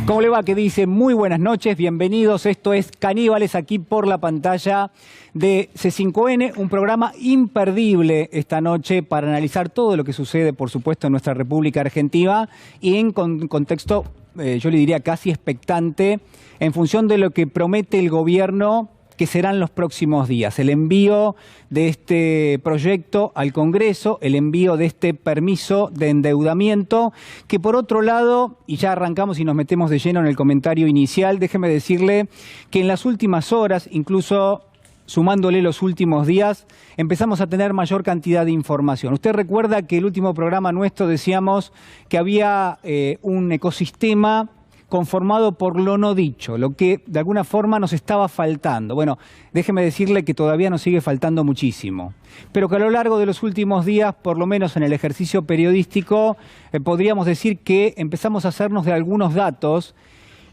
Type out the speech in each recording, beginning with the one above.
¿Cómo le va? ¿Qué dice? Muy buenas noches, bienvenidos. Esto es Caníbales, aquí por la pantalla de C5N, un programa imperdible esta noche para analizar todo lo que sucede, por supuesto, en nuestra República Argentina y en contexto, yo le diría casi expectante, en función de lo que promete el gobierno que serán los próximos días. El envío de este proyecto al Congreso, el envío de este permiso de endeudamiento, que por otro lado, y ya arrancamos y nos metemos de lleno en el comentario inicial, déjeme decirle que en las últimas horas, incluso sumándole los últimos días, empezamos a tener mayor cantidad de información. Usted recuerda que el último programa nuestro decíamos que había un ecosistema conformado por lo no dicho, lo que de alguna forma nos estaba faltando. Bueno, déjeme decirle que todavía nos sigue faltando muchísimo, pero que a lo largo de los últimos días, por lo menos en el ejercicio periodístico, podríamos decir que empezamos a hacernos de algunos datos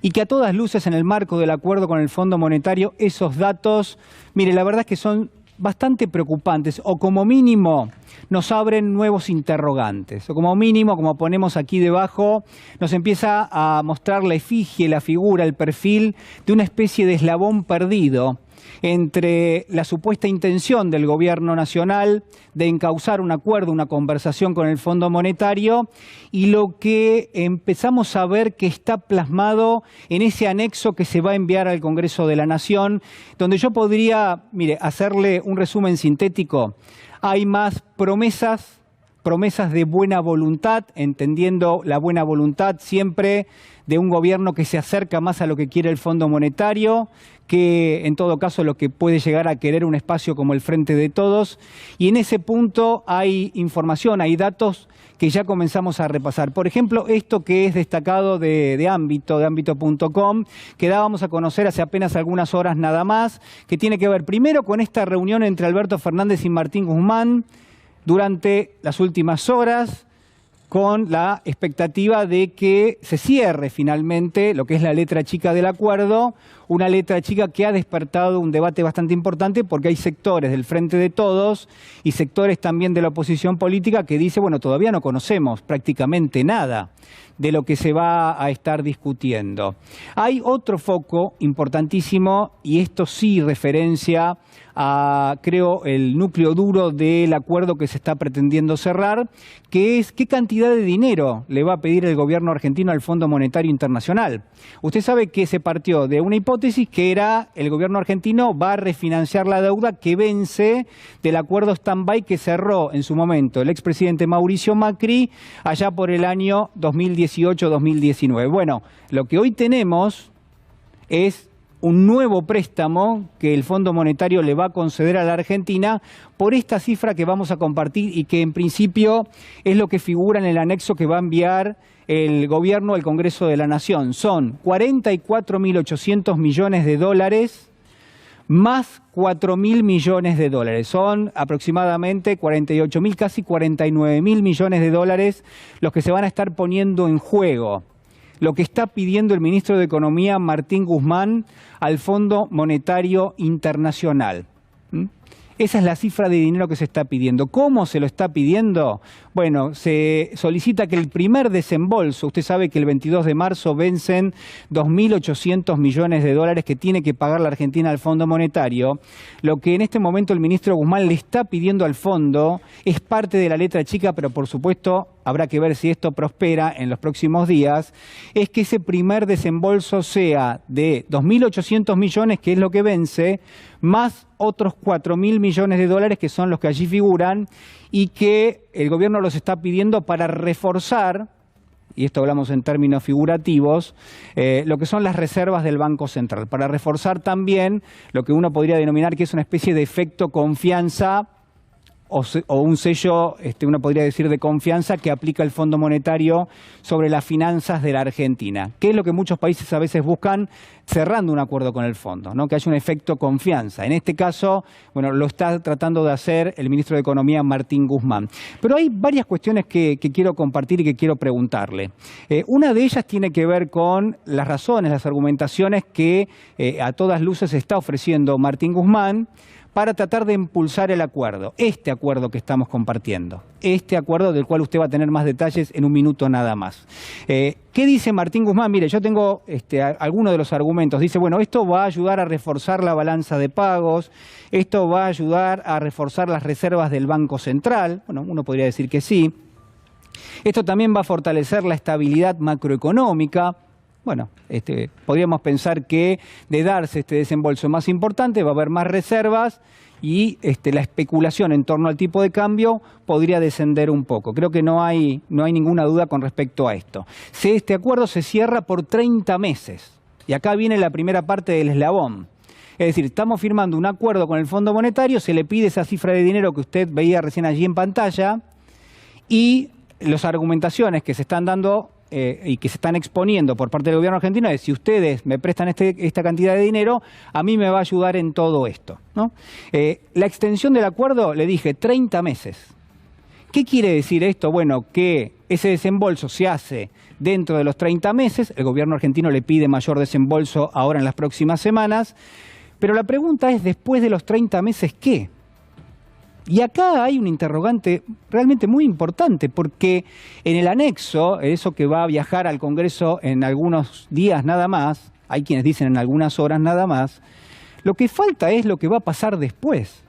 y que a todas luces en el marco del acuerdo con el Fondo Monetario, esos datos, mire, la verdad es que son bastante preocupantes, o como mínimo nos abren nuevos interrogantes, o como mínimo, como ponemos aquí debajo, nos empieza a mostrar la efigie, la figura, el perfil de una especie de eslabón perdido entre la supuesta intención del gobierno nacional de encauzar un acuerdo, una conversación con el Fondo Monetario y lo que empezamos a ver que está plasmado en ese anexo que se va a enviar al Congreso de la Nación, donde yo podría, mire, hacerle un resumen sintético. Hay más promesas de buena voluntad, entendiendo la buena voluntad siempre de un gobierno que se acerca más a lo que quiere el Fondo Monetario, que en todo caso lo que puede llegar a querer un espacio como el Frente de Todos. Y en ese punto hay información, hay datos que ya comenzamos a repasar. Por ejemplo, esto que es destacado de ámbito.com, que dábamos a conocer hace apenas algunas horas nada más, que tiene que ver primero con esta reunión entre Alberto Fernández y Martín Guzmán durante las últimas horas, con la expectativa de que se cierre finalmente lo que es la letra chica del acuerdo, una letra chica que ha despertado un debate bastante importante porque hay sectores del Frente de Todos y sectores también de la oposición política que dice, bueno, todavía no conocemos prácticamente nada de lo que se va a estar discutiendo. Hay otro foco importantísimo, y esto sí referencia a, creo, el núcleo duro del acuerdo que se está pretendiendo cerrar, que es qué cantidad de dinero le va a pedir el gobierno argentino al Fondo Monetario Internacional. Usted sabe que se partió de una hipótesis que era el gobierno argentino va a refinanciar la deuda que vence del acuerdo stand-by que cerró en su momento el expresidente Mauricio Macri allá por el año 2018-2019. Bueno, lo que hoy tenemos es un nuevo préstamo que el Fondo Monetario le va a conceder a la Argentina por esta cifra que vamos a compartir y que en principio es lo que figura en el anexo que va a enviar el gobierno al Congreso de la Nación. Son 44.800 millones de dólares más 4.000 millones de dólares. Son aproximadamente 48.000, casi 49.000 millones de dólares los que se van a estar poniendo en juego. Lo que está pidiendo el ministro de Economía, Martín Guzmán, al Fondo Monetario Internacional. Esa es la cifra de dinero que se está pidiendo. ¿Cómo se lo está pidiendo? Bueno, se solicita que el primer desembolso, usted sabe que el 22 de marzo vencen 2.800 millones de dólares que tiene que pagar la Argentina al Fondo Monetario. Lo que en este momento el ministro Guzmán le está pidiendo al fondo es parte de la letra chica, pero por supuesto habrá que ver si esto prospera en los próximos días, es que ese primer desembolso sea de 2.800 millones, que es lo que vence, más otros 4.000 millones de dólares que son los que allí figuran y que el gobierno los está pidiendo para reforzar, y esto hablamos en términos figurativos, lo que son las reservas del Banco Central, para reforzar también lo que uno podría denominar que es una especie de efecto confianza o un sello, uno podría decir, de confianza que aplica el Fondo Monetario sobre las finanzas de la Argentina, que es lo que muchos países a veces buscan cerrando un acuerdo con el fondo, ¿no? Que haya un efecto confianza. En este caso, bueno, lo está tratando de hacer el ministro de Economía, Martín Guzmán. Pero hay varias cuestiones que quiero compartir y que quiero preguntarle. Una de ellas tiene que ver con las razones, las argumentaciones que a todas luces está ofreciendo Martín Guzmán para tratar de impulsar el acuerdo, este acuerdo que estamos compartiendo, este acuerdo del cual usted va a tener más detalles en un minuto nada más. ¿Qué dice Martín Guzmán? Mire, yo tengo algunos de los argumentos. Dice, bueno, esto va a ayudar a reforzar la balanza de pagos, esto va a ayudar a reforzar las reservas del Banco Central. Bueno, uno podría decir que sí. Esto también va a fortalecer la estabilidad macroeconómica. Bueno, podríamos pensar que de darse este desembolso más importante va a haber más reservas y la especulación en torno al tipo de cambio podría descender un poco. Creo que no hay ninguna duda con respecto a esto. Este acuerdo se cierra por 30 meses y acá viene la primera parte del eslabón. Es decir, estamos firmando un acuerdo con el Fondo Monetario, se le pide esa cifra de dinero que usted veía recién allí en pantalla y las argumentaciones que se están dando y que se están exponiendo por parte del gobierno argentino es: si ustedes me prestan esta cantidad de dinero, a mí me va a ayudar en todo esto, ¿no? La extensión del acuerdo, le dije, 30 meses. ¿Qué quiere decir esto? Bueno, que ese desembolso se hace dentro de los 30 meses, el gobierno argentino le pide mayor desembolso ahora en las próximas semanas, pero la pregunta es, después de los 30 meses, ¿qué? Y acá hay un interrogante realmente muy importante, porque en el anexo, eso que va a viajar al Congreso en algunos días nada más, hay quienes dicen en algunas horas nada más, lo que falta es lo que va a pasar después.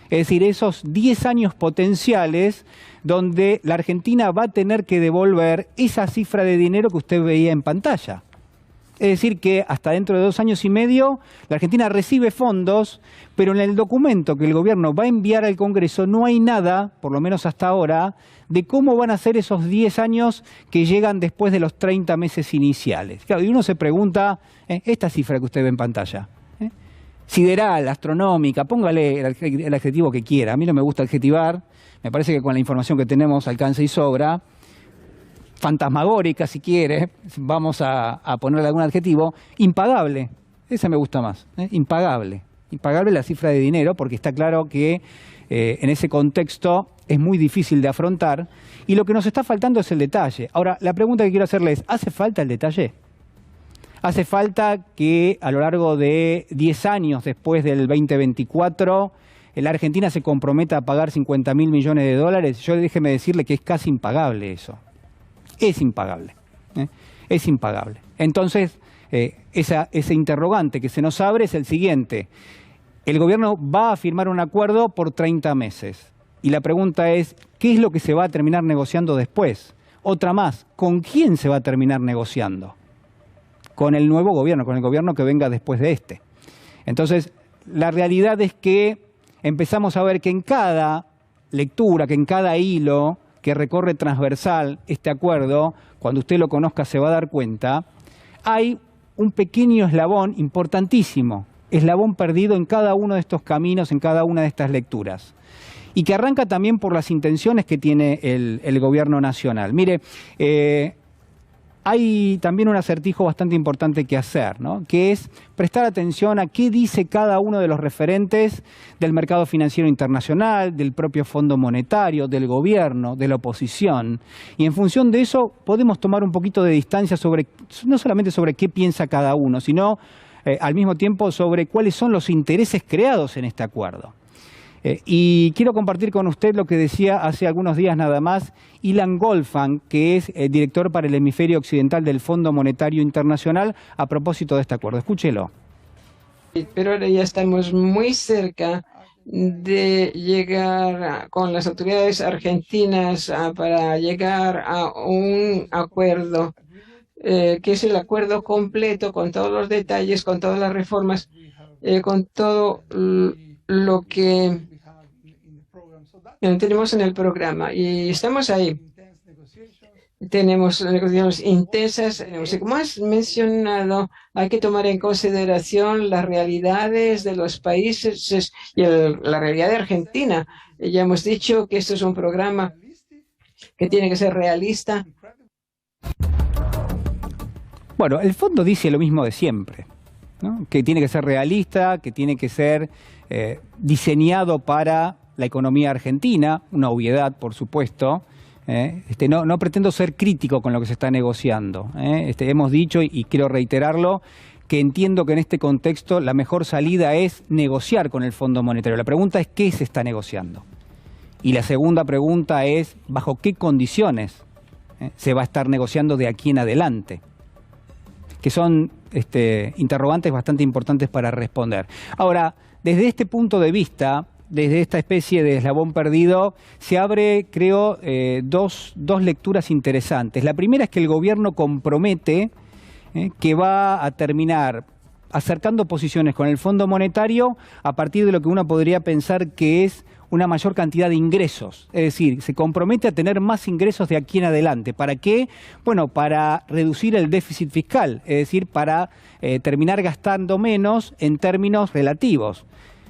Es decir, esos 10 años potenciales donde la Argentina va a tener que devolver esa cifra de dinero que usted veía en pantalla. Es decir, que hasta dentro de 2 años y medio la Argentina recibe fondos, pero en el documento que el gobierno va a enviar al Congreso no hay nada, por lo menos hasta ahora, de cómo van a ser esos 10 años que llegan después de los 30 meses iniciales. Claro, y uno se pregunta, esta cifra que usted ve en pantalla, sideral, astronómica, póngale el adjetivo que quiera. A mí no me gusta adjetivar, me parece que con la información que tenemos alcanza y sobra. Fantasmagórica, si quiere, vamos a ponerle algún adjetivo. Impagable, ese me gusta más, impagable. Impagable la cifra de dinero, porque está claro que en ese contexto es muy difícil de afrontar, y lo que nos está faltando es el detalle. Ahora, la pregunta que quiero hacerle es, ¿hace falta el detalle? ¿Hace falta que a lo largo de 10 años después del 2024 la Argentina se comprometa a pagar 50.000 millones de dólares? Yo déjeme decirle que es casi impagable eso. Es impagable. Es impagable. Entonces, ese interrogante que se nos abre es el siguiente. El gobierno va a firmar un acuerdo por 30 meses. Y la pregunta es, ¿qué es lo que se va a terminar negociando después? Otra más, ¿con quién se va a terminar negociando? Con el nuevo gobierno, con el gobierno que venga después de este. Entonces, la realidad es que empezamos a ver que en cada lectura, que en cada hilo que recorre transversal este acuerdo, cuando usted lo conozca se va a dar cuenta, hay un pequeño eslabón importantísimo, eslabón perdido en cada uno de estos caminos, en cada una de estas lecturas. Y que arranca también por las intenciones que tiene el gobierno nacional. Mire, hay también un acertijo bastante importante que hacer, ¿no? Que es prestar atención a qué dice cada uno de los referentes del mercado financiero internacional, del propio Fondo Monetario, del gobierno, de la oposición. Y en función de eso podemos tomar un poquito de distancia sobre, no solamente sobre qué piensa cada uno, sino al mismo tiempo sobre cuáles son los intereses creados en este acuerdo. Y quiero compartir con usted lo que decía hace algunos días nada más Ilan Goldfang, que es director para el hemisferio occidental del Fondo Monetario Internacional, a propósito de este acuerdo. Escúchelo. Pero ahora ya estamos muy cerca de llegar con las autoridades argentinas para llegar a un acuerdo, que es el acuerdo completo, con todos los detalles, con todas las reformas, con todo lo que tenemos en el programa. Y estamos ahí. Tenemos negociaciones intensas. Como has mencionado, hay que tomar en consideración las realidades de los países y la realidad de Argentina. Ya hemos dicho que esto es un programa que tiene que ser realista. Bueno, el fondo dice lo mismo de siempre, ¿no? Que tiene que ser realista, que tiene que ser diseñado para la economía argentina, una obviedad, por supuesto. No pretendo ser crítico con lo que se está negociando. Hemos dicho, y quiero reiterarlo, que entiendo que en este contexto la mejor salida es negociar con el Fondo Monetario. La pregunta es ¿qué se está negociando? Y la segunda pregunta es ¿bajo qué condiciones se va a estar negociando de aquí en adelante? Que son interrogantes bastante importantes para responder. Ahora, desde este punto de vista, desde esta especie de eslabón perdido, se abre, creo, dos lecturas interesantes. La primera es que el gobierno compromete que va a terminar acercando posiciones con el Fondo Monetario a partir de lo que uno podría pensar que es una mayor cantidad de ingresos. Es decir, se compromete a tener más ingresos de aquí en adelante. ¿Para qué? Bueno, para reducir el déficit fiscal, es decir, para terminar gastando menos en términos relativos.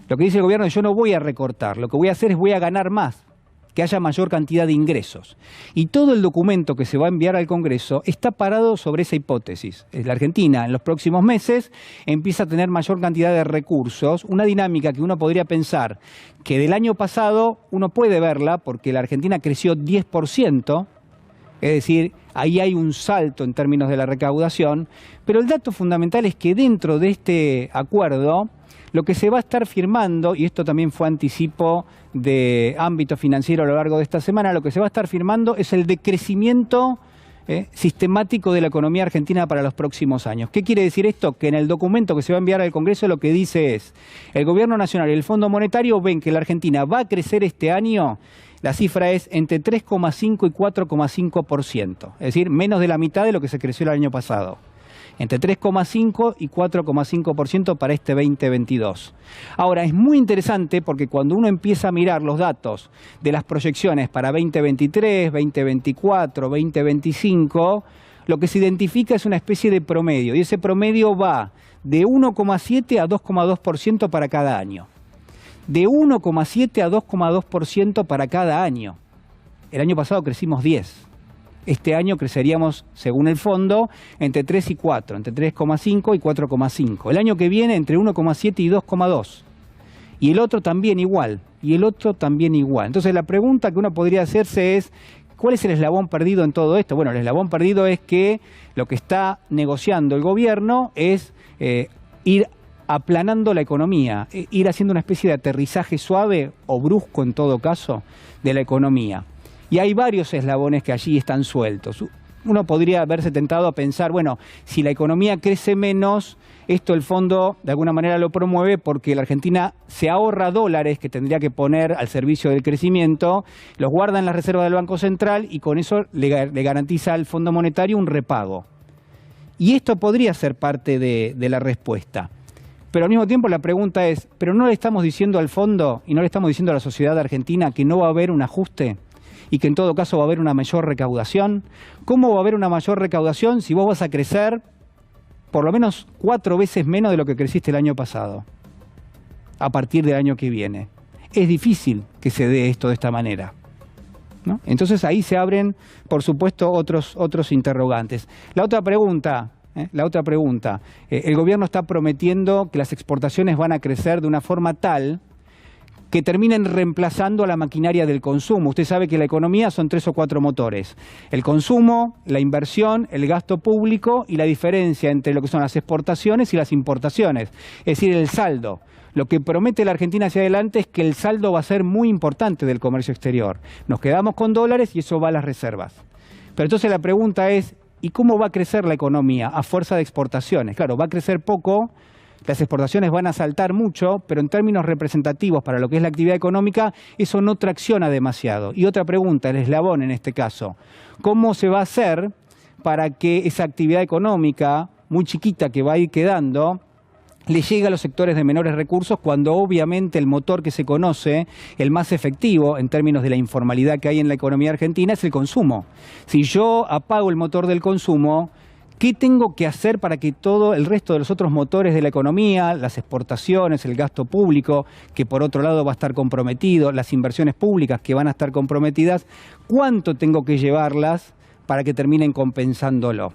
Lo que dice el gobierno es yo no voy a recortar, lo que voy a hacer es voy a ganar más, que haya mayor cantidad de ingresos. Y todo el documento que se va a enviar al Congreso está parado sobre esa hipótesis. La Argentina en los próximos meses empieza a tener mayor cantidad de recursos, una dinámica que uno podría pensar que del año pasado uno puede verla porque la Argentina creció 10%, es decir, ahí hay un salto en términos de la recaudación, pero el dato fundamental es que dentro de este acuerdo lo que se va a estar firmando, y esto también fue anticipo de ámbito financiero a lo largo de esta semana, lo que se va a estar firmando es el decrecimiento sistemático de la economía argentina para los próximos años. ¿Qué quiere decir esto? Que en el documento que se va a enviar al Congreso lo que dice es, el Gobierno Nacional y el Fondo Monetario ven que la Argentina va a crecer este año, la cifra es entre 3,5 y 4,5%, es decir, menos de la mitad de lo que se creció el año pasado. Entre 3,5 y 4,5% para este 2022. Ahora, es muy interesante porque cuando uno empieza a mirar los datos de las proyecciones para 2023, 2024, 2025, lo que se identifica es una especie de promedio, y ese promedio va de 1,7 a 2,2% para cada año. De 1,7 a 2,2% para cada año. El año pasado crecimos 10%. Este año creceríamos, según el fondo, entre 3 y 4, entre 3,5 y 4,5. El año que viene entre 1,7 y 2,2. Y el otro también igual, y el otro también igual. Entonces la pregunta que uno podría hacerse es, ¿cuál es el eslabón perdido en todo esto? Bueno, el eslabón perdido es que lo que está negociando el gobierno es ir aplanando la economía, ir haciendo una especie de aterrizaje suave o brusco en todo caso de la economía. Y hay varios eslabones que allí están sueltos. Uno podría haberse tentado a pensar, bueno, si la economía crece menos, esto el fondo de alguna manera lo promueve porque la Argentina se ahorra dólares que tendría que poner al servicio del crecimiento, los guarda en la reserva del Banco Central y con eso le garantiza al Fondo Monetario un repago. Y esto podría ser parte de la respuesta. Pero al mismo tiempo la pregunta es, ¿pero no le estamos diciendo al fondo y no le estamos diciendo a la sociedad argentina que no va a haber un ajuste? Y que en todo caso va a haber una mayor recaudación. ¿Cómo va a haber una mayor recaudación si vos vas a crecer por lo menos 4 veces menos de lo que creciste el año pasado, a partir del año que viene? Es difícil que se dé esto de esta manera, ¿no? Entonces ahí se abren, por supuesto, otros interrogantes. La otra pregunta, el gobierno está prometiendo que las exportaciones van a crecer de una forma tal que terminen reemplazando a la maquinaria del consumo. Usted sabe que la economía son 3 o 4 motores. El consumo, la inversión, el gasto público y la diferencia entre lo que son las exportaciones y las importaciones. Es decir, el saldo. Lo que promete la Argentina hacia adelante es que el saldo va a ser muy importante del comercio exterior. Nos quedamos con dólares y eso va a las reservas. Pero entonces la pregunta es, ¿y cómo va a crecer la economía a fuerza de exportaciones? Claro, va a crecer poco. Las exportaciones van a saltar mucho, pero en términos representativos para lo que es la actividad económica, eso no tracciona demasiado. Y otra pregunta, el eslabón en este caso, ¿cómo se va a hacer para que esa actividad económica muy chiquita que va a ir quedando le llegue a los sectores de menores recursos cuando obviamente el motor que se conoce, el más efectivo en términos de la informalidad que hay en la economía argentina, es el consumo? Si yo apago el motor del consumo, ¿qué tengo que hacer para que todo el resto de los otros motores de la economía, las exportaciones, el gasto público, que por otro lado va a estar comprometido, las inversiones públicas que van a estar comprometidas, cuánto tengo que llevarlas para que terminen compensándolo?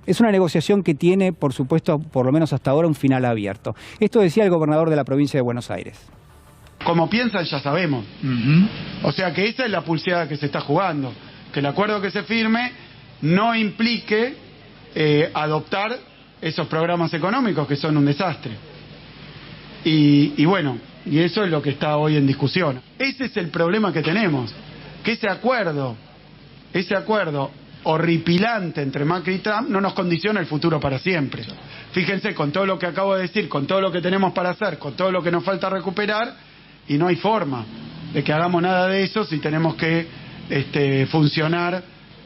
Es una negociación que tiene, por supuesto, por lo menos hasta ahora, un final abierto. Esto decía el gobernador de la provincia de Buenos Aires. Como piensan ya sabemos. O sea que esa es la pulseada que se está jugando. Que el acuerdo que se firme no implique adoptar esos programas económicos que son un desastre. Y bueno, y eso es lo que está hoy en discusión. Ese es el problema que tenemos, que ese acuerdo horripilante entre Macri y Trump no nos condiciona el futuro para siempre. Fíjense, con todo lo que acabo de decir, con todo lo que tenemos para hacer, con todo lo que nos falta recuperar, y no hay forma de que hagamos nada de eso si tenemos que funcionar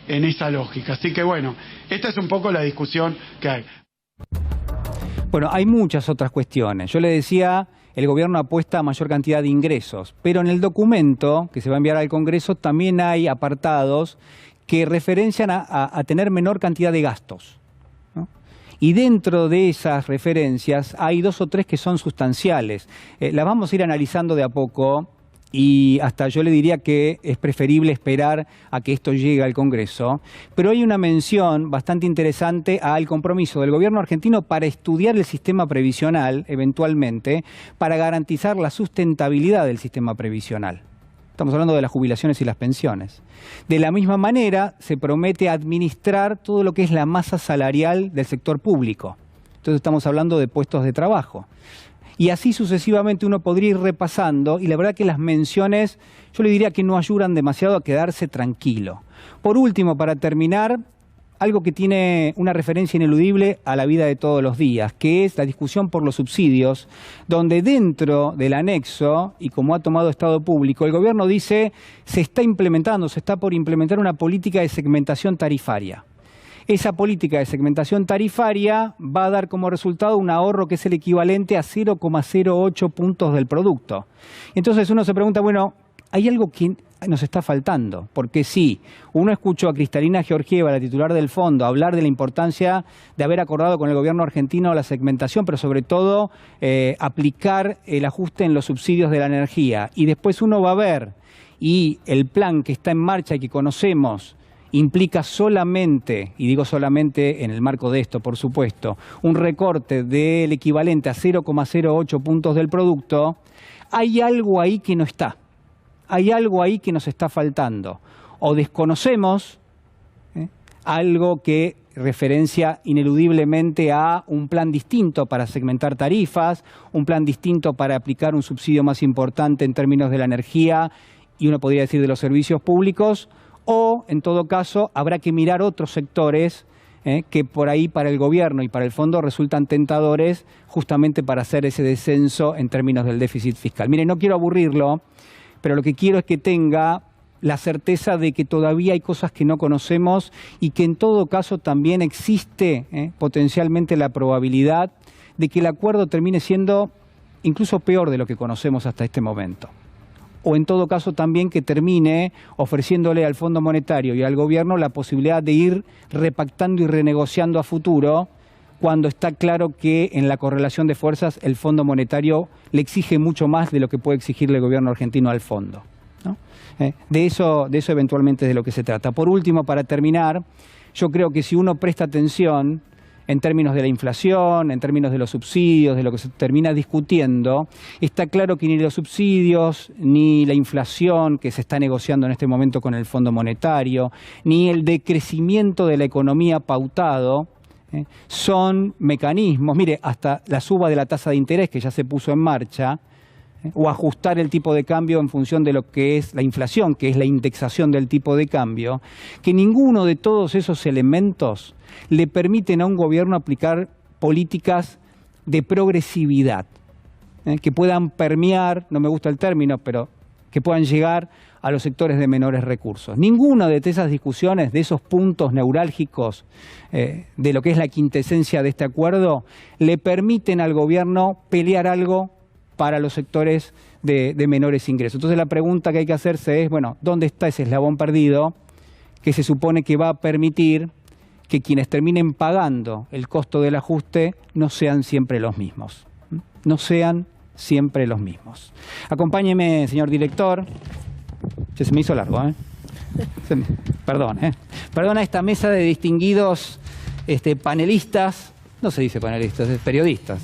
en esa lógica. Así que bueno, esta es un poco la discusión que hay. Bueno, hay muchas otras cuestiones. Yo le decía, el gobierno apuesta a mayor cantidad de ingresos, pero en el documento que se va a enviar al Congreso también hay apartados que referencian a tener menor cantidad de gastos, ¿no? Y dentro de esas referencias hay 2 o 3 que son sustanciales. Las vamos a ir analizando de a poco y hasta yo le diría que es preferible esperar a que esto llegue al Congreso. Pero hay una mención bastante interesante al compromiso del gobierno argentino para estudiar el sistema previsional, eventualmente, para garantizar la sustentabilidad del sistema previsional. Estamos hablando de las jubilaciones y las pensiones. De la misma manera, se promete administrar todo lo que es la masa salarial del sector público. Entonces estamos hablando de puestos de trabajo. Y así sucesivamente uno podría ir repasando, y la verdad que las menciones, yo le diría que no ayudan demasiado a quedarse tranquilo. Por último, para terminar, algo que tiene una referencia ineludible a la vida de todos los días, que es la discusión por los subsidios, donde dentro del anexo, y como ha tomado Estado Público, el gobierno dice se está por implementar una política de segmentación tarifaria. Esa política de segmentación tarifaria va a dar como resultado un ahorro que es el equivalente a 0,08 puntos del producto. Entonces uno se pregunta, bueno, hay algo que nos está faltando, porque sí, uno escuchó a Cristalina Georgieva, la titular del fondo, hablar de la importancia de haber acordado con el gobierno argentino la segmentación, pero sobre todo aplicar el ajuste en los subsidios de la energía. Y después uno va a ver, y el plan que está en marcha y que conocemos, implica solamente, y digo solamente en el marco de esto, por supuesto, un recorte del equivalente a 0,08 puntos del producto. Hay algo ahí que no está. Hay algo ahí que nos está faltando. O desconocemos algo que referencia ineludiblemente a un plan distinto para segmentar tarifas, un plan distinto para aplicar un subsidio más importante en términos de la energía y uno podría decir de los servicios públicos, o en todo caso habrá que mirar otros sectores que por ahí para el gobierno y para el fondo resultan tentadores justamente para hacer ese descenso en términos del déficit fiscal. Mire, no quiero aburrirlo, pero lo que quiero es que tenga la certeza de que todavía hay cosas que no conocemos y que en todo caso también existe potencialmente la probabilidad de que el acuerdo termine siendo incluso peor de lo que conocemos hasta este momento. O en todo caso también que termine ofreciéndole al Fondo Monetario y al gobierno la posibilidad de ir repactando y renegociando a futuro, cuando está claro que en la correlación de fuerzas el Fondo Monetario le exige mucho más de lo que puede exigirle el gobierno argentino al fondo, ¿no? De eso eventualmente es de lo que se trata. Por último, para terminar, yo creo que si uno presta atención en términos de la inflación, en términos de los subsidios, de lo que se termina discutiendo, está claro que ni los subsidios, ni la inflación que se está negociando en este momento con el Fondo Monetario, ni el decrecimiento de la economía pautado, son mecanismos, mire, hasta la suba de la tasa de interés que ya se puso en marcha, o ajustar el tipo de cambio en función de lo que es la inflación, que es la indexación del tipo de cambio, que ninguno de todos esos elementos le permiten a un gobierno aplicar políticas de progresividad, que puedan permear, no me gusta el término, pero que puedan llegar a los sectores de menores recursos. Ninguna de esas discusiones, de esos puntos neurálgicos de lo que es la quintesencia de este acuerdo, le permiten al gobierno pelear algo para los sectores de menores ingresos. Entonces la pregunta que hay que hacerse es, bueno, ¿dónde está ese eslabón perdido que se supone que va a permitir que quienes terminen pagando el costo del ajuste no sean siempre los mismos? No sean siempre los mismos. Acompáñeme, señor director. Se me hizo largo, Perdón, Perdón a esta mesa de distinguidos panelistas No se dice panelistas, es periodistas.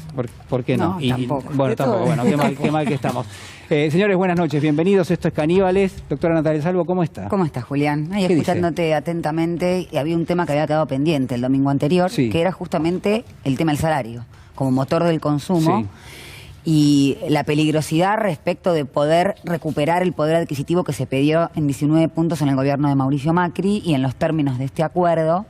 ¿Por qué no? No, tampoco. Bueno, tampoco. Bueno, qué mal que estamos. Señores, buenas noches, bienvenidos. Esto es Caníbales. Doctora Natalia Salvo, ¿cómo está? ¿Cómo estás, Julián? Ahí ¿Qué escuchándote atentamente, y había un tema que había quedado pendiente el domingo anterior, Sí. que era justamente el tema del salario, como motor del consumo. Sí. Y la peligrosidad respecto de poder recuperar el poder adquisitivo que se pidió en 19 puntos en el gobierno de Mauricio Macri y en los términos de este acuerdo,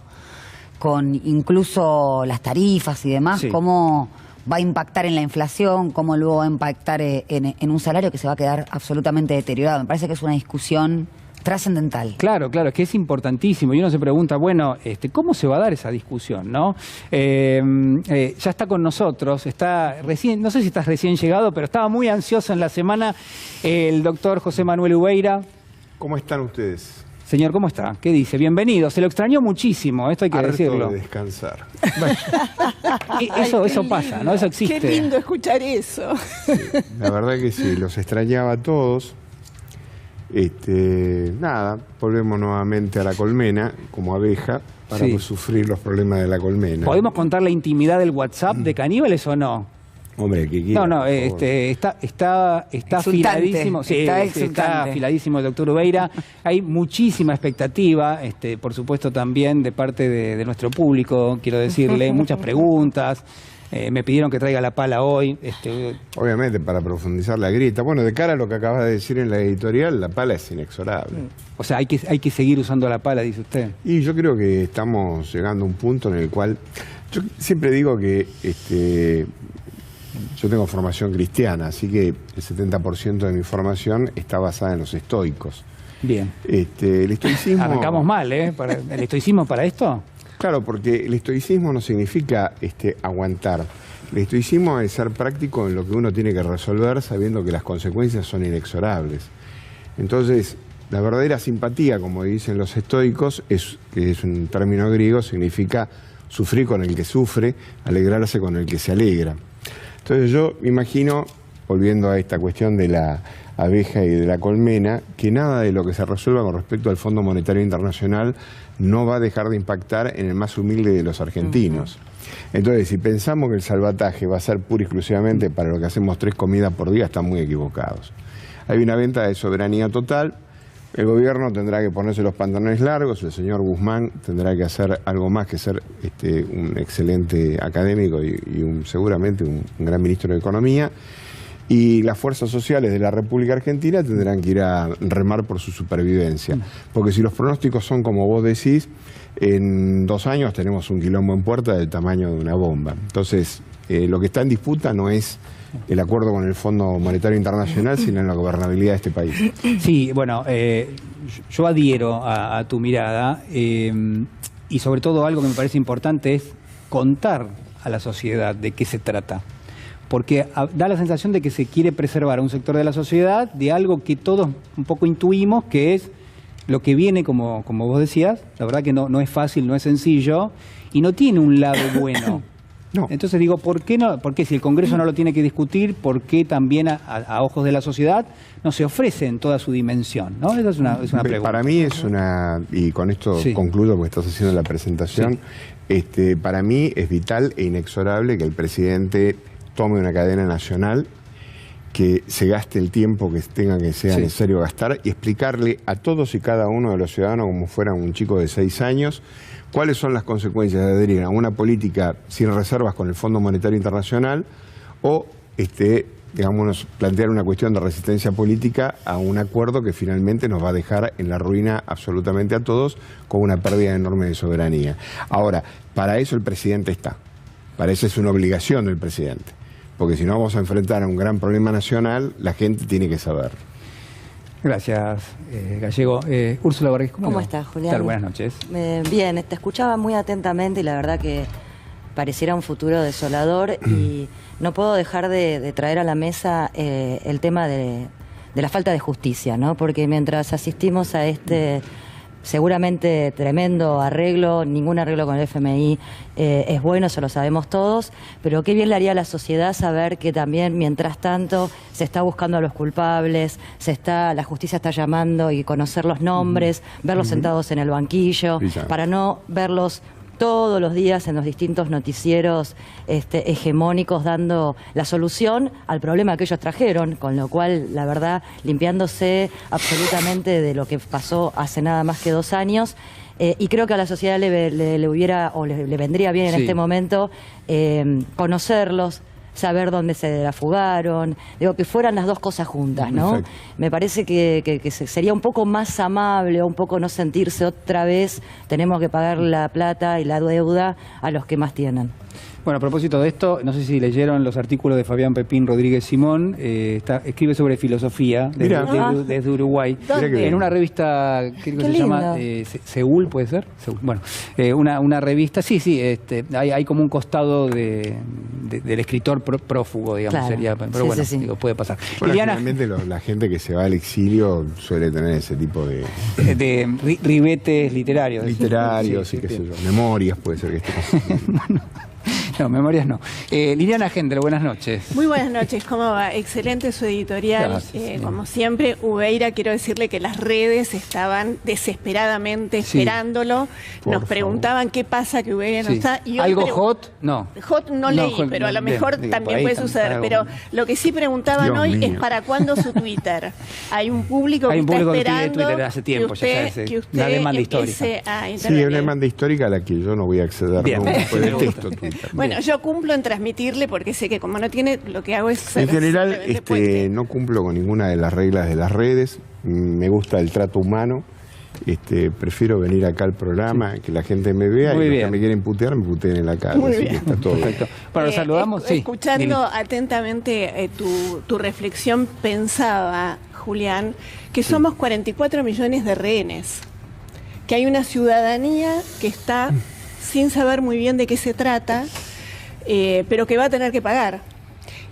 con incluso las tarifas y demás, Sí. cómo va a impactar en la inflación, cómo luego va a impactar en un salario que se va a quedar absolutamente deteriorado. Me parece que es una discusión trascendental. Claro, es que es importantísimo. Y uno se pregunta, bueno, ¿cómo se va a dar esa discusión, no? Ya está con nosotros, está recién, no sé si estás recién llegado, pero estaba muy ansioso en la semana el doctor José Manuel Ubeira. ¿Cómo están ustedes? Señor, ¿cómo está? ¿Qué dice? Bienvenido. Se lo extrañó muchísimo, esto hay que Harto decirlo. de descansar. Bueno, eso pasa, ¿no? Eso existe. Qué lindo escuchar eso. Sí, la verdad que sí, los extrañaba a todos. Nada, volvemos nuevamente a la colmena como abeja para Sí. sufrir los problemas de la colmena. ¿Podemos contar la intimidad del WhatsApp de Caníbales o no? Hombre, que quiera, No, por favor. está Exultante. afiladísimo. Sí, Está está exultante. afiladísimo el doctor Ubeira. Hay muchísima expectativa, por supuesto también de parte de nuestro público, quiero decirle, muchas preguntas. Me pidieron que traiga la pala hoy. Obviamente, para profundizar la grieta. Bueno, de cara a lo que acabas de decir en la editorial, la pala es inexorable. O sea, hay que seguir usando la pala, dice usted. Y yo creo que estamos llegando a un punto en el cual... Yo siempre digo que yo tengo formación cristiana, así que el 70% de mi formación está basada en los estoicos. Bien. El estoicismo... Arrancamos mal, ¿eh? ¿El estoicismo para esto? Claro, porque el estoicismo no significa aguantar. El estoicismo es ser práctico en lo que uno tiene que resolver sabiendo que las consecuencias son inexorables. Entonces, la verdadera simpatía, como dicen los estoicos, que es un término griego, significa sufrir con el que sufre, alegrarse con el que se alegra. Entonces yo me imagino, volviendo a esta cuestión de la abeja y de la colmena, que nada de lo que se resuelva con respecto al Fondo Monetario Internacional no va a dejar de impactar en el más humilde de los argentinos. Entonces, si pensamos que el salvataje va a ser pura y exclusivamente para lo que hacemos 3 comidas por día, están muy equivocados. Hay una venta de soberanía total. El gobierno tendrá que ponerse los pantalones largos, el señor Guzmán tendrá que hacer algo más que ser un excelente académico y seguramente un gran ministro de Economía. Y las fuerzas sociales de la República Argentina tendrán que ir a remar por su supervivencia. Porque si los pronósticos son como vos decís, en 2 años tenemos un quilombo en puerta del tamaño de una bomba. Entonces, lo que está en disputa no es el acuerdo con el Fondo Monetario Internacional, sino en la gobernabilidad de este país. Sí, bueno, yo adhiero a tu mirada y sobre todo algo que me parece importante es contar a la sociedad de qué se trata. Porque da la sensación de que se quiere preservar a un sector de la sociedad de algo que todos un poco intuimos que es lo que viene, como vos decías. La verdad que no es fácil, no es sencillo y no tiene un lado bueno. No. Entonces digo, ¿por qué no? Porque si el Congreso no lo tiene que discutir, ¿por qué también a ojos de la sociedad no se ofrece en toda su dimensión? ¿No? Esa es una pregunta. Para mí es y con esto Sí. concluyo porque estás haciendo la presentación, para mí es vital e inexorable que el presidente tome una cadena nacional, que se gaste el tiempo que tenga que sea necesario gastar y explicarle a todos y cada uno de los ciudadanos, como fuera un chico de 6 años, cuáles son las consecuencias de adherir a una política sin reservas con el Fondo Monetario Internacional o digamos, plantear una cuestión de resistencia política a un acuerdo que finalmente nos va a dejar en la ruina absolutamente a todos con una pérdida enorme de soberanía. Ahora, para eso el presidente está. Para eso es una obligación del presidente. Porque si no vamos a enfrentar a un gran problema nacional, la gente tiene que saber. Gracias, Gallego. Úrsula Borges, ¿Cómo estás, Julián? ¿Qué tal? Buenas noches. Bien, te escuchaba muy atentamente y la verdad que pareciera un futuro desolador y no puedo dejar de traer a la mesa el tema de la falta de justicia, ¿no? Porque mientras asistimos a seguramente tremendo arreglo, ningún arreglo con el FMI es bueno, eso lo sabemos todos, pero qué bien le haría a la sociedad saber que también, mientras tanto, se está buscando a los culpables, la justicia está llamando y conocer los nombres, verlos sentados en el banquillo, para no verlos todos los días en los distintos noticieros hegemónicos dando la solución al problema que ellos trajeron, con lo cual, la verdad, limpiándose absolutamente de lo que pasó hace nada más que 2 años. Y creo que a la sociedad le hubiera o le vendría bien en este momento conocerlos, saber dónde se la fugaron, digo, que fueran las dos cosas juntas, ¿no? Exacto. Me parece que sería un poco más amable, un poco no sentirse otra vez, tenemos que pagar la plata y la deuda a los que más tienen. Bueno, a propósito de esto, no sé si leyeron los artículos de Fabián Pepín Rodríguez Simón, escribe sobre filosofía desde Uruguay, en una revista, creo que se llama Seúl, ¿puede ser? Seúl. Bueno, una revista, sí, hay como un costado del escritor prófugo, digamos, claro. Sería, pero bueno, digo, puede pasar. Bueno, Liliana, generalmente la gente que se va al exilio suele tener ese tipo de ribetes literarios. literarios Sí, y qué sé bien. yo, memorias puede ser que esté. No, memorias no. Liliana Gendel, buenas noches. Muy buenas noches, ¿cómo va? Excelente su editorial. Gracias, Como siempre, Ubeira, quiero decirle que las redes estaban desesperadamente esperándolo. Nos preguntaban qué pasa que Ubeira no está. Y hoy ¿Algo hot? No. Hot no leí, hot, pero a lo bien, mejor digo, también por ahí puede suceder. algo. Pero lo que sí preguntaban Dios hoy mío. es para cuándo su Twitter. Hay un público Hay un que está público que pide esperando Twitter hace tiempo, ya que sabes, usted una demanda empiece histórica. a Sí, intervenir. es una demanda histórica a la que yo no voy a acceder Bien. nunca, pues Me gusta. detesto Twitter. Bueno, yo cumplo en transmitirle porque sé que como no tiene, lo que hago es ser En general, simplemente puente. no cumplo con ninguna de las reglas de las redes. Me gusta el trato humano. Prefiero venir acá al programa, que la gente me vea Muy y los bien. que me quieren putear, me puteen en la calle. Muy así bien. que está todo bien. Perfecto. Bueno, lo saludamos. Sí. Escuchando Lili. atentamente tu reflexión, pensaba, Julián, que somos 44 millones de rehenes, que hay una ciudadanía que está sin saber muy bien de qué se trata, pero que va a tener que pagar.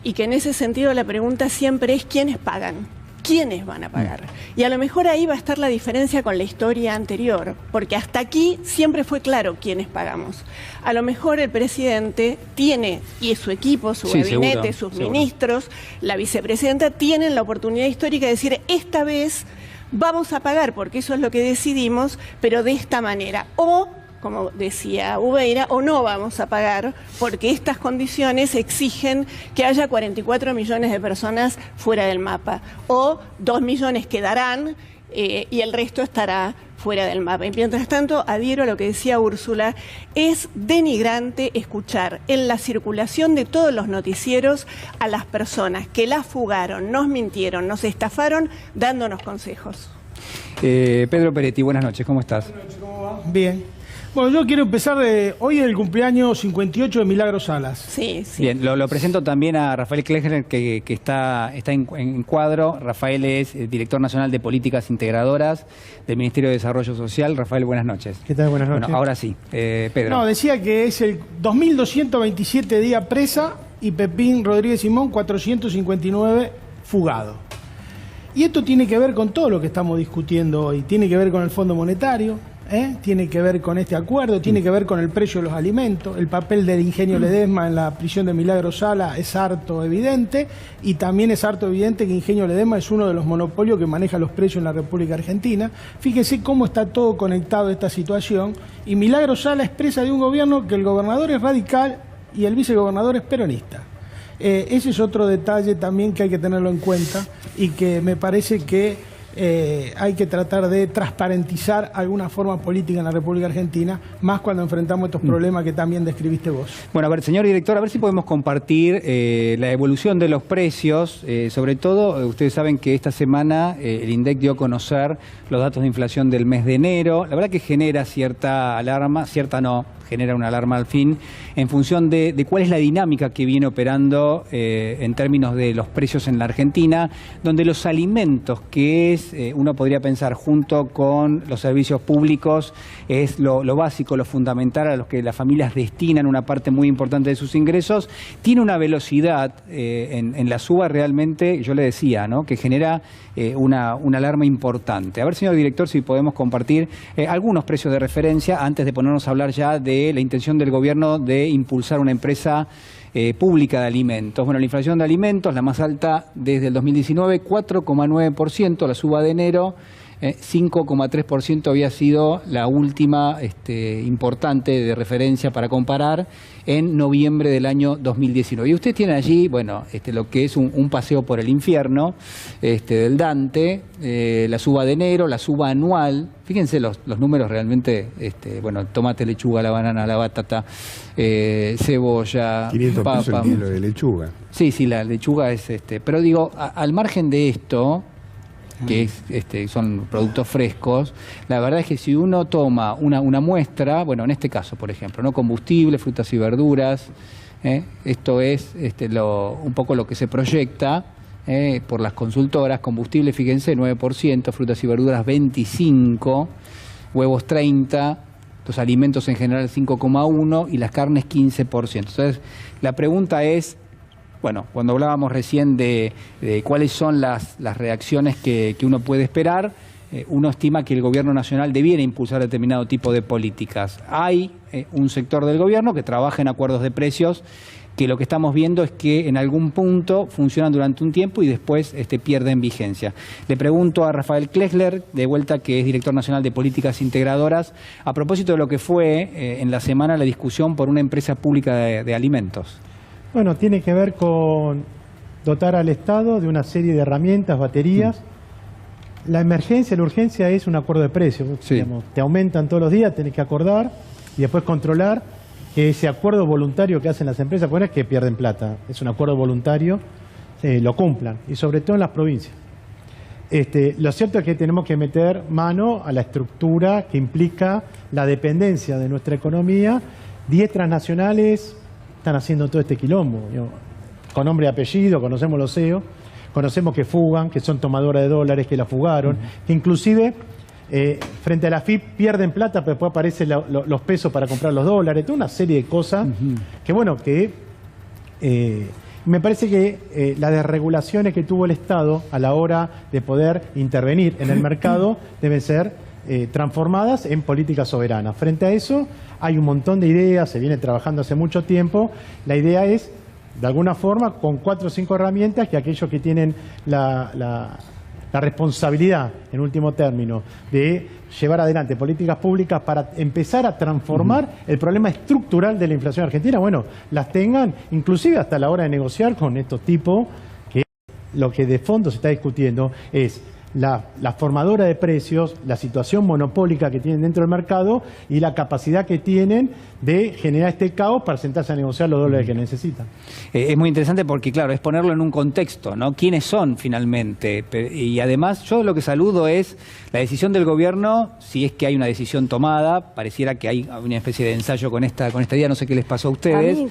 Y que en ese sentido la pregunta siempre es ¿quiénes pagan? ¿Quiénes van a pagar? Y a lo mejor ahí va a estar la diferencia con la historia anterior, porque hasta aquí siempre fue claro quiénes pagamos. A lo mejor el presidente tiene, y su equipo, su Sí, gabinete, seguro. sus ministros, la vicepresidenta, tienen la oportunidad histórica de decir, esta vez vamos a pagar, porque eso es lo que decidimos, pero de esta manera. O, como decía Ubeira, o no vamos a pagar porque estas condiciones exigen que haya 44 millones de personas fuera del mapa, o 2 millones quedarán y el resto estará fuera del mapa. Y mientras tanto, adhiero a lo que decía Úrsula, es denigrante escuchar en la circulación de todos los noticieros a las personas que las fugaron, nos mintieron, nos estafaron, dándonos consejos. Pedro Peretti, buenas noches, ¿cómo estás? Bien. Bueno, yo quiero empezar hoy es el cumpleaños 58 de Milagros Salas. Sí, sí. Bien, lo presento también a Rafael Klechner, que está en cuadro. Rafael es director nacional de políticas integradoras del Ministerio de Desarrollo Social. Rafael, buenas noches. ¿Qué tal? Buenas noches. Bueno, ahora sí, Pedro. No, decía que es el 2227 día presa y Pepín Rodríguez Simón 459 fugado. Y esto tiene que ver con todo lo que estamos discutiendo hoy. Tiene que ver con el Fondo Monetario, tiene que ver con este acuerdo, tiene que ver con el precio de los alimentos, el papel del Ingenio Ledesma en la prisión de Milagros Sala es harto evidente, y también es harto evidente que Ingenio Ledesma es uno de los monopolios que maneja los precios en la República Argentina. Fíjese cómo está todo conectado esta situación, y Milagros Sala expresa de un gobierno que el gobernador es radical y el vicegobernador es peronista. Ese es otro detalle también que hay que tenerlo en cuenta y que me parece que hay que tratar de transparentizar alguna forma política en la República Argentina, más cuando enfrentamos estos problemas que también describiste vos. Bueno, a ver, señor director, a ver si podemos compartir la evolución de los precios. Sobre todo, ustedes saben que esta semana el INDEC dio a conocer los datos de inflación del mes de enero. La verdad que genera cierta alarma, cierta no, genera una alarma al fin, en función de cuál es la dinámica que viene operando en términos de los precios en la Argentina, donde los alimentos, que es, uno podría pensar, junto con los servicios públicos, es lo básico, lo fundamental a los que las familias destinan una parte muy importante de sus ingresos, tiene una velocidad en la suba realmente, yo le decía, ¿no?, que genera una alarma importante. A ver, señor director, si podemos compartir algunos precios de referencia antes de ponernos a hablar ya de la intención del gobierno de impulsar una empresa pública de alimentos. Bueno, la inflación de alimentos, la más alta desde el 2019, 4,9%, la suba de enero, 5,3% había sido la última importante de referencia para comparar en noviembre del año 2019. Y usted tiene allí, bueno, lo que es un paseo por el infierno del Dante, la suba de enero, la suba anual. Fíjense los números realmente, bueno, tomate, lechuga, la banana, la batata, cebolla, 500 papa. pesos el kilo de lechuga. Sí, la lechuga es pero digo, al margen de esto, que es, son productos frescos, la verdad es que si uno toma una muestra, bueno, en este caso, por ejemplo, no combustible, frutas y verduras, esto es un poco lo que se proyecta por las consultoras. Combustible, fíjense, 9%, frutas y verduras 25%, huevos 30%, los alimentos en general 5,1% y las carnes 15%. Entonces, la pregunta es, bueno, cuando hablábamos recién de cuáles son las reacciones que uno puede esperar, uno estima que el gobierno nacional debiera impulsar determinado tipo de políticas. Hay un sector del gobierno que trabaja en acuerdos de precios, que lo que estamos viendo es que en algún punto funcionan durante un tiempo y después pierden vigencia. Le pregunto a Rafael Klesler, de vuelta, que es director nacional de políticas integradoras, a propósito de lo que fue en la semana la discusión por una empresa pública de alimentos. Bueno, tiene que ver con dotar al Estado de una serie de herramientas, baterías. La emergencia, la urgencia es un acuerdo de precios. Sí. Digamos, te aumentan todos los días, tenés que acordar y después controlar que ese acuerdo voluntario que hacen las empresas, bueno, es que pierden plata. Es un acuerdo voluntario, lo cumplan, y sobre todo en las provincias. Lo cierto es que tenemos que meter mano a la estructura que implica la dependencia de nuestra economía. 10 transnacionales están haciendo todo este quilombo, con nombre y apellido, conocemos los CEOs, conocemos que fugan, que son tomadoras de dólares, que la fugaron, que inclusive frente a la FIP pierden plata, pero después aparecen los pesos para comprar los dólares, toda una serie de cosas que, bueno, que me parece que las desregulaciones que tuvo el Estado a la hora de poder intervenir en el mercado deben ser transformadas en políticas soberanas. Frente a eso hay un montón de ideas, se viene trabajando hace mucho tiempo. La idea es, de alguna forma, con 4 o 5 herramientas, que aquellos que tienen la responsabilidad, en último término, de llevar adelante políticas públicas para empezar a transformar el problema estructural de la inflación argentina, bueno, las tengan, inclusive hasta la hora de negociar con estos tipos, que lo que de fondo se está discutiendo es la formadora de precios, la situación monopólica que tienen dentro del mercado y la capacidad que tienen de generar este caos para sentarse a negociar los dólares que necesitan. Es muy interesante porque, claro, es ponerlo en un contexto, ¿no? ¿Quiénes son finalmente? Y además, yo lo que saludo es la decisión del gobierno, si es que hay una decisión tomada. Pareciera que hay una especie de ensayo con esta idea, no sé qué les pasó a ustedes. A mí...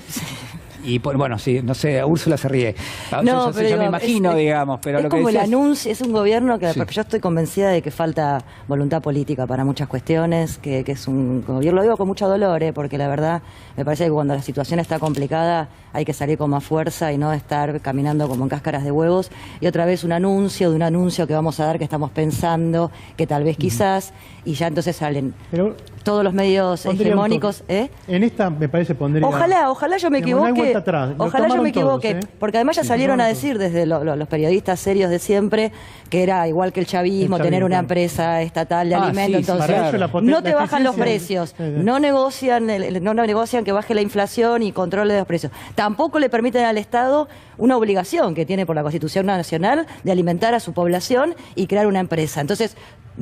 Y bueno, sí, no sé, Úrsula se ríe. No, yo me imagino, digamos, pero es lo que como decías... el anuncio, es un gobierno que, Sí. porque yo estoy convencida de que falta voluntad política para muchas cuestiones, que es un gobierno, lo digo con mucho dolor, porque la verdad me parece que cuando la situación está complicada hay que salir con más fuerza y no estar caminando como en cáscaras de huevos. Y otra vez un anuncio que vamos a dar, que estamos pensando, que tal vez quizás, y ya entonces salen Pero todos los medios pondría hegemónicos. en esta me parece pondría... Ojalá yo me Digamos, no hay equivoque. vuelta atrás. Lo Ojalá yo tomaron me equivoque. todos, Porque además ya Sí, salieron a tomaron decir desde los periodistas serios de siempre que era igual que el chavismo, tener una claro. empresa estatal de alimentos. sí, Entonces, para ello no te bajan los eficiencia- precios, no negocian que baje la inflación y controle de los precios. Tampoco le permiten al Estado una obligación que tiene por la Constitución Nacional de alimentar a su población y crear una empresa. Entonces,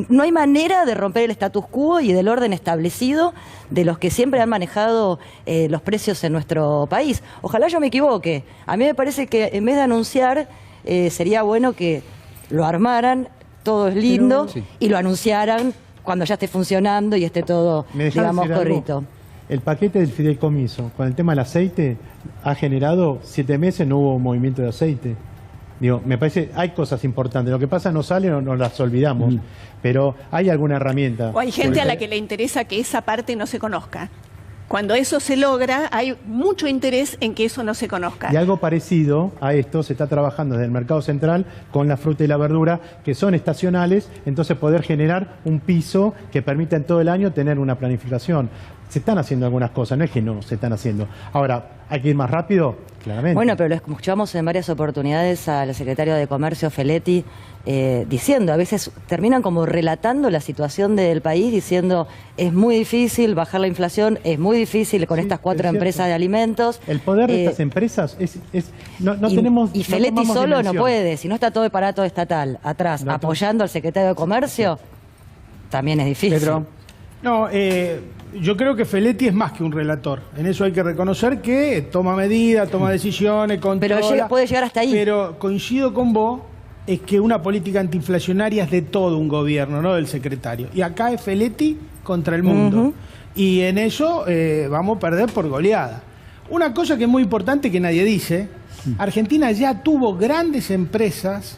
no hay manera de romper el status quo y del orden establecido de los que siempre han manejado los precios en nuestro país. Ojalá yo me equivoque. A mí me parece que en vez de anunciar, sería bueno que lo armaran, todo es lindo, Sí. y lo anunciaran cuando ya esté funcionando y esté todo, ¿Me dejás digamos, decir algo? correcto. El paquete del fideicomiso con el tema del aceite ha generado 7 meses, no hubo movimiento de aceite. Digo, me parece, hay cosas importantes. Lo que pasa no sale o nos las olvidamos. Pero hay alguna herramienta. O hay gente a la que le interesa que esa parte no se conozca. Cuando eso se logra, hay mucho interés en que eso no se conozca. Y algo parecido a esto se está trabajando desde el mercado central con la fruta y la verdura, que son estacionales, entonces poder generar un piso que permita en todo el año tener una planificación. se están haciendo algunas cosas, no es que no se están haciendo. Ahora, hay que ir más rápido, claramente. Bueno, pero lo escuchamos en varias oportunidades al secretario de Comercio, Feletti, diciendo, a veces terminan como relatando la situación del país, diciendo, es muy difícil bajar la inflación, es muy difícil con estas 4 empresas de alimentos. El poder de estas empresas no tenemos... Y Feletti no solo dimensión. no puede, si no está todo el aparato estatal atrás, apoyando al secretario de Comercio, también es difícil. Pedro. No, yo creo que Feletti es más que un relator. En eso hay que reconocer que toma medidas, toma decisiones, controla. Pero puede llegar hasta ahí. Pero coincido con vos, es que una política antiinflacionaria es de todo un gobierno, no del secretario. Y acá es Feletti contra el mundo. Y en eso vamos a perder por goleada. Una cosa que es muy importante que nadie dice, Argentina ya tuvo grandes empresas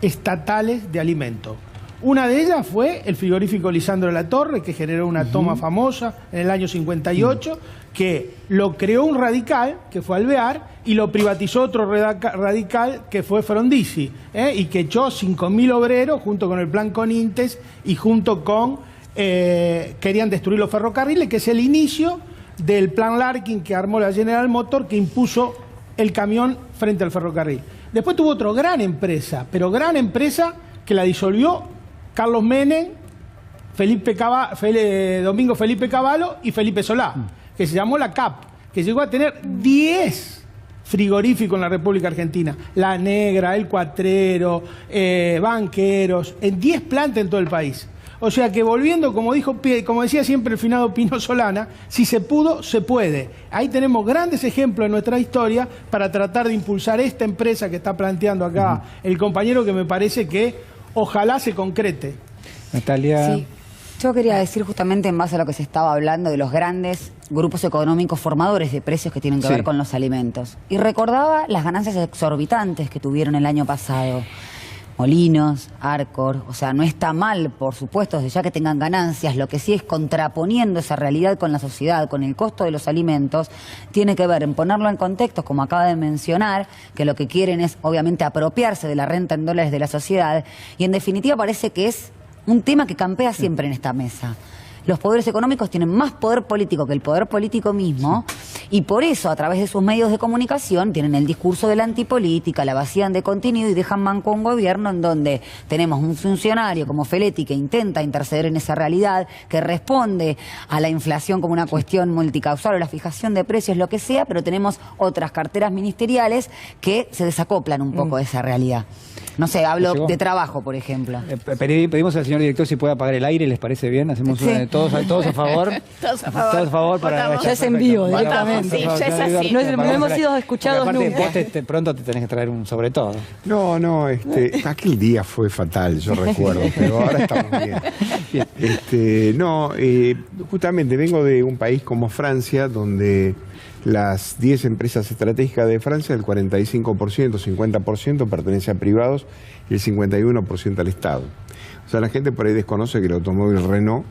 estatales de alimentos. Una de ellas fue el frigorífico Lisandro de la Torre, que generó una toma famosa en el año 58, que lo creó un radical, que fue Alvear, y lo privatizó otro radical, que fue Frondizi, y que echó 5.000 obreros junto con el plan Conintes y junto con... querían destruir los ferrocarriles, que es el inicio del plan Larkin que armó la General Motors, que impuso el camión frente al ferrocarril. Después tuvo otra gran empresa, pero gran empresa que la disolvió Carlos Menem, Domingo Felipe Cavallo y Felipe Solá, que se llamó la CAP, que llegó a tener 10 frigoríficos en la República Argentina. La Negra, El Cuatrero, Banqueros, en 10 plantas en todo el país. O sea que volviendo, como decía siempre el finado Pino Solana, si se pudo, se puede. Ahí tenemos grandes ejemplos en nuestra historia para tratar de impulsar esta empresa que está planteando acá el compañero, que me parece que ojalá se concrete. Natalia. Sí, yo quería decir justamente en base a lo que se estaba hablando de los grandes grupos económicos formadores de precios que tienen que ver con los alimentos. Y recordaba las ganancias exorbitantes que tuvieron el año pasado. Molinos, Arcor, o sea, no está mal, por supuesto, desde ya que tengan ganancias, lo que sí es contraponiendo esa realidad con la sociedad, con el costo de los alimentos, tiene que ver en ponerlo en contexto, como acaba de mencionar, que lo que quieren es obviamente apropiarse de la renta en dólares de la sociedad, y en definitiva parece que es un tema que campea siempre en esta mesa. Los poderes económicos tienen más poder político que el poder político mismo, y por eso a través de sus medios de comunicación tienen el discurso de la antipolítica, la vacían de contenido y dejan manco a un gobierno en donde tenemos un funcionario como Feletti que intenta interceder en esa realidad, que responde a la inflación como una cuestión multicausal o la fijación de precios, lo que sea, pero tenemos otras carteras ministeriales que se desacoplan un poco de esa realidad. No sé, hablo de trabajo, por ejemplo. Pedimos al señor director si puede apagar el aire, ¿les parece bien? Hacemos una de todos a favor. Todos a favor. Todos a favor para... Ya es en vivo, directamente. Sí, ya es así. No hemos sido escuchados aparte, nunca. vos pronto te tenés que traer un sobre todo. No, aquel día fue fatal, yo recuerdo, pero ahora estamos bien. Justamente vengo de un país como Francia, donde las 10 empresas estratégicas de Francia, el 45%, 50% pertenece a privados y el 51% al Estado. O sea, la gente por ahí desconoce que el automóvil Renault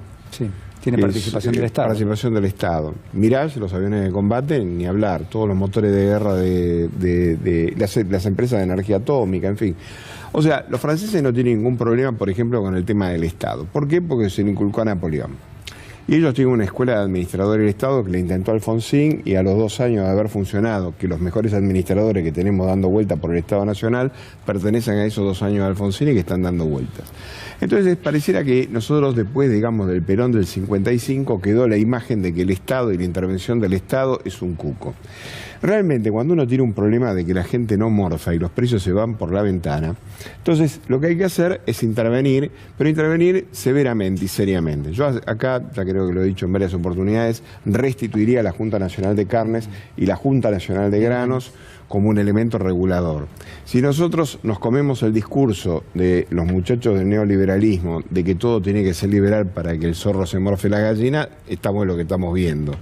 tiene participación del Estado. Participación del Estado. Mirage, los aviones de combate, ni hablar. Todos los motores de guerra de las empresas de energía atómica, en fin. O sea, los franceses no tienen ningún problema, por ejemplo, con el tema del Estado. ¿Por qué? Porque se le inculcó a Napoleón. Y ellos tienen una escuela de administradores del Estado que le intentó Alfonsín, y a los 2 años de haber funcionado, que los mejores administradores que tenemos dando vuelta por el Estado Nacional pertenecen a esos 2 años de Alfonsín y que están dando vueltas. Entonces pareciera que nosotros después, digamos, del Perón del 55 quedó la imagen de que el Estado y la intervención del Estado es un cuco. Realmente, cuando uno tiene un problema de que la gente no morfa y los precios se van por la ventana, entonces lo que hay que hacer es intervenir, pero intervenir severamente y seriamente. Yo acá, ya creo que lo he dicho en varias oportunidades, restituiría la Junta Nacional de Carnes y la Junta Nacional de Granos como un elemento regulador. Si nosotros nos comemos el discurso de los muchachos del neoliberalismo, de que todo tiene que ser liberal para que el zorro se morfe la gallina, estamos en lo que estamos viendo.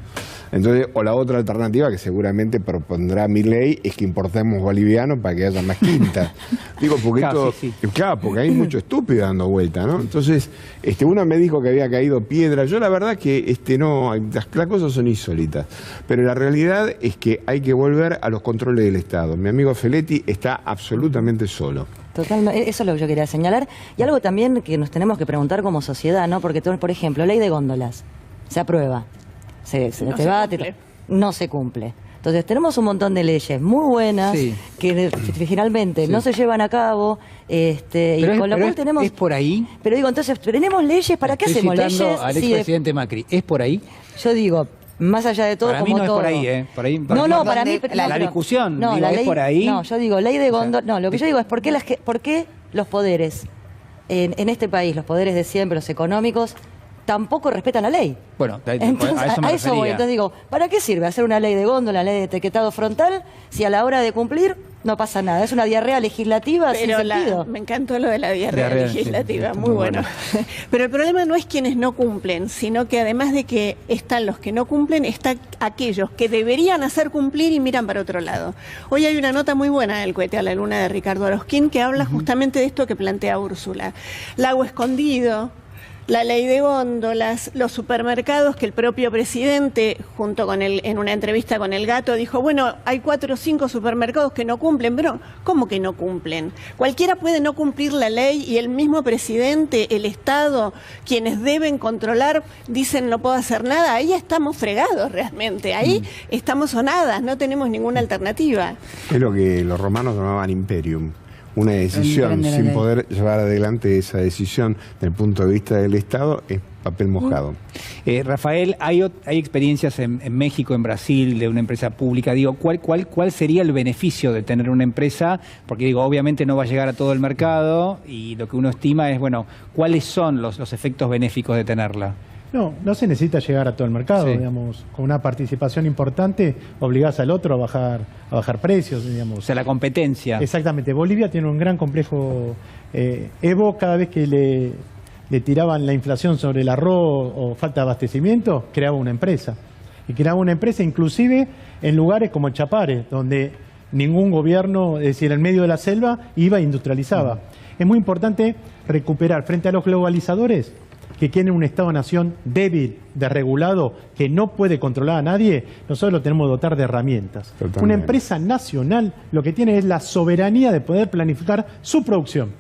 Entonces, o la otra alternativa que seguramente propondrá Milei es que importemos bolivianos para que haya más quinta. Digo, porque claro, porque hay mucho estúpido dando vuelta, ¿no? Entonces, uno me dijo que había caído piedra. Yo la verdad que las cosas son insólitas, pero la realidad es que hay que volver a los controles del Estado. Mi amigo Feletti está absolutamente solo. Totalmente, eso es lo que yo quería señalar. Y algo también que nos tenemos que preguntar como sociedad, ¿no? Porque, por ejemplo, ley de góndolas se aprueba. se No se debate, cumple. no se cumple. Entonces tenemos un montón de leyes muy buenas Sí. que finalmente no se llevan a cabo, y con lo cual tenemos... ¿Es por ahí? Pero digo, entonces, tenemos leyes, ¿para qué Estoy hacemos citando leyes? al si de- expresidente Macri. ¿Es por ahí? Yo digo, más allá de todo, Para mí como no es todo. por ahí, ¿eh? Por ahí, No, no, para mí... La pero- discusión, no, digo, la ¿es ley, por ahí? No, yo digo, ley de Gondor... No, lo que yo digo es, ¿por qué los poderes en este país, los poderes de siempre, los económicos, tampoco respetan la ley? Bueno, Entonces, a eso me voy. refería. Entonces digo, ¿para qué sirve hacer una ley de góndola, una ley de etiquetado frontal, si a la hora de cumplir no pasa nada? Es una diarrea legislativa sin Pero sentido. me encantó lo de la diarrea Diarrea, sí, legislativa, está muy muy bueno. Pero el problema no es quienes no cumplen, sino que además de que están los que no cumplen, están aquellos que deberían hacer cumplir y miran para otro lado. Hoy hay una nota muy buena del Cohete a la Luna de Ricardo Orozquín que habla justamente de esto que plantea Úrsula. Lago escondido, la ley de góndolas, los supermercados que el propio presidente, junto con en una entrevista con El Gato, dijo, bueno, hay 4 o 5 supermercados que no cumplen, pero ¿cómo que no cumplen? Cualquiera puede no cumplir la ley y el mismo presidente, el Estado, quienes deben controlar, dicen no puedo hacer nada. Ahí estamos fregados realmente, ahí estamos sonadas, no tenemos ninguna alternativa. Es lo que los romanos llamaban imperium. Una decisión Emprende la sin ley. poder llevar adelante esa decisión desde el punto de vista del Estado es papel mojado. Rafael, hay experiencias en México, en Brasil, de una empresa pública. Digo, ¿cuál sería el beneficio de tener una empresa? Porque digo, obviamente no va a llegar a todo el mercado y lo que uno estima es, bueno, ¿cuáles son los efectos benéficos de tenerla? No se necesita llegar a todo el mercado, Sí. digamos, con una participación importante obligás al otro a bajar precios, digamos. O sea, la competencia. Exactamente. Bolivia tiene un gran complejo. Evo, cada vez que le tiraban la inflación sobre el arroz o falta de abastecimiento, creaba una empresa. Y creaba una empresa inclusive en lugares como el Chapare, donde ningún gobierno, es decir, en medio de la selva, iba e industrializaba. Es muy importante recuperar frente a los globalizadores que tienen un Estado-nación débil, desregulado, que no puede controlar a nadie. Nosotros lo tenemos que dotar de herramientas. Totalmente. Una empresa nacional lo que tiene es la soberanía de poder planificar su producción.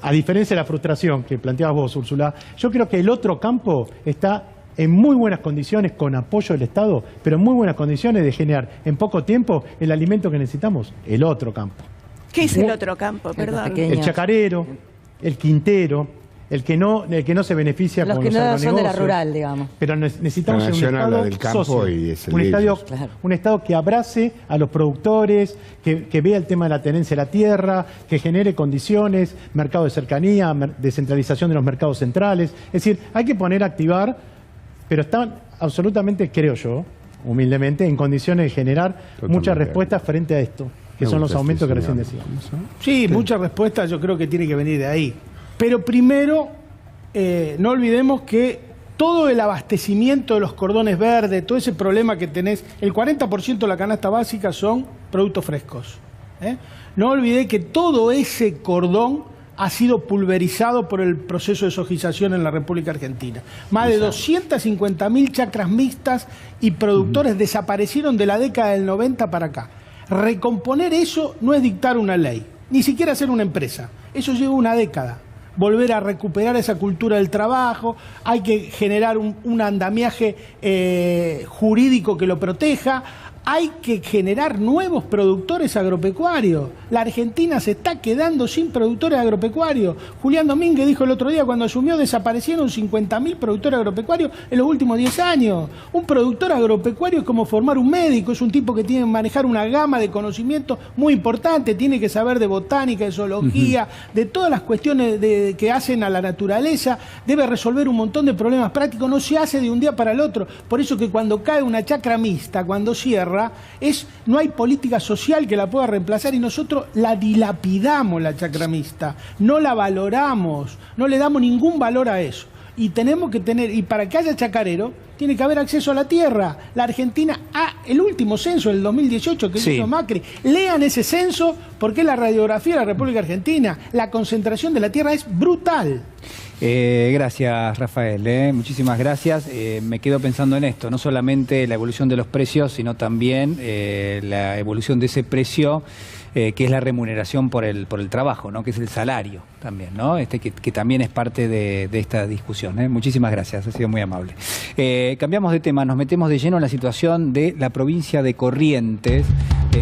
A diferencia de la frustración que planteabas vos, Úrsula, yo creo que el otro campo está en muy buenas condiciones, con apoyo del Estado, pero en muy buenas condiciones de generar en poco tiempo el alimento que necesitamos, el otro campo. ¿Qué es el otro campo? Perdón. pequeño. El chacarero, el quintero, el que no se beneficia Los con que los no son de la agronegocios. rural, digamos. Pero necesitamos La un nación Estado habla del campo socio, y es el un, de estadio, ellos. Claro. un Estado que abrace a los productores, que vea el tema de la tenencia de la tierra, que genere condiciones, mercado de cercanía, descentralización de los mercados centrales. Es decir, hay que poner a activar, pero están absolutamente, creo yo, humildemente, en condiciones de generar Totalmente. muchas respuestas frente a esto, que Me son los gusta aumentos este que recién señor. decíamos. Sí, muchas respuestas yo creo que tiene que venir de ahí. Pero primero, no olvidemos que todo el abastecimiento de los cordones verdes, todo ese problema que tenés, el 40% de la canasta básica son productos frescos. No olvidé que todo ese cordón ha sido pulverizado por el proceso de sojización en la República Argentina. Más de 250.000 chacras mixtas y productores desaparecieron de la década del 90 para acá. Recomponer eso no es dictar una ley, ni siquiera hacer una empresa. Eso lleva una década. Volver a recuperar esa cultura del trabajo, hay que generar un andamiaje jurídico que lo proteja, hay que generar nuevos productores agropecuarios. La Argentina se está quedando sin productores agropecuarios. Julián Domínguez dijo el otro día, cuando asumió, desaparecieron 50.000 productores agropecuarios en los últimos 10 años. Un productor agropecuario es como formar un médico, es un tipo que tiene que manejar una gama de conocimientos muy importante, tiene que saber de botánica, de zoología, de todas las cuestiones que hacen a la naturaleza, debe resolver un montón de problemas prácticos, no se hace de un día para el otro. Por eso que cuando cae una chacra mixta, cuando cierra, no hay política social que la pueda reemplazar y nosotros la dilapidamos, la chacra mixta, no la valoramos, no le damos ningún valor a eso. Y tenemos que tener, y para que haya chacarero, tiene que haber acceso a la tierra. La Argentina, el último censo del 2018 que hizo Macri, lean ese censo porque es la radiografía de la República Argentina. La concentración de la tierra es brutal. Gracias, Rafael. Muchísimas gracias. Me quedo pensando en esto, no solamente la evolución de los precios, sino también la evolución de ese precio que es la remuneración por el trabajo, ¿no? Que es el salario también, ¿no? Que también es parte de esta discusión. Muchísimas gracias, ha sido muy amable. Cambiamos de tema, nos metemos de lleno en la situación de la provincia de Corrientes.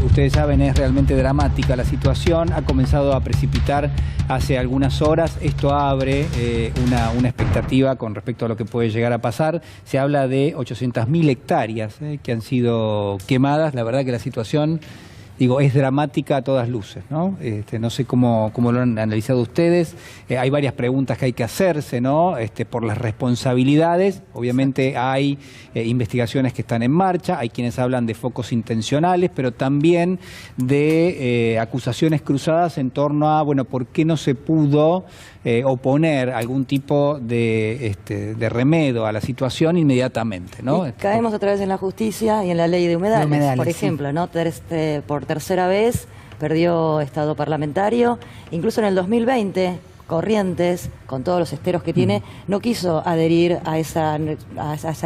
Ustedes saben, es realmente dramática la situación, ha comenzado a precipitar hace algunas horas, esto abre una expectativa con respecto a lo que puede llegar a pasar. Se habla de 800.000 hectáreas que han sido quemadas. La verdad que la situación, digo, es dramática a todas luces, ¿no? No sé cómo lo han analizado ustedes. Hay varias preguntas que hay que hacerse, ¿no? Por las responsabilidades. Obviamente hay investigaciones que están en marcha, hay quienes hablan de focos intencionales, pero también de acusaciones cruzadas en torno a, bueno, ¿por qué no se pudo oponer algún tipo de remedio a la situación inmediatamente, ¿no? Caemos otra vez en la justicia y en la ley de humedales, por ejemplo, ¿no? Por tercera vez perdió estado parlamentario, incluso en el 2020 Corrientes, con todos los esteros que tiene, no quiso adherir a esa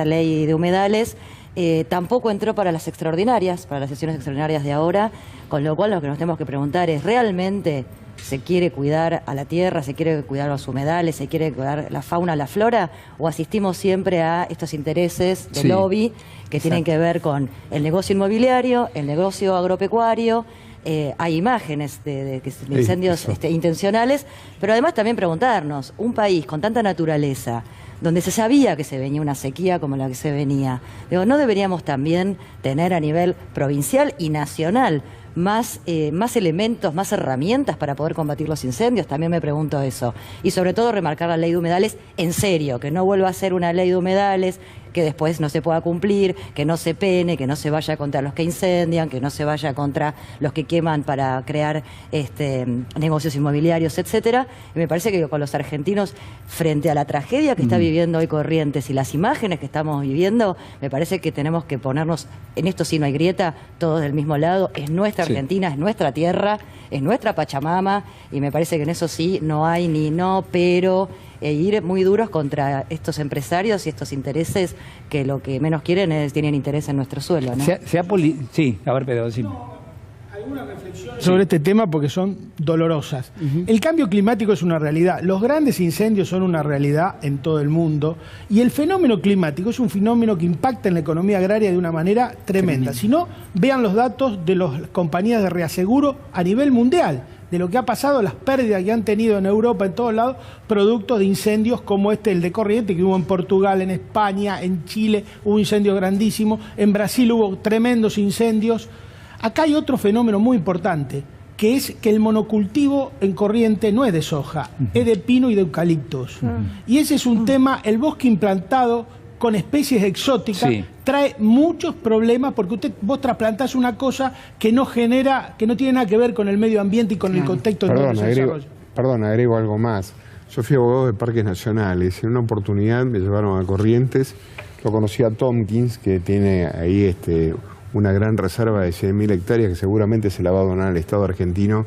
ley de humedales. Tampoco entró para las extraordinarias, para las sesiones extraordinarias de ahora, con lo cual lo que nos tenemos que preguntar es, ¿realmente se quiere cuidar a la tierra, se quiere cuidar los humedales, se quiere cuidar la fauna, la flora, o asistimos siempre a estos intereses de lobby que tienen que ver con el negocio inmobiliario, el negocio agropecuario? Hay imágenes de incendios intencionales, pero además también preguntarnos, un país con tanta naturaleza, donde se sabía que se venía una sequía como la que se venía, digo, ¿no deberíamos también tener a nivel provincial y nacional más elementos, más herramientas para poder combatir los incendios? También me pregunto eso. Y sobre todo remarcar la ley de humedales en serio, que no vuelva a ser una ley de humedales que después no se pueda cumplir, que no se pene, que no se vaya contra los que incendian, que no se vaya contra los que queman para crear negocios inmobiliarios, etcétera. Y me parece que con los argentinos, frente a la tragedia que está viviendo hoy Corrientes y las imágenes que estamos viviendo, me parece que tenemos que ponernos, en esto sí no hay grieta, todos del mismo lado. Es nuestra Argentina, es nuestra tierra, es nuestra Pachamama, y me parece que en eso sí no hay ni no, pero ir muy duros contra estos empresarios y estos intereses que lo que menos quieren es, tienen interés en nuestro suelo, ¿no? Sí, a ver, Pedro, decime. Alguna reflexión sobre este tema porque son dolorosas. El cambio climático es una realidad, los grandes incendios son una realidad en todo el mundo, y el fenómeno climático es un fenómeno que impacta en la economía agraria de una manera tremenda. Si no, vean los datos de las compañías de reaseguro a nivel mundial, de lo que ha pasado, las pérdidas que han tenido en Europa, en todos lados, producto de incendios como el de Corrientes, que hubo en Portugal, en España, en Chile, hubo incendios grandísimos, en Brasil hubo tremendos incendios. Acá hay otro fenómeno muy importante, que es que el monocultivo en Corrientes no es de soja, es de pino y de eucaliptos. Y ese es un tema, el bosque implantado con especies exóticas trae muchos problemas, porque vos trasplantás una cosa que no genera, que no tiene nada que ver con el medio ambiente y con el contexto de todo ese desarrollo. Perdón, agrego algo más. Yo fui abogado de parques nacionales. En una oportunidad me llevaron a Corrientes, lo conocí a Tompkins, que tiene ahí una gran reserva de 100.000 hectáreas que seguramente se la va a donar al Estado argentino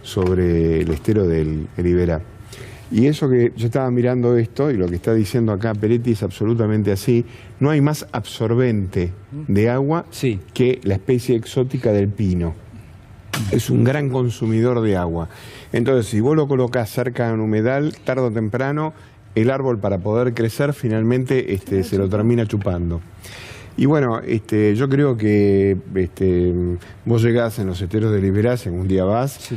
sobre el estero del Iberá. Y eso que yo estaba mirando esto, y lo que está diciendo acá Peretti es absolutamente así, no hay más absorbente de agua que la especie exótica del pino. Es un gran consumidor de agua. Entonces, si vos lo colocás cerca de un humedal, tarde o temprano, el árbol para poder crecer finalmente se lo termina chupando. Y bueno, yo creo que vos llegás en los esteros de Liberá, si algún día vas,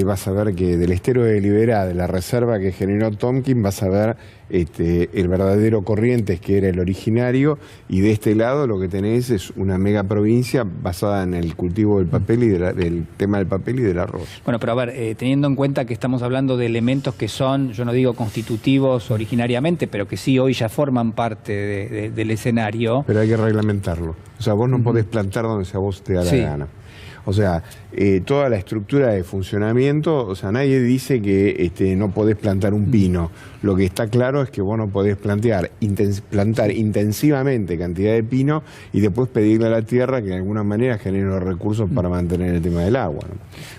vas a ver que del estero de Liberá, de la reserva que generó Tompkins, vas a ver el verdadero Corrientes, que era el originario, y de este lado lo que tenés es una mega provincia basada en el cultivo del papel y del tema del papel y del arroz. Bueno, pero a ver, teniendo en cuenta que estamos hablando de elementos que son, yo no digo constitutivos originariamente, pero que sí hoy ya forman parte del escenario. Pero hay que reglamentarlo. O sea, vos no podés plantar donde sea vos te da la gana. O sea, toda la estructura de funcionamiento, o sea, nadie dice que no podés plantar un pino. Lo que está claro es que vos no podés plantar intensivamente cantidad de pino y después pedirle a la tierra que de alguna manera genere los recursos para mantener el tema del agua, ¿no?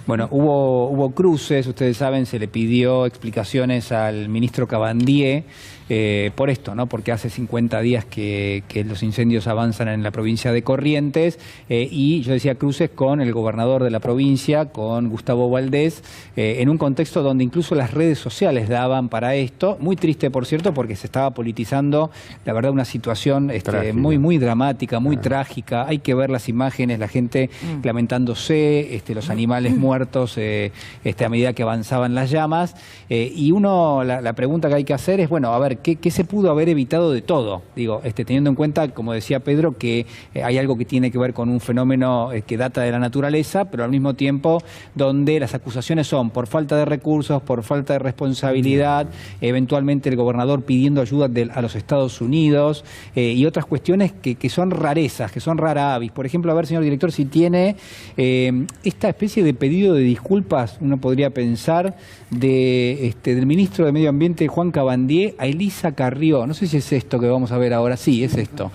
Bueno, hubo cruces, ustedes saben, se le pidió explicaciones al ministro Cabandier por esto, ¿no? Porque hace 50 días que los incendios avanzan en la provincia de Corrientes, y yo decía cruces con el gobernador de la provincia, con Gustavo Valdés, en un contexto donde incluso las redes sociales daban para esto, muy triste, por cierto, porque se estaba politizando, la verdad, una situación muy dramática, muy trágica. Hay que ver las imágenes, la gente lamentándose, los animales muertos a medida que avanzaban las llamas. Y la pregunta que hay que hacer es, bueno, a ver, ¿qué se pudo haber evitado de todo? Digo, teniendo en cuenta, como decía Pedro, que hay algo que tiene que ver con un fenómeno que data de la naturaleza, pero al mismo tiempo donde las acusaciones son por falta de recursos, por falta de responsabilidad, eventualmente el gobernador pidiendo ayuda a los Estados Unidos y otras cuestiones que son rarezas, que son rara avis. Por ejemplo, a ver, señor director, si tiene esta especie de pedido de disculpas, uno podría pensar, del ministro de Medio Ambiente, Juan Cabandier, a Elisa Carrió. No sé si es esto que vamos a ver ahora. Sí, es esto.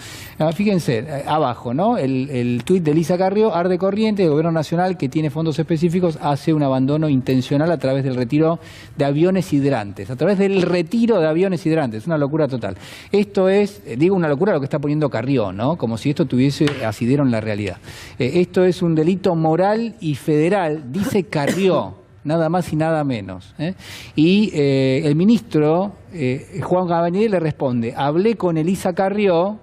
Fíjense, abajo, ¿no? El tuit de Elisa Carrió: arde corriente, el gobierno nacional, que tiene fondos específicos, hace un abandono intencional a través del retiro de aviones hidrantes. A través del retiro de aviones hidrantes. Una locura total. Esto es, una locura lo que está poniendo Carrió, ¿no? Como si esto tuviese asidero en la realidad. Esto es un delito moral y federal, dice Carrió. Nada más y nada menos. Y el ministro, Juan Cabandier, le responde: hablé con Elisa Carrió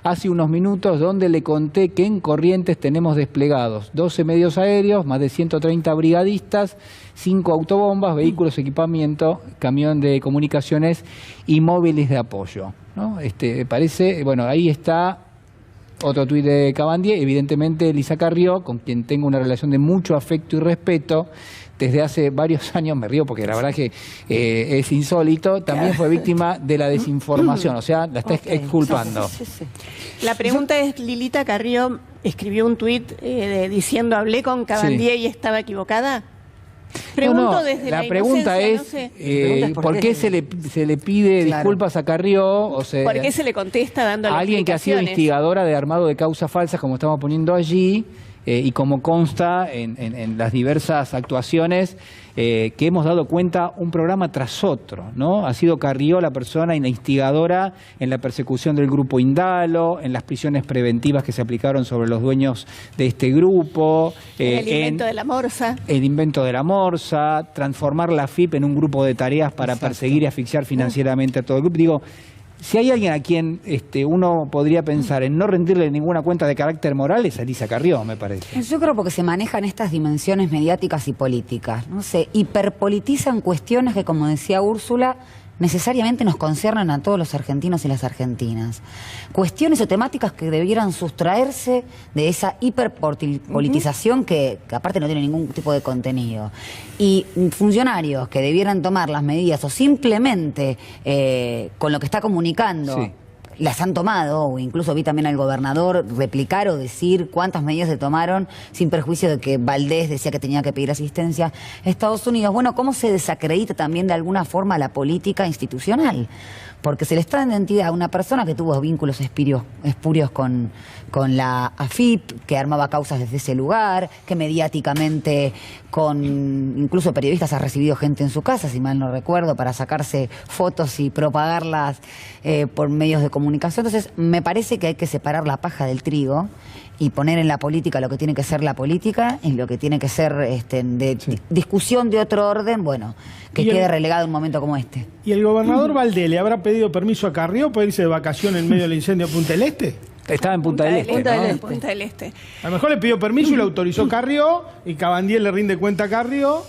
hace unos minutos, donde le conté que en Corrientes tenemos desplegados 12 medios aéreos, más de 130 brigadistas, 5 autobombas, vehículos, equipamiento, camión de comunicaciones y móviles de apoyo, ¿no? Parece, bueno, ahí está otro tuit de Cabandier, evidentemente Elisa Carrió, con quien tengo una relación de mucho afecto y respeto desde hace varios años. Me río porque la verdad que es insólito. También fue víctima de la desinformación, o sea, la está exculpando. La pregunta es, Lilita Carrió escribió un tuit diciendo hablé con Cabandier y estaba equivocada. Pregunto desde la pregunta es, no sé. ¿por qué se le pide disculpas a Carrió? O sea, ¿por qué se le contesta dando a alguien que ha sido instigadora de armado de causas falsas, como estamos poniendo allí? Y como consta en las diversas actuaciones que hemos dado cuenta un programa tras otro, ¿no? Ha sido Carrió la persona y la instigadora en la persecución del grupo Indalo, en las prisiones preventivas que se aplicaron sobre los dueños de este grupo. El invento de la Morsa. El invento de la Morsa, transformar la AFIP en un grupo de tareas para perseguir y asfixiar financieramente a todo el grupo. Digo, si hay alguien a quien uno podría pensar en no rendirle ninguna cuenta de carácter moral, es a Elisa Carrió, me parece. Yo creo porque se manejan estas dimensiones mediáticas y políticas, ¿no? Se hiperpolitizan cuestiones que, como decía Úrsula, necesariamente nos conciernen a todos los argentinos y las argentinas. Cuestiones o temáticas que debieran sustraerse de esa hiperpolitización que aparte no tiene ningún tipo de contenido. Y funcionarios que debieran tomar las medidas o simplemente con lo que está comunicando... Sí. Las han tomado, o incluso vi también al gobernador replicar o decir cuántas medidas se tomaron, sin perjuicio de que Valdés decía que tenía que pedir asistencia a Estados Unidos. Bueno, ¿cómo se desacredita también de alguna forma la política institucional? Porque se le está dando identidad a una persona que tuvo vínculos espurios con la AFIP, que armaba causas desde ese lugar, que mediáticamente con incluso periodistas ha recibido gente en su casa, si mal no recuerdo, para sacarse fotos y propagarlas por medios de comunicación. Entonces, me parece que hay que separar la paja del trigo y poner en la política lo que tiene que ser la política y lo que tiene que ser discusión de otro orden, bueno, que quede relegado en un momento como este. ¿Y el gobernador Valdés le habrá pedido permiso a Carrió para irse de vacaciones en medio del incendio a Punta del Este? Estaba en Punta del Este, ¿no? Punta del Este. A lo mejor le pidió permiso y lo autorizó Carrió, y Cabandier le rinde cuenta a Carrió,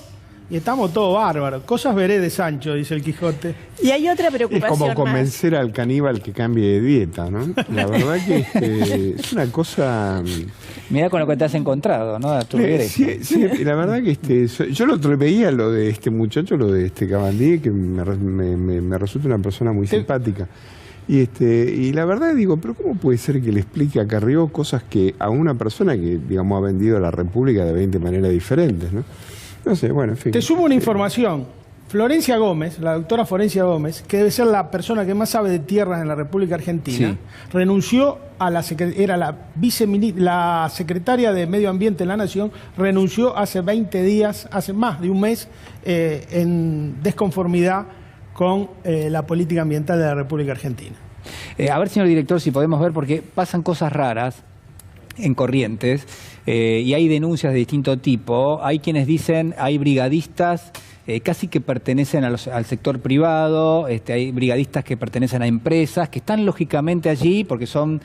y estamos todos bárbaros. Cosas veré de Sancho, dice el Quijote. Y hay otra preocupación Es como convencer al caníbal que cambie de dieta, ¿no? La verdad que es una cosa... Mirá con lo que te has encontrado, ¿no? Sí, la verdad que yo lo veía lo de este muchacho, lo de Cabandier, que me resulta una persona muy simpática. Y la verdad digo, pero ¿cómo puede ser que le explique a Carrió cosas que a una persona que, digamos, ha vendido a la República de 20 maneras diferentes, ¿no? No sé, bueno, en fin. Te sumo una información. Florencia Gómez, la doctora Florencia Gómez, que debe ser la persona que más sabe de tierras en la República Argentina, renunció a era la secretaria de Medio Ambiente de la Nación, renunció hace 20 días, hace más de un mes, en desconformidad con la política ambiental de la República Argentina. A ver, señor director, si podemos ver, porque pasan cosas raras en Corrientes y hay denuncias de distinto tipo. Hay quienes dicen, hay brigadistas casi que pertenecen al sector privado, hay brigadistas que pertenecen a empresas, que están lógicamente allí porque son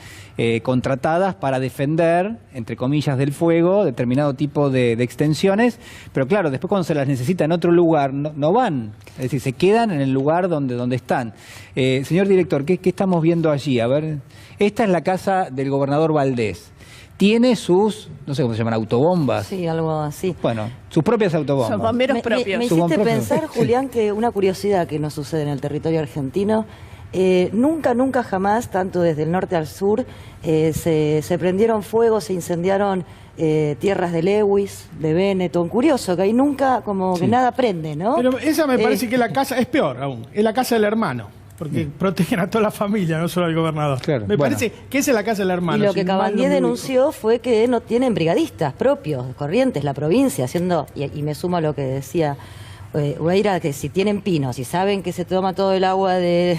contratadas para defender, entre comillas, del fuego, determinado tipo de extensiones, pero claro, después cuando se las necesita en otro lugar, no van, es decir, se quedan en el lugar donde están. Señor director, ¿qué estamos viendo allí? A ver, esta es la casa del gobernador Valdés. Tiene sus, no sé cómo se llaman, autobombas. Sí, algo así. Bueno, sus propias autobombas. Son bomberos propios. Me hiciste pensar, Julián, que una curiosidad que no sucede en el territorio argentino, nunca jamás, tanto desde el norte al sur, se prendieron fuego, se incendiaron tierras de Lewis, de Benetton. Curioso, que ahí nunca como que nada prende, ¿no? Pero esa me parece que la casa, es peor aún, es la casa del hermano. Porque protegen a toda la familia, no solo al gobernador. Claro, me parece que esa es la casa del hermano. Y lo que Cabandier denunció fue que no tienen brigadistas propios, Corrientes, la provincia, haciendo, y me sumo a lo que decía Ubeira, que si tienen pinos y saben que se toma todo el agua de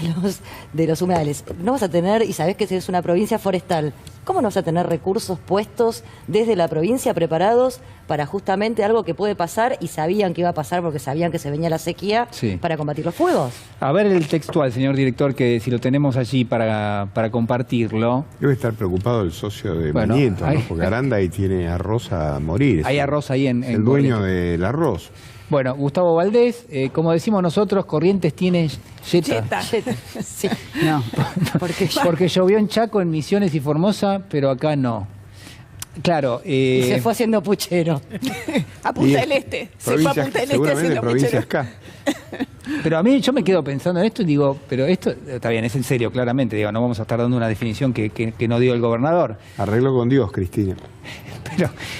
los humedales, no vas a tener, y sabés que es una provincia forestal, ¿cómo no vas a tener recursos puestos desde la provincia preparados para justamente algo que puede pasar y sabían que iba a pasar porque sabían que se venía la sequía para combatir los fuegos? A ver el textual, señor director, que si lo tenemos allí para compartirlo. Debe estar preocupado el socio de Mañeto, ¿no? Porque Aranda ahí tiene arroz a morir. Hay arroz ahí en el dueño del arroz. Bueno, Gustavo Valdés, como decimos nosotros, Corrientes tiene yeta. Sí. No, porque llovió en Chaco, en Misiones y Formosa, pero acá no. Claro. Y se fue haciendo puchero. A Punta del Este. Se fue a Punta del Este haciendo provincias puchero. acá. Pero a mí yo me quedo pensando en esto y digo, pero esto está bien, es en serio, claramente. Digo, no vamos a estar dando una definición que no dio el gobernador. Arreglo con Dios, Cristina.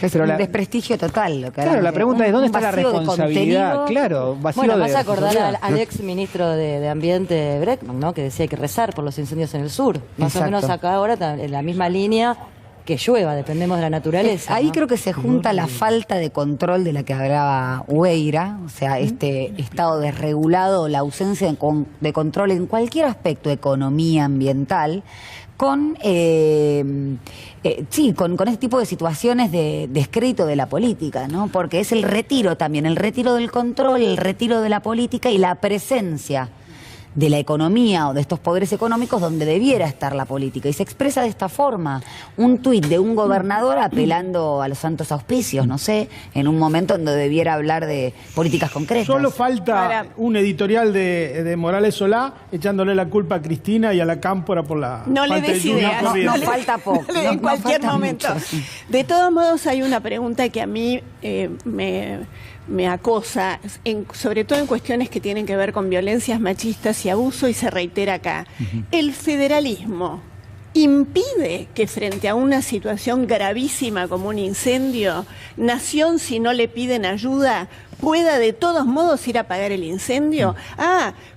Es un desprestigio total. Lo que claro, la pregunta es ¿dónde está la responsabilidad? Claro, vacío bueno, de vas a acordar responsabilidad. al ex ministro de Ambiente, Breckman, ¿no? Que decía que rezar por los incendios en el sur. Más o menos acá ahora, en la misma línea, que llueva, dependemos de la naturaleza. Ahí ¿no? creo que se junta la falta de control de la que hablaba Ubeira, o sea, este estado desregulado, la ausencia de control en cualquier aspecto, economía, ambiental, con con este tipo de situaciones de descrédito de la política, ¿no? Porque es el retiro también, el retiro del control, el retiro de la política y la presencia de la economía o de estos poderes económicos donde debiera estar la política. Y se expresa de esta forma. Un tuit de un gobernador apelando a los santos auspicios, no sé, en un momento donde debiera hablar de políticas concretas. Solo falta un editorial de Morales Solá echándole la culpa a Cristina y a la Cámpora por la no falta le des de lluvia ideas. corriente. No falta poco. En cualquier momento. Mucho, sí. De todos modos, hay una pregunta que a mí me acosa, sobre todo en cuestiones que tienen que ver con violencias machistas y abuso, y se reitera acá. El federalismo impide que frente a una situación gravísima como un incendio, nación, si no le piden ayuda, pueda de todos modos ir a apagar el incendio.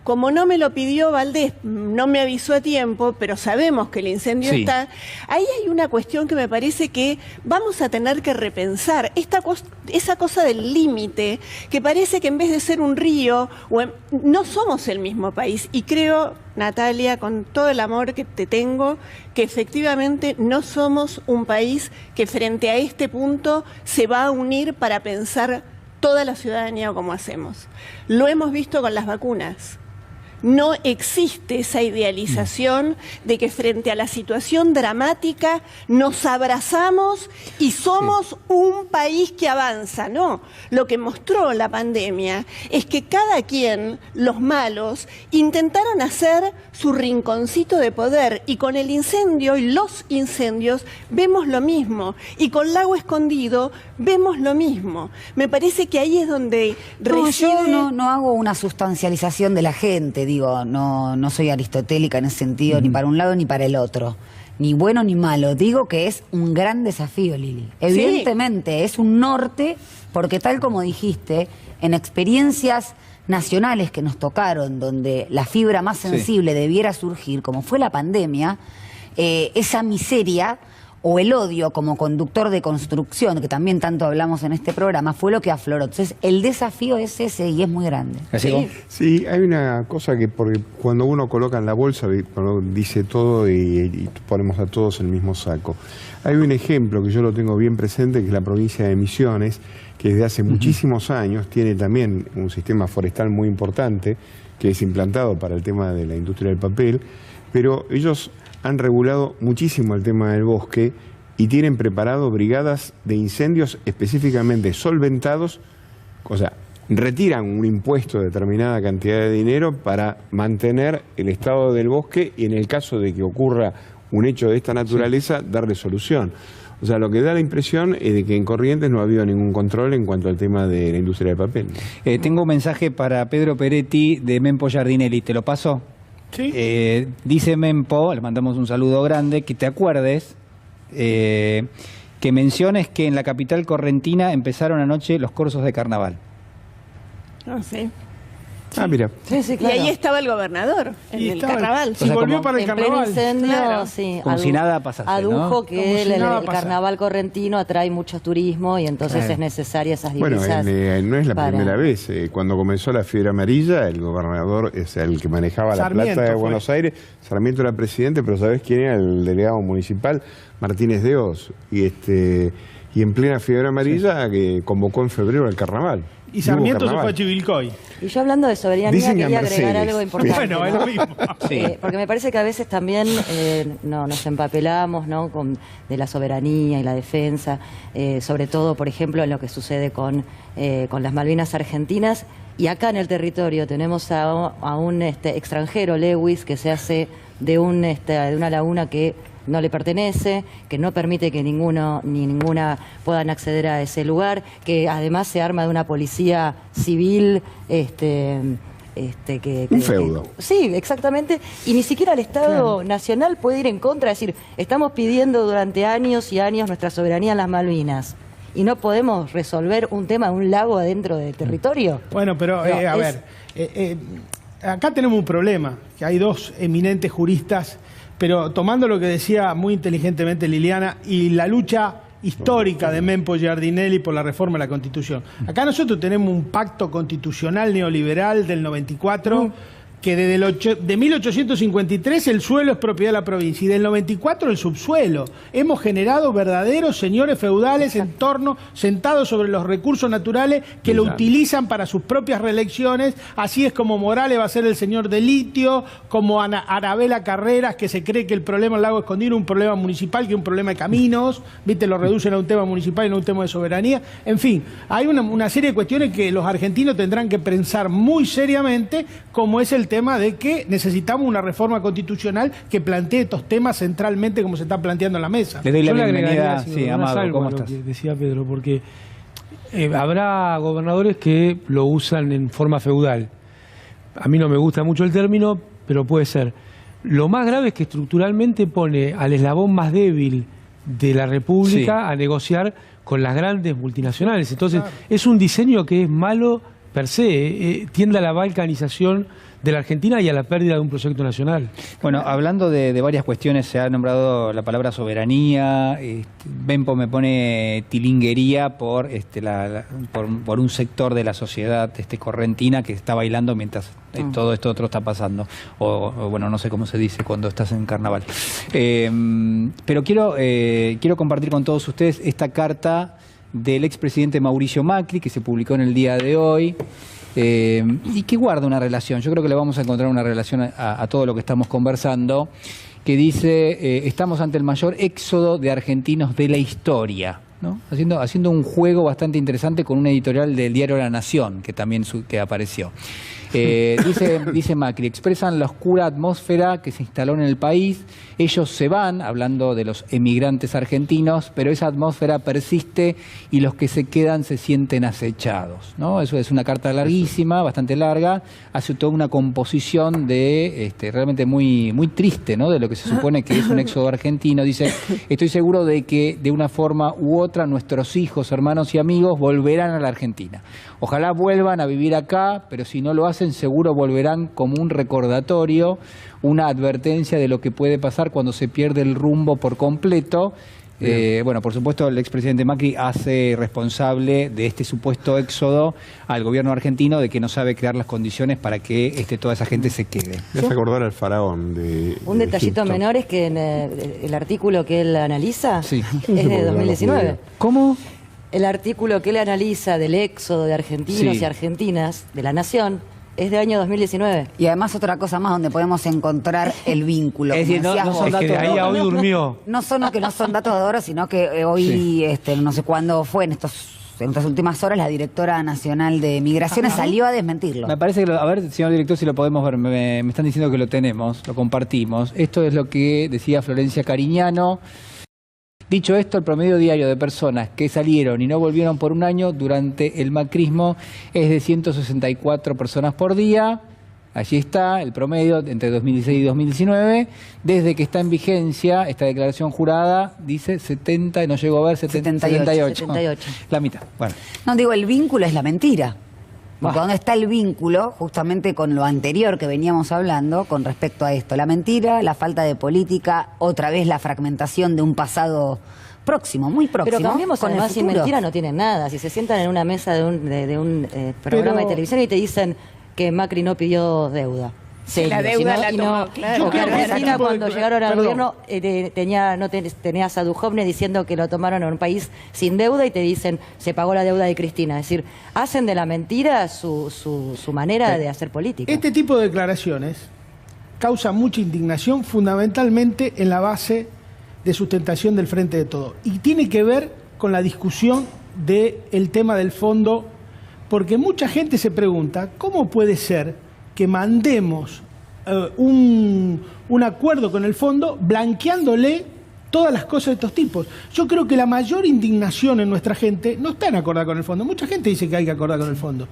Como no me lo pidió Valdés, no me avisó a tiempo, pero sabemos que el incendio está. Ahí hay una cuestión que me parece que vamos a tener que repensar. Esa cosa del límite, que parece que en vez de ser un río, no somos el mismo país. Y creo, Natalia, con todo el amor que te tengo, que efectivamente no somos un país que frente a este punto se va a unir para pensar toda la ciudadanía como hacemos. Lo hemos visto con las vacunas. No existe esa idealización de que frente a la situación dramática nos abrazamos y somos un país que avanza. No, lo que mostró la pandemia es que cada quien, los malos, intentaron hacer su rinconcito de poder, y con el incendio y los incendios vemos lo mismo, y con Lago Escondido vemos lo mismo. Me parece que ahí es donde reside... Yo no hago una sustancialización de la gente, digo, no soy aristotélica en ese sentido, ni para un lado ni para el otro, ni bueno ni malo. Digo que es un gran desafío, Lili. Evidentemente es un norte, porque tal como dijiste, en experiencias nacionales que nos tocaron, donde la fibra más sensible debiera surgir, como fue la pandemia, esa miseria o el odio como conductor de construcción, que también tanto hablamos en este programa, fue lo que afloró. Entonces, el desafío es ese y es muy grande. Sí, hay una cosa que porque cuando uno coloca en la bolsa dice todo y ponemos a todos en el mismo saco. Hay un ejemplo que yo lo tengo bien presente, que es la provincia de Misiones, que desde hace muchísimos años tiene también un sistema forestal muy importante, que es implantado para el tema de la industria del papel, pero ellos han regulado muchísimo el tema del bosque y tienen preparado brigadas de incendios específicamente solventados, o sea, retiran un impuesto de determinada cantidad de dinero para mantener el estado del bosque y en el caso de que ocurra un hecho de esta naturaleza, darle solución. O sea, lo que da la impresión es de que en Corrientes no ha habido ningún control en cuanto al tema de la industria del papel. Tengo un mensaje para Pedro Peretti de Mempo Giardinelli, ¿te lo paso? Sí. Dice Mempo, le mandamos un saludo grande, que te acuerdes, que menciones que en la capital correntina empezaron anoche los cursos de carnaval. No sé. Ah, mira. Sí, sí, claro. Y ahí estaba el gobernador, en el carnaval. O sea, volvió para el en pleno carnaval. incendio, Claro. sí, Como si nada pasase, adujo ¿no? que Como si el nada pasara. carnaval correntino atrae mucho turismo y entonces Claro. es necesaria esas Bueno, divisas. no es la para- primera vez. Cuando comenzó la fiebre amarilla, el gobernador es el que manejaba Sarmiento la plata de fue. Buenos Aires. Sarmiento era presidente, pero ¿sabés quién era el delegado municipal? Martínez de Oz. Y en plena fiebre amarilla que convocó en febrero el carnaval. Y Sarmiento hubo se fue a carnaval. Chivilcoy. Y yo hablando de soberanía Dicen que a quería agregar Mercedes. algo importante. Bueno, es ¿no? lo mismo. Sí. Porque me parece que a veces también nos empapelamos, ¿no?, de la soberanía y la defensa, sobre todo, por ejemplo, en lo que sucede con las Malvinas argentinas. Y acá en el territorio tenemos a un extranjero, Lewis, que se hace de una laguna que no le pertenece, que no permite que ninguno ni ninguna puedan acceder a ese lugar, que además se arma de una policía civil, Un feudo. Sí, exactamente, y ni siquiera el Estado Nacional puede ir en contra, es decir, estamos pidiendo durante años y años nuestra soberanía en las Malvinas y no podemos resolver un tema de un lago adentro del territorio. Bueno, pero acá tenemos un problema, que hay dos eminentes juristas, pero tomando lo que decía muy inteligentemente Liliana y la lucha histórica de Mempo Giardinelli por la reforma de la Constitución. Acá nosotros tenemos un pacto constitucional neoliberal del 94, que de 1853 el suelo es propiedad de la provincia y del 94 el subsuelo. Hemos generado verdaderos señores feudales en torno, sentados sobre los recursos naturales que lo utilizan para sus propias reelecciones. Así es como Morales va a ser el señor de litio, como Arabela Carreras, que se cree que el problema del lago Escondido es un problema municipal, que es un problema de caminos, ¿viste? Lo reducen a un tema municipal y no a un tema de soberanía. En fin, hay una serie de cuestiones que los argentinos tendrán que pensar muy seriamente, como es el tema de que necesitamos una reforma constitucional que plantee estos temas centralmente como se está planteando en la mesa. Le doy la Yo le bienvenida, agregaría, si me sí, perdonás, Amado, algo ¿cómo a lo estás? que decía Pedro, porque habrá gobernadores que lo usan en forma feudal. A mí no me gusta mucho el término, pero puede ser. Lo más grave es que estructuralmente pone al eslabón más débil de la República a negociar con las grandes multinacionales. Entonces, es un diseño que es malo per se, tiende a la balcanización de la Argentina y a la pérdida de un proyecto nacional. Bueno, hablando de varias cuestiones, se ha nombrado la palabra soberanía, Mempo me pone tilinguería por por un sector de la sociedad correntina que está bailando mientras todo esto otro está pasando, o bueno, no sé cómo se dice cuando estás en carnaval. Pero quiero compartir con todos ustedes esta carta del expresidente Mauricio Macri, que se publicó en el día de hoy, y que guarda una relación. Yo creo que le vamos a encontrar una relación a todo lo que estamos conversando, que dice, estamos ante el mayor éxodo de argentinos de la historia, ¿no? Haciendo un juego bastante interesante con una editorial del diario La Nación, que también que apareció. Dice Macri, expresan la oscura atmósfera que se instaló en el país. Ellos se van, hablando de los emigrantes argentinos, pero esa atmósfera persiste y los que se quedan se sienten acechados, ¿no? Eso es una carta larguísima, bastante larga, hace toda una composición de realmente muy, muy triste, ¿no? De lo que se supone que es un éxodo argentino. Dice, estoy seguro de que de una forma u otra nuestros hijos, hermanos y amigos volverán a la Argentina. Ojalá vuelvan a vivir acá, pero si no lo hacen, seguro volverán como un recordatorio, una advertencia de lo que puede pasar cuando se pierde el rumbo por completo. Bueno, por supuesto, el expresidente Macri hace responsable de este supuesto éxodo al gobierno argentino de que no sabe crear las condiciones para que toda esa gente se quede. Me hace acordar al faraón Un detallito Egipto. menor es que en el artículo que él analiza Sí. es de 2019. ¿Cómo? El artículo que él analiza del éxodo de argentinos Sí. y argentinas de la nación es de año 2019. Y además otra cosa más donde podemos encontrar el vínculo. Es decir, como decías no vos. son Es que datos ahí no, hoy durmió. No son que no son datos de oro, sino que hoy, no sé cuándo fue, en estas últimas horas, la directora nacional de Migraciones salió a desmentirlo. Me parece que, a ver, señor director, si lo podemos ver, me están diciendo que lo tenemos, lo compartimos. Esto es lo que decía Florencia Cariñano. Dicho esto, el promedio diario de personas que salieron y no volvieron por un año durante el macrismo es de 164 personas por día. Allí está el promedio entre 2016 y 2019. Desde que está en vigencia esta declaración jurada, dice 70, y no llegó a ver 78. La mitad. Bueno. No, digo, el vínculo es la mentira. Porque ¿dónde está el vínculo justamente con lo anterior que veníamos hablando con respecto a esto? La mentira, la falta de política, otra vez la fragmentación de un pasado próximo, muy próximo. Pero cambiemos, con el además, sin futuro. mentira no tienen nada. Si se sientan en una mesa de un programa de televisión y te dicen que Macri no pidió deuda. La deuda la tomó, claro. O que Argentina, cuando llegaron al Perdón. gobierno, tenías a Duhovne diciendo que lo tomaron a un país sin deuda y te dicen se pagó la deuda de Cristina. Es decir, hacen de la mentira su manera de hacer política. Este tipo de declaraciones causa mucha indignación, fundamentalmente en la base de sustentación del Frente de Todos. Y tiene que ver con la discusión del tema del fondo, porque mucha gente se pregunta, ¿cómo puede ser que mandemos un acuerdo con el fondo blanqueándole todas las cosas de estos tipos? Yo creo que la mayor indignación en nuestra gente no está en acordar con el fondo. Mucha gente dice que hay que acordar con el fondo.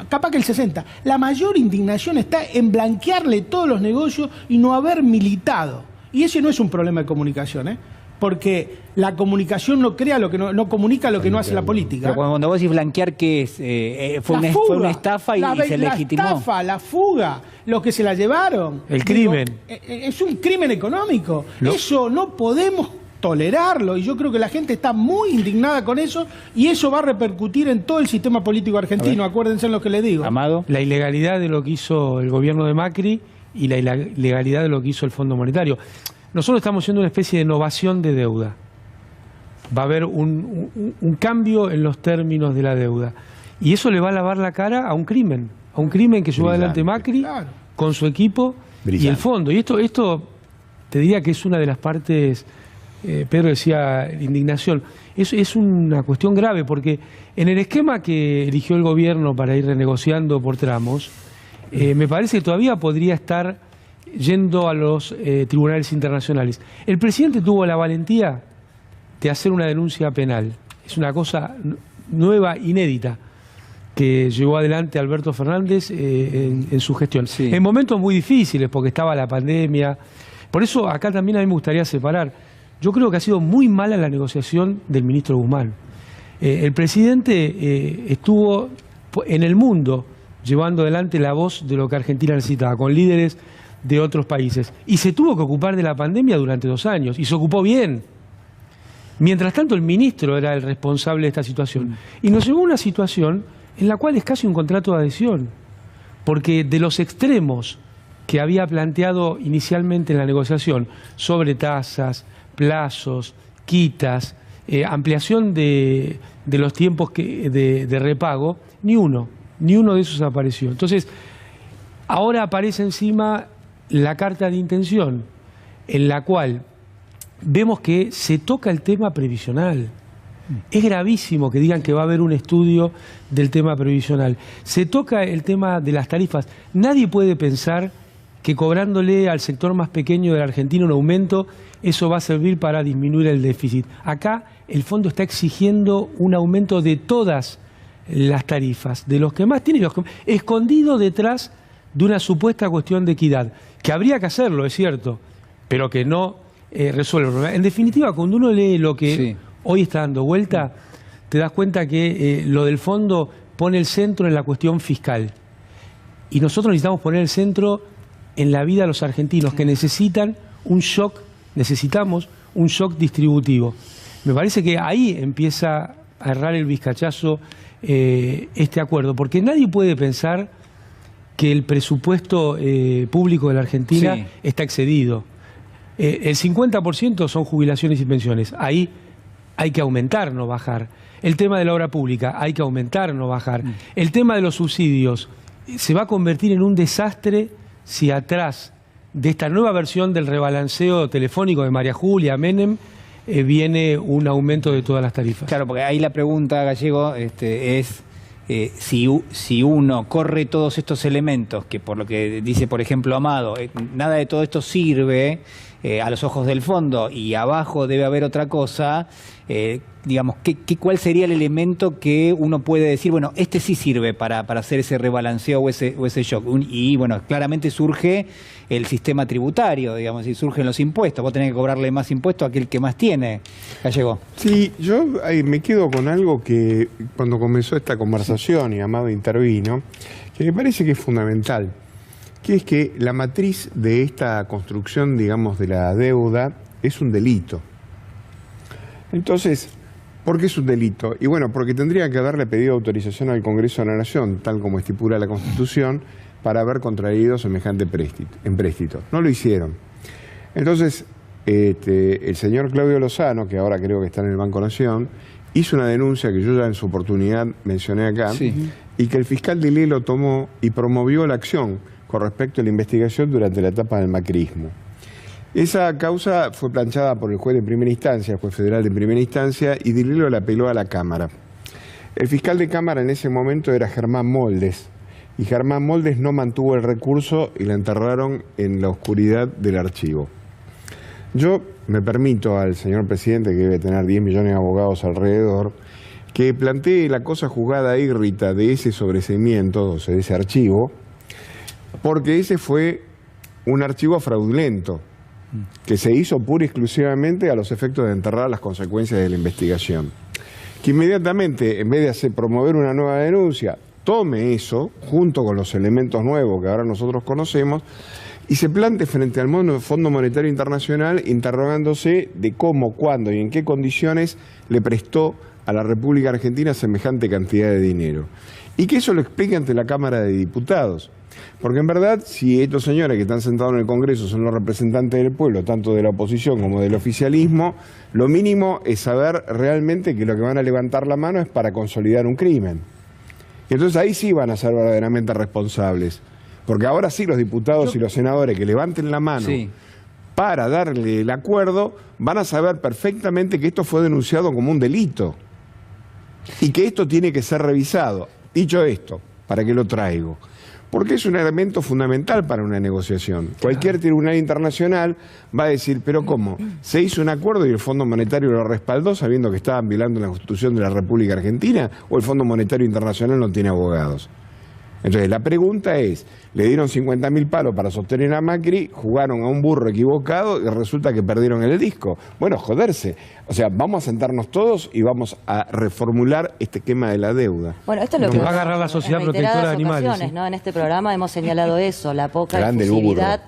Capaz que el 60%. La mayor indignación está en blanquearle todos los negocios y no haber militado. Y ese no es un problema de comunicación, porque la comunicación no crea lo que no comunica lo que no hace la política. Pero cuando vos decís blanquear, ¿qué es? Fue una estafa y se legitimó. La estafa, la fuga, los que se la llevaron. El crimen. Es un crimen económico. Eso no podemos tolerarlo, y yo creo que la gente está muy indignada con eso, y eso va a repercutir en todo el sistema político argentino. Acuérdense en lo que les digo. Amado. La ilegalidad de lo que hizo el gobierno de Macri y la ilegalidad de lo que hizo el Fondo Monetario. Nosotros estamos haciendo una especie de innovación de deuda. Va a haber un cambio en los términos de la deuda. Y eso le va a lavar la cara a un crimen que llevó adelante Macri con su equipo y el fondo. Y esto te diría que es una de las partes, Pedro decía, la indignación. Es una cuestión grave porque en el esquema que eligió el gobierno para ir renegociando por tramos, me parece que todavía podría estar yendo a los tribunales internacionales. El presidente tuvo la valentía de hacer una denuncia penal. Es una cosa nueva, inédita, que llevó adelante Alberto Fernández en su gestión. Sí. En momentos muy difíciles, porque estaba la pandemia. Por eso acá también a mí me gustaría separar. Yo creo que ha sido muy mala la negociación del ministro Guzmán. El presidente estuvo en el mundo llevando adelante la voz de lo que Argentina necesitaba, con líderes de otros países. Y se tuvo que ocupar de la pandemia durante 2 años, y se ocupó bien. Mientras tanto, el ministro era el responsable de esta situación. Y nos llevó a una situación en la cual es casi un contrato de adhesión. Porque de los extremos que había planteado inicialmente en la negociación sobre tasas, plazos, quitas, ampliación de los tiempos de repago, ni uno de esos apareció. Entonces, ahora aparece encima la carta de intención, en la cual vemos que se toca el tema previsional. Es gravísimo que digan que va a haber un estudio del tema previsional. Se toca el tema de las tarifas. Nadie puede pensar que cobrándole al sector más pequeño de la Argentina un aumento, eso va a servir para disminuir el déficit. Acá el fondo está exigiendo un aumento de todas las tarifas, de los que más tienen, escondido detrás de una supuesta cuestión de equidad, que habría que hacerlo, es cierto, pero que no resuelve el problema. En definitiva, cuando uno lee lo que hoy está dando vuelta, te das cuenta que lo del fondo pone el centro en la cuestión fiscal. Y nosotros necesitamos poner el centro en la vida de los argentinos, que necesitamos un shock distributivo. Me parece que ahí empieza a errar el vizcachazo este acuerdo, porque nadie puede pensar que el presupuesto público de la Argentina está excedido. El 50% son jubilaciones y pensiones. Ahí hay que aumentar, no bajar. El tema de la obra pública, hay que aumentar, no bajar. El tema de los subsidios se va a convertir en un desastre si atrás de esta nueva versión del rebalanceo telefónico de María Julia Menem viene un aumento de todas las tarifas. Claro, porque ahí la pregunta, Gallego, es si uno corre todos estos elementos, que por lo que dice, por ejemplo, Amado, nada de todo esto sirve a los ojos del fondo y abajo debe haber otra cosa, digamos, ¿cuál sería el elemento que uno puede decir, bueno, este sí sirve para hacer ese rebalanceo o ese shock? Y bueno, claramente surge el sistema tributario, digamos, y surgen los impuestos. Vos tenés que cobrarle más impuestos a aquel que más tiene. Gallego. Sí, yo me quedo con algo que cuando comenzó esta conversación y Amado intervino, que me parece que es fundamental, que es que la matriz de esta construcción, digamos, de la deuda es un delito. Entonces, ¿por qué es un delito? Y bueno, porque tendría que haberle pedido autorización al Congreso de la Nación, tal como estipula la Constitución, para haber contraído semejante empréstito. No lo hicieron. Entonces, el señor Claudio Lozano, que ahora creo que está en el Banco Nación, hizo una denuncia que yo ya en su oportunidad mencioné acá, y que el fiscal Dilé lo tomó y promovió la acción con respecto a la investigación durante la etapa del macrismo. Esa causa fue planchada por el juez de primera instancia, el juez federal de primera instancia, y Dilé la apeló a la Cámara. El fiscal de Cámara en ese momento era Germán Moldes, y Germán Moldes no mantuvo el recurso y la enterraron en la oscuridad del archivo. Yo me permito al señor presidente, que debe tener 10 millones de abogados alrededor, que plantee la cosa juzgada írrita de ese sobreseimiento, o sea, de ese archivo, porque ese fue un archivo fraudulento, que se hizo pura y exclusivamente a los efectos de enterrar las consecuencias de la investigación. Que inmediatamente, en vez de promover una nueva denuncia, tome eso, junto con los elementos nuevos que ahora nosotros conocemos, y se plante frente al Fondo Monetario Internacional interrogándose de cómo, cuándo y en qué condiciones le prestó a la República Argentina semejante cantidad de dinero. Y que eso lo explique ante la Cámara de Diputados. Porque en verdad, si estos señores que están sentados en el Congreso son los representantes del pueblo, tanto de la oposición como del oficialismo, lo mínimo es saber realmente que lo que van a levantar la mano es para consolidar un crimen. Y entonces ahí sí van a ser verdaderamente responsables. Porque ahora sí los diputados y los senadores que levanten la mano para darle el acuerdo, van a saber perfectamente que esto fue denunciado como un delito. Y que esto tiene que ser revisado. Dicho esto, ¿para qué lo traigo? Porque es un elemento fundamental para una negociación. Cualquier tribunal internacional va a decir, pero ¿cómo? ¿Se hizo un acuerdo y el Fondo Monetario lo respaldó sabiendo que estaban violando la Constitución de la República Argentina? ¿O el Fondo Monetario Internacional no tiene abogados? Entonces la pregunta es, le dieron 50.000 palos para sostener a Macri, jugaron a un burro equivocado y resulta que perdieron el disco. Bueno, joderse. O sea, vamos a sentarnos todos y vamos a reformular este esquema de la deuda. Bueno, esto es lo que va a agarrar la Sociedad Protectora de Animales. ¿no? En este programa hemos señalado eso, la poca efusividad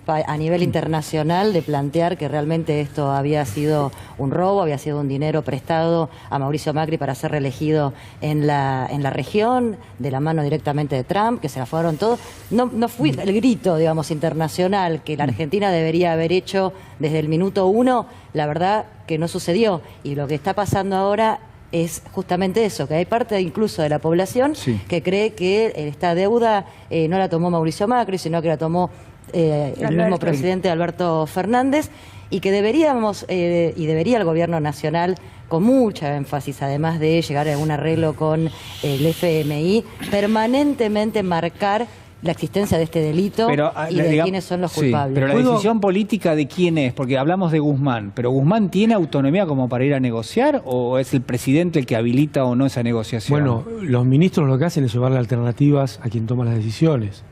a nivel internacional de plantear que realmente esto había sido un robo, había sido un dinero prestado a Mauricio Macri para ser reelegido en la región, de la mano directamente de Trump, que se la fueron todos. No fue el grito, digamos, internacional que la Argentina debería haber hecho desde el minuto 1, la verdad que no sucedió. Y lo que está pasando ahora es justamente eso, que hay parte incluso de la población que cree que esta deuda no la tomó Mauricio Macri, sino que la tomó el mismo presidente Alberto Fernández, y que deberíamos, y debería el gobierno nacional, con mucha énfasis, además de llegar a un arreglo con el FMI, permanentemente marcar la existencia de este delito y de quiénes son los culpables. Pero la decisión política de quién es, porque hablamos de Guzmán, pero ¿Guzmán tiene autonomía como para ir a negociar o es el presidente el que habilita o no esa negociación? Bueno, los ministros lo que hacen es llevarle alternativas a quien toma las decisiones.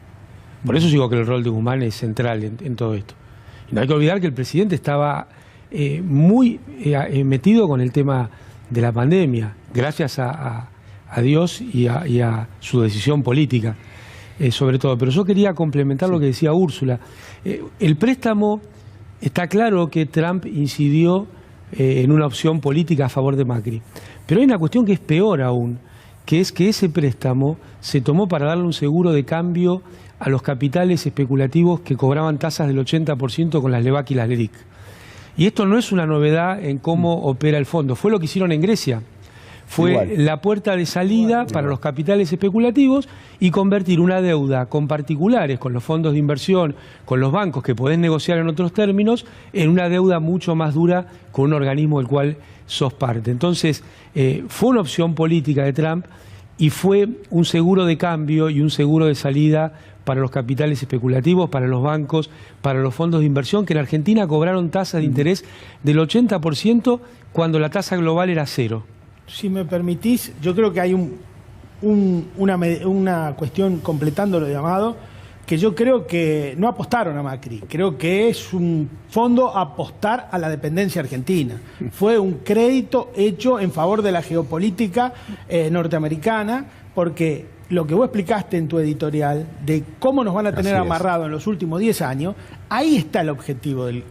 Por eso digo que el rol de Guzmán es central en todo esto. Y no hay que olvidar que el presidente estaba muy metido con el tema de la pandemia, gracias a Dios y a su decisión política, sobre todo. Pero yo quería complementar lo que decía Úrsula. El préstamo, está claro que Trump incidió en una opción política a favor de Macri. Pero hay una cuestión que es peor aún, que es que ese préstamo se tomó para darle un seguro de cambio a los capitales especulativos que cobraban tasas del 80% con las LEVAC y las LELIC. Y esto no es una novedad en cómo opera el fondo, fue lo que hicieron en Grecia. Fue igual, la puerta de salida para los capitales especulativos y convertir una deuda con particulares, con los fondos de inversión, con los bancos que podés negociar en otros términos, en una deuda mucho más dura con un organismo del cual sos parte. Entonces, fue una opción política de Trump y fue un seguro de cambio y un seguro de salida para los capitales especulativos, para los bancos, para los fondos de inversión, que en Argentina cobraron tasas de interés del 80% cuando la tasa global era 0. Si me permitís, yo creo que hay una cuestión, completando lo llamado, que yo creo que no apostaron a Macri. Creo que es un fondo a apostar a la dependencia argentina. Fue un crédito hecho en favor de la geopolítica norteamericana, porque lo que vos explicaste en tu editorial de cómo nos van a tener amarrado en los últimos 10 años, ahí está el objetivo. Yo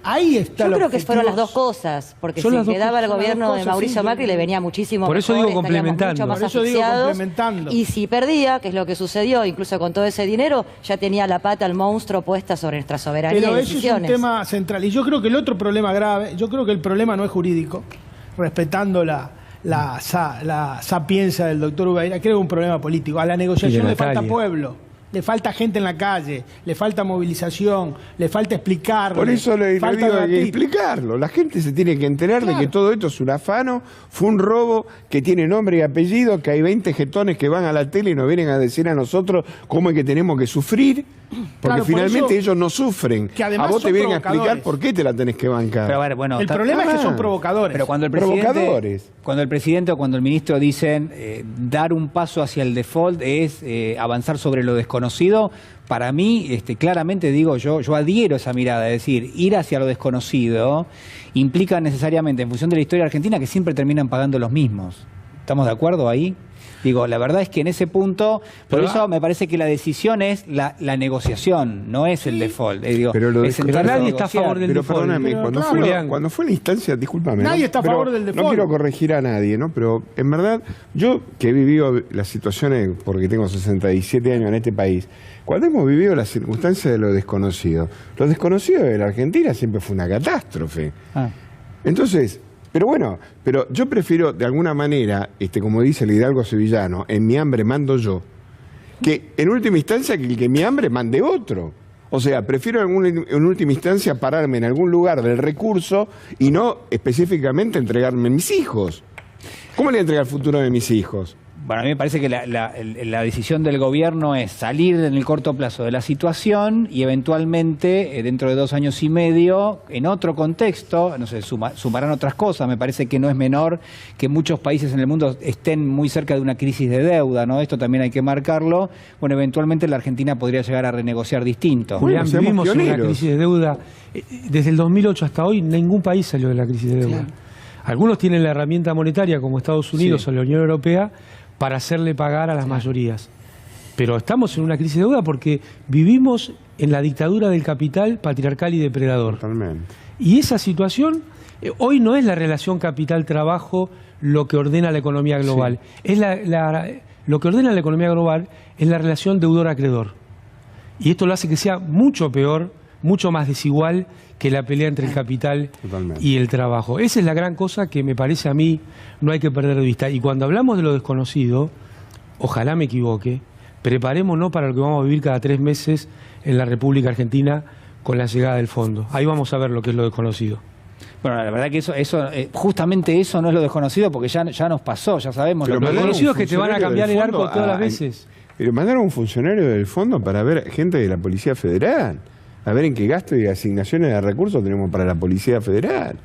creo que fueron las dos cosas, porque si quedaba el gobierno de Mauricio Macri le venía muchísimo por eso mejor, digo complementando. mucho más asfixiados, y si perdía, que es lo que sucedió, incluso con todo ese dinero, ya tenía la pata al monstruo puesta sobre nuestra soberanía. Pero y eso decisiones. es un tema central. Y yo creo que el otro problema grave, yo creo que el problema no es jurídico, respetando la sapiencia del doctor Ubeira, creo que es un problema político. A la negociación le falta pueblo, le falta gente en la calle, le falta movilización, le falta explicarlo. Por eso le digo que explicarlo. La gente se tiene que enterar de que todo esto es un afano, fue un robo que tiene nombre y apellido, que hay 20 jetones que van a la tele y nos vienen a decir a nosotros cómo es que tenemos que sufrir. Porque finalmente ellos no sufren. Que además a vos te vienen a explicar por qué te la tenés que bancar. Pero, a ver, bueno, el problema es que son provocadores. Pero cuando el presidente o cuando el ministro dicen dar un paso hacia el default es avanzar sobre lo desconocido, para mí claramente digo yo adhiero a esa mirada, es decir, ir hacia lo desconocido implica necesariamente, en función de la historia argentina, que siempre terminan pagando los mismos. ¿Estamos de acuerdo ahí? Digo, la verdad es que en ese punto, por eso me parece que la decisión es la negociación, no es el default. Pero nadie está a favor del default. Perdóname, cuando fue la instancia, discúlpame. Nadie está a favor del default. No quiero corregir a nadie, ¿no? Pero en verdad, yo que he vivido las situaciones, porque tengo 67 años en este país, cuando hemos vivido las circunstancias de lo desconocido de la Argentina siempre fue una catástrofe. Entonces... Pero yo prefiero, de alguna manera, como dice el hidalgo sevillano, en mi hambre mando yo, que en última instancia que el que mi hambre mande otro. O sea, prefiero en última instancia pararme en algún lugar del recurso y no específicamente entregarme a mis hijos. ¿Cómo le entrega el futuro de mis hijos? Bueno, a mí me parece que la decisión del gobierno es salir en el corto plazo de la situación y eventualmente, dentro de 2 años y medio, en otro contexto, no sé, sumarán otras cosas. Me parece que no es menor que muchos países en el mundo estén muy cerca de una crisis de deuda, ¿no? Esto también hay que marcarlo. Bueno, eventualmente la Argentina podría llegar a renegociar distinto. Julián, vivimos en una crisis de deuda. Desde el 2008 hasta hoy, ningún país salió de la crisis de deuda. Claro. Algunos tienen la herramienta monetaria, como Estados Unidos o la Unión Europea, para hacerle pagar a las mayorías. Pero estamos en una crisis de deuda porque vivimos en la dictadura del capital patriarcal y depredador. Totalmente. Y esa situación, hoy no es la relación capital-trabajo lo que ordena la economía global. Es lo que ordena la economía global es la relación deudor-acreedor. Y esto lo hace que sea mucho peor, mucho más desigual que la pelea entre el capital y el trabajo. Esa es la gran cosa que me parece a mí no hay que perder de vista. Y cuando hablamos de lo desconocido, ojalá me equivoque, preparémonos para lo que vamos a vivir cada 3 meses en la República Argentina con la llegada del fondo. Ahí vamos a ver lo que es lo desconocido. Bueno, la verdad que justamente eso no es lo desconocido porque ya nos pasó, ya sabemos. Pero lo desconocido es que te van a cambiar el arco todas las veces. Pero mandaron a un funcionario del fondo para ver gente de la Policía Federal. A ver en qué gasto y asignaciones de recursos tenemos para la Policía Federal.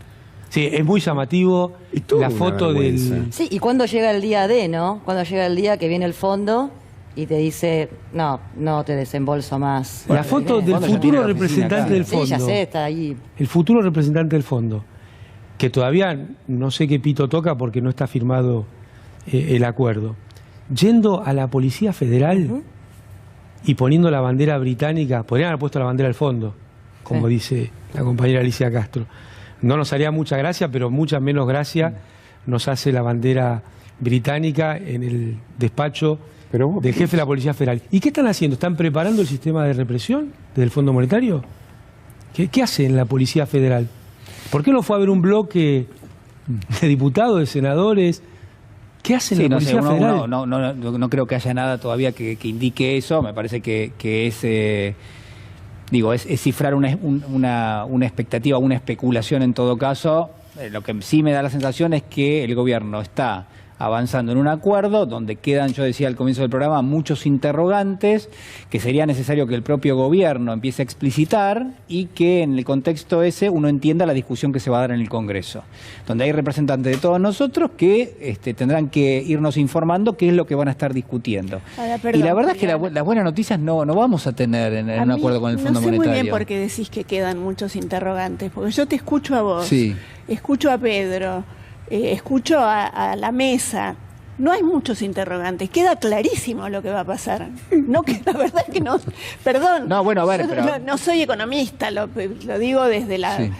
Sí, es muy llamativo la foto del... Sí, y cuando llega el día D, ¿no? Cuando llega el día que viene el fondo y te dice, no te desembolso más. La foto del futuro representante del fondo. Sí, ya sé, está ahí. El futuro representante del fondo, que todavía no sé qué pito toca porque no está firmado el acuerdo. Yendo a la Policía Federal... y poniendo la bandera británica, podrían haber puesto la bandera al fondo, como dice la compañera Alicia Castro. no nos haría mucha gracia, pero mucha menos gracia nos hace la bandera británica en el despacho del jefe de la Policía Federal. ¿Y qué están haciendo? ¿Están preparando el sistema de represión desde el Fondo Monetario? ¿Qué hace en la Policía Federal? ¿Por qué no fue a ver un bloque de diputados, de senadores? ¿Qué hace en la Policía Federal? No creo que haya nada todavía que indique eso. Me parece que es cifrar una expectativa, una especulación en todo caso. Lo que sí me da la sensación es que el gobierno está avanzando en un acuerdo donde quedan, yo decía al comienzo del programa, muchos interrogantes que sería necesario que el propio gobierno empiece a explicitar y que en el contexto ese uno entienda la discusión que se va a dar en el Congreso, donde hay representantes de todos nosotros que tendrán que irnos informando qué es lo que van a estar discutiendo. Ahora, perdón, y la verdad es que las buenas noticias no vamos a tener en un acuerdo con el Fondo Monetario. No sé muy bien por qué decís que quedan muchos interrogantes, porque yo te escucho a vos, sí, escucho a Pedro, escucho a la mesa. No hay muchos interrogantes, queda clarísimo lo que va a pasar. No, que la verdad es que no, perdón. No, bueno, a ver, pero... no soy economista, lo digo desde la... Sí.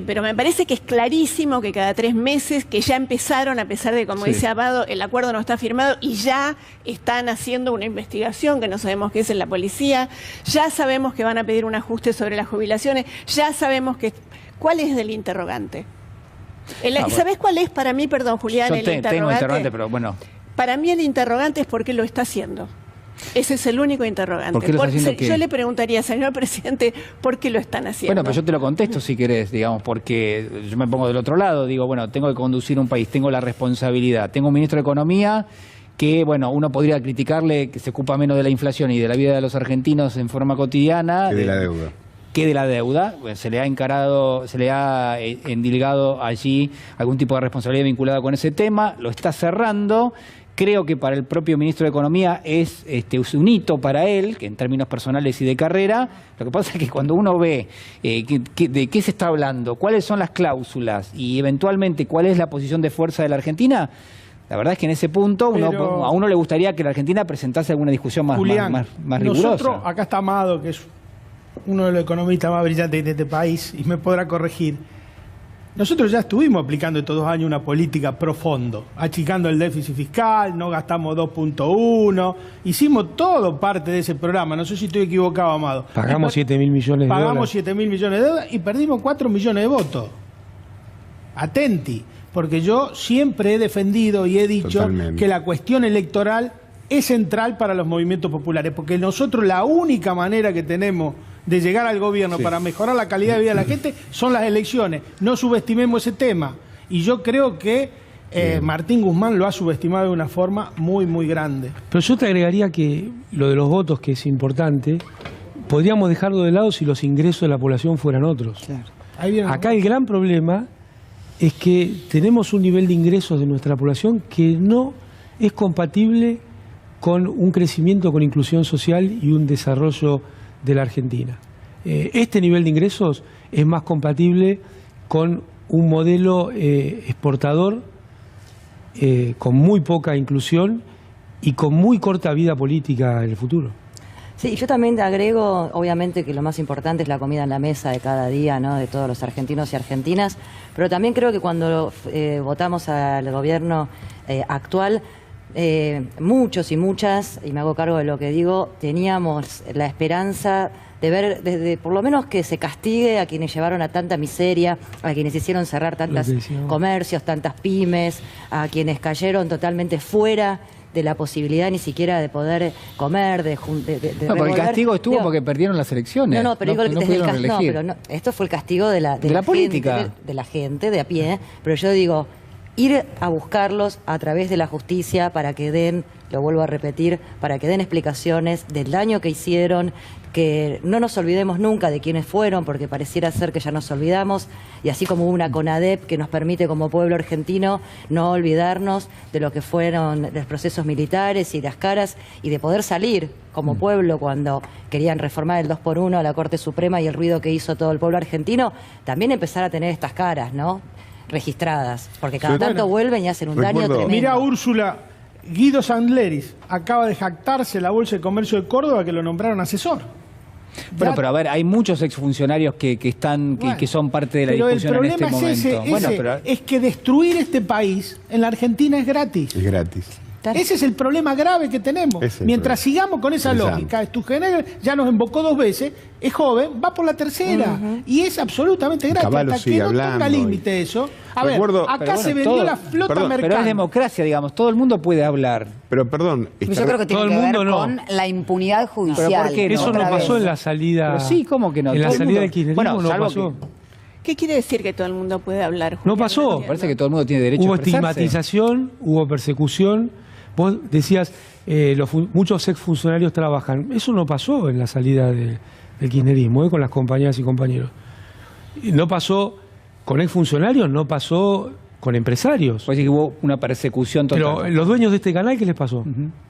Pero me parece que es clarísimo que cada 3 meses, que ya empezaron, a pesar de, como dice Abado, el acuerdo no está firmado y ya están haciendo una investigación que no sabemos qué es en la policía, ya sabemos que van a pedir un ajuste sobre las jubilaciones, ya sabemos que... ¿Cuál es el interrogante? ¿Sabés cuál es para mí, perdón, Julián, el interrogante? Tengo interrogante, pero bueno. Para mí el interrogante es por qué lo está haciendo. Ese es el único interrogante. ¿Por qué lo está haciendo qué? Yo le preguntaría, señor presidente, ¿por qué lo están haciendo? Bueno, pero yo te lo contesto si querés, digamos, porque yo me pongo del otro lado, digo, bueno, tengo que conducir un país, tengo la responsabilidad, tengo un ministro de Economía que, bueno, uno podría criticarle que se ocupa menos de la inflación y de la vida de los argentinos en forma cotidiana. Que de la deuda. Que de la deuda, pues, se le ha endilgado allí algún tipo de responsabilidad vinculada con ese tema, lo está cerrando. Creo que para el propio ministro de Economía es un hito para él, que en términos personales y de carrera. Lo que pasa es que cuando uno ve de qué se está hablando, cuáles son las cláusulas y eventualmente cuál es la posición de fuerza de la Argentina, la verdad es que en ese punto a uno le gustaría que la Argentina presentase alguna discusión más rigurosa. Nosotros, acá está Amado, que es uno de los economistas más brillantes de este país, y me podrá corregir. Nosotros ya estuvimos aplicando estos 2 años una política profundo, achicando el déficit fiscal, no gastamos 2.1, hicimos todo parte de ese programa, no sé si estoy equivocado, Amado. Pagamos 7.000 millones de dólares. Pagamos 7.000 millones de dólares y perdimos 4 millones de votos. Atenti, porque yo siempre he defendido y he dicho que la cuestión electoral es central para los movimientos populares, porque nosotros la única manera que tenemos de llegar al gobierno para mejorar la calidad de vida de la gente son las elecciones. No subestimemos ese tema. Y yo creo que Martín Guzmán lo ha subestimado de una forma muy, muy grande. Pero yo te agregaría que lo de los votos, que es importante, podríamos dejarlo de lado si los ingresos de la población fueran otros. Claro. Acá el gran problema es que tenemos un nivel de ingresos de nuestra población que no es compatible con un crecimiento con inclusión social y un desarrollo de la Argentina. Este nivel de ingresos es más compatible con un modelo exportador con muy poca inclusión y con muy corta vida política en el futuro. Sí, yo también te agrego, obviamente, que lo más importante es la comida en la mesa de cada día, ¿no?, de todos los argentinos y argentinas, pero también creo que cuando votamos al gobierno actual, muchos y muchas, y me hago cargo de lo que digo, teníamos la esperanza de ver, desde por lo menos que se castigue a quienes llevaron a tanta miseria, a quienes hicieron cerrar tantos comercios, tantas pymes, a quienes cayeron totalmente fuera de la posibilidad ni siquiera de poder comer, de porque el castigo estuvo porque perdieron las elecciones. No, pero esto fue el castigo de la política, de la gente de a pie, pero yo digo, ir a buscarlos a través de la justicia para que den, lo vuelvo a repetir, para que den explicaciones del daño que hicieron, que no nos olvidemos nunca de quiénes fueron, porque pareciera ser que ya nos olvidamos, y así como una CONADEP que nos permite como pueblo argentino no olvidarnos de lo que fueron los procesos militares y las caras, y de poder salir como pueblo cuando querían reformar el 2x1 a la Corte Suprema y el ruido que hizo todo el pueblo argentino, también empezar a tener estas caras, ¿no?, registradas, porque cada tanto vuelven y hacen un daño tremendo. Mira, Úrsula, Guido Sandleris acaba de jactarse la Bolsa de Comercio de Córdoba que lo nombraron asesor. Bueno, pero a ver, hay muchos exfuncionarios que están, que son parte de la discusión en este momento. Es que destruir este país en la Argentina es gratis. Es gratis. Ese es el problema grave que tenemos. Mientras sigamos con esa lógica, Sturzenegger ya nos embocó 2 veces, es joven, va por la tercera. Y es absolutamente gratis. Hasta que no tenga límite eso. A ver, acá se vendió la flota mercante. Pero es democracia, digamos, todo el mundo puede hablar. Pero perdón. Yo creo que tiene que ver con la impunidad judicial. ¿Pero por qué no? Eso no pasó en la salida. Pero sí, ¿cómo que no? En la salida del kirchnerismo no pasó. ¿Qué quiere decir que todo el mundo puede hablar? No pasó. Me parece que todo el mundo tiene derecho a expresarse. Hubo estigmatización, hubo persecución. Vos decías, muchos exfuncionarios trabajan. Eso no pasó en la salida del kirchnerismo, con las compañeras y compañeros. No pasó con exfuncionarios, no pasó con empresarios. Puede decir que hubo una persecución total. Pero los dueños de este canal, ¿qué les pasó?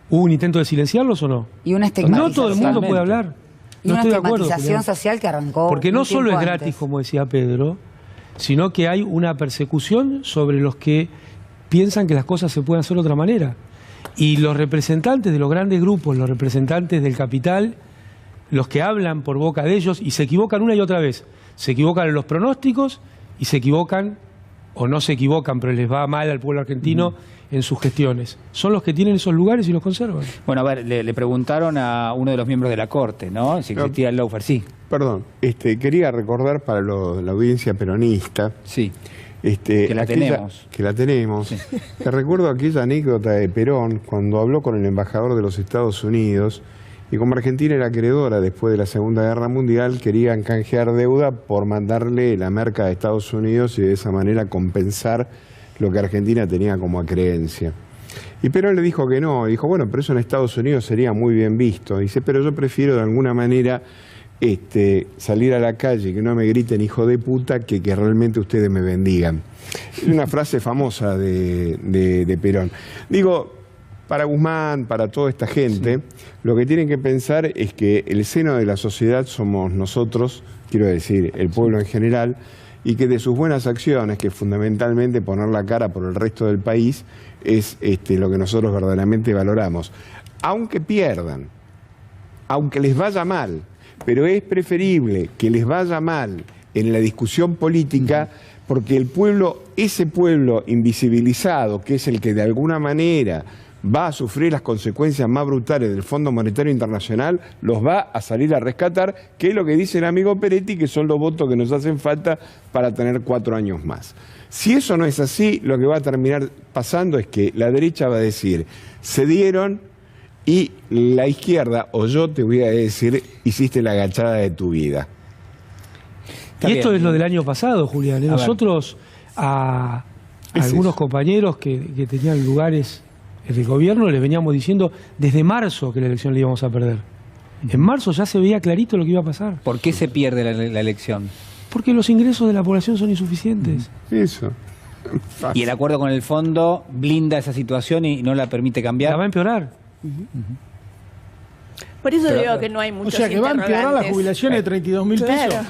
¿Hubo un intento de silenciarlos o no? Y una estigmatización. No todo el mundo puede hablar. Y una estigmatización social que arrancó. Porque no solo es gratis, antes, como decía Pedro, sino que hay una persecución sobre los que piensan que las cosas se pueden hacer de otra manera. Y los representantes de los grandes grupos, los representantes del capital, los que hablan por boca de ellos y se equivocan una y otra vez. Se equivocan en los pronósticos y se equivocan, o no se equivocan, pero les va mal al pueblo argentino en sus gestiones. Son los que tienen esos lugares y los conservan. Bueno, a ver, le preguntaron a uno de los miembros de la Corte, ¿no? Si existía el lawfare, sí. Perdón, quería recordar para la audiencia peronista. Sí. Que la tenemos. Sí. Te recuerdo aquella anécdota de Perón cuando habló con el embajador de los Estados Unidos y como Argentina era acreedora después de la Segunda Guerra Mundial, querían canjear deuda por mandarle la merca de Estados Unidos y de esa manera compensar lo que Argentina tenía como acreencia. Y Perón le dijo que no, y dijo, bueno, pero eso en Estados Unidos sería muy bien visto. Y dice, pero yo prefiero de alguna manera salir a la calle, que no me griten hijo de puta, que realmente ustedes me bendigan. Es una frase famosa de Perón. Digo, para Guzmán, para toda esta gente, lo que tienen que pensar es que el seno de la sociedad somos nosotros, quiero decir, el pueblo en general, y que de sus buenas acciones, que fundamentalmente poner la cara por el resto del país, es lo que nosotros verdaderamente valoramos. Aunque pierdan, aunque les vaya mal, pero es preferible que les vaya mal en la discusión política porque el pueblo, ese pueblo invisibilizado, que es el que de alguna manera va a sufrir las consecuencias más brutales del Fondo Monetario Internacional, los va a salir a rescatar, que es lo que dice el amigo Peretti, que son los votos que nos hacen falta para tener 4 años más. Si eso no es así, lo que va a terminar pasando es que la derecha va a decir, cedieron, y la izquierda, o yo te voy a decir, hiciste la agachada de tu vida. Y esto es lo del año pasado, Julián. Nosotros a algunos compañeros que tenían lugares en el gobierno les veníamos diciendo desde marzo que la elección la íbamos a perder. En marzo ya se veía clarito lo que iba a pasar. ¿Por qué se pierde la elección? Porque los ingresos de la población son insuficientes. Eso. Y el acuerdo con el fondo blinda esa situación y no la permite cambiar. La va a empeorar. Por eso digo que no hay muchos interrogantes. O sea, que va a empeorar las jubilaciones de 32.000 pesos.